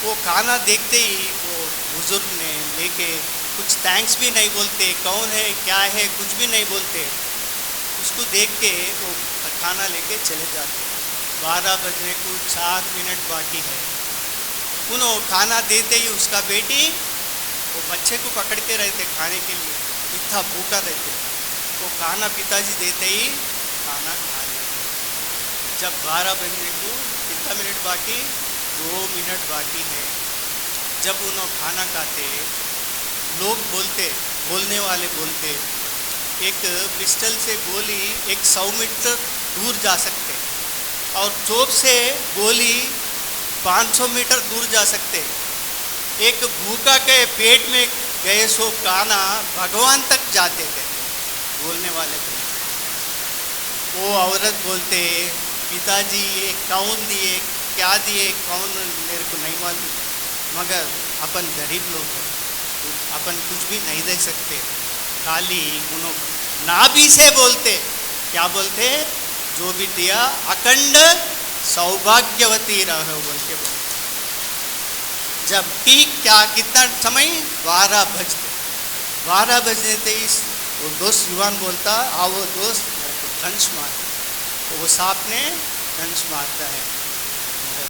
वो खाना देखते ही वो बुजुर्ग ने लेके कुछ थैंक्स भी नहीं बोलते कौन है क्या है कुछ भी नहीं बोलते उसको देख के वो खाना लेके चले जाते। 12 बजने को 4 मिनट बाकी है उन्होंने खाना देते ही उसका बेटी वो बच्चे को पकड़ के रहते खाने के लिए इतना भूखा रहते वो खाना पिताजी देते ही खाना खा लेते। जब 12 बजने को कितना मिनट बाकी 2 मिनट बाकी है जब उन्होंने खाना खाते लोग बोलने वाले बोलते एक पिस्टल से गोली 100 मीटर दूर जा सकते और तोप से गोली 500 मीटर दूर जा सकते। एक भूखा के पेट में गए सो खाना भगवान तक जाते थे बोलने वाले थे। वो औरत बोलते पिताजी ये कौन दिए क्या दिए कौन मेरे को नहीं मालूम मगर अपन गरीब लोग हैं अपन कुछ भी नहीं दे सकते खाली उन्होंने नाभि से बोलते क्या बोलते जो भी दिया अखंड सौभाग्यवती रहो बोल के बोलते। जब ठीक क्या कितना समय 12 बजते थे वो दोस्त युवान बोलता आओ दोस्त मेरे को धंस मार तो वो सांप ने धंस मारता है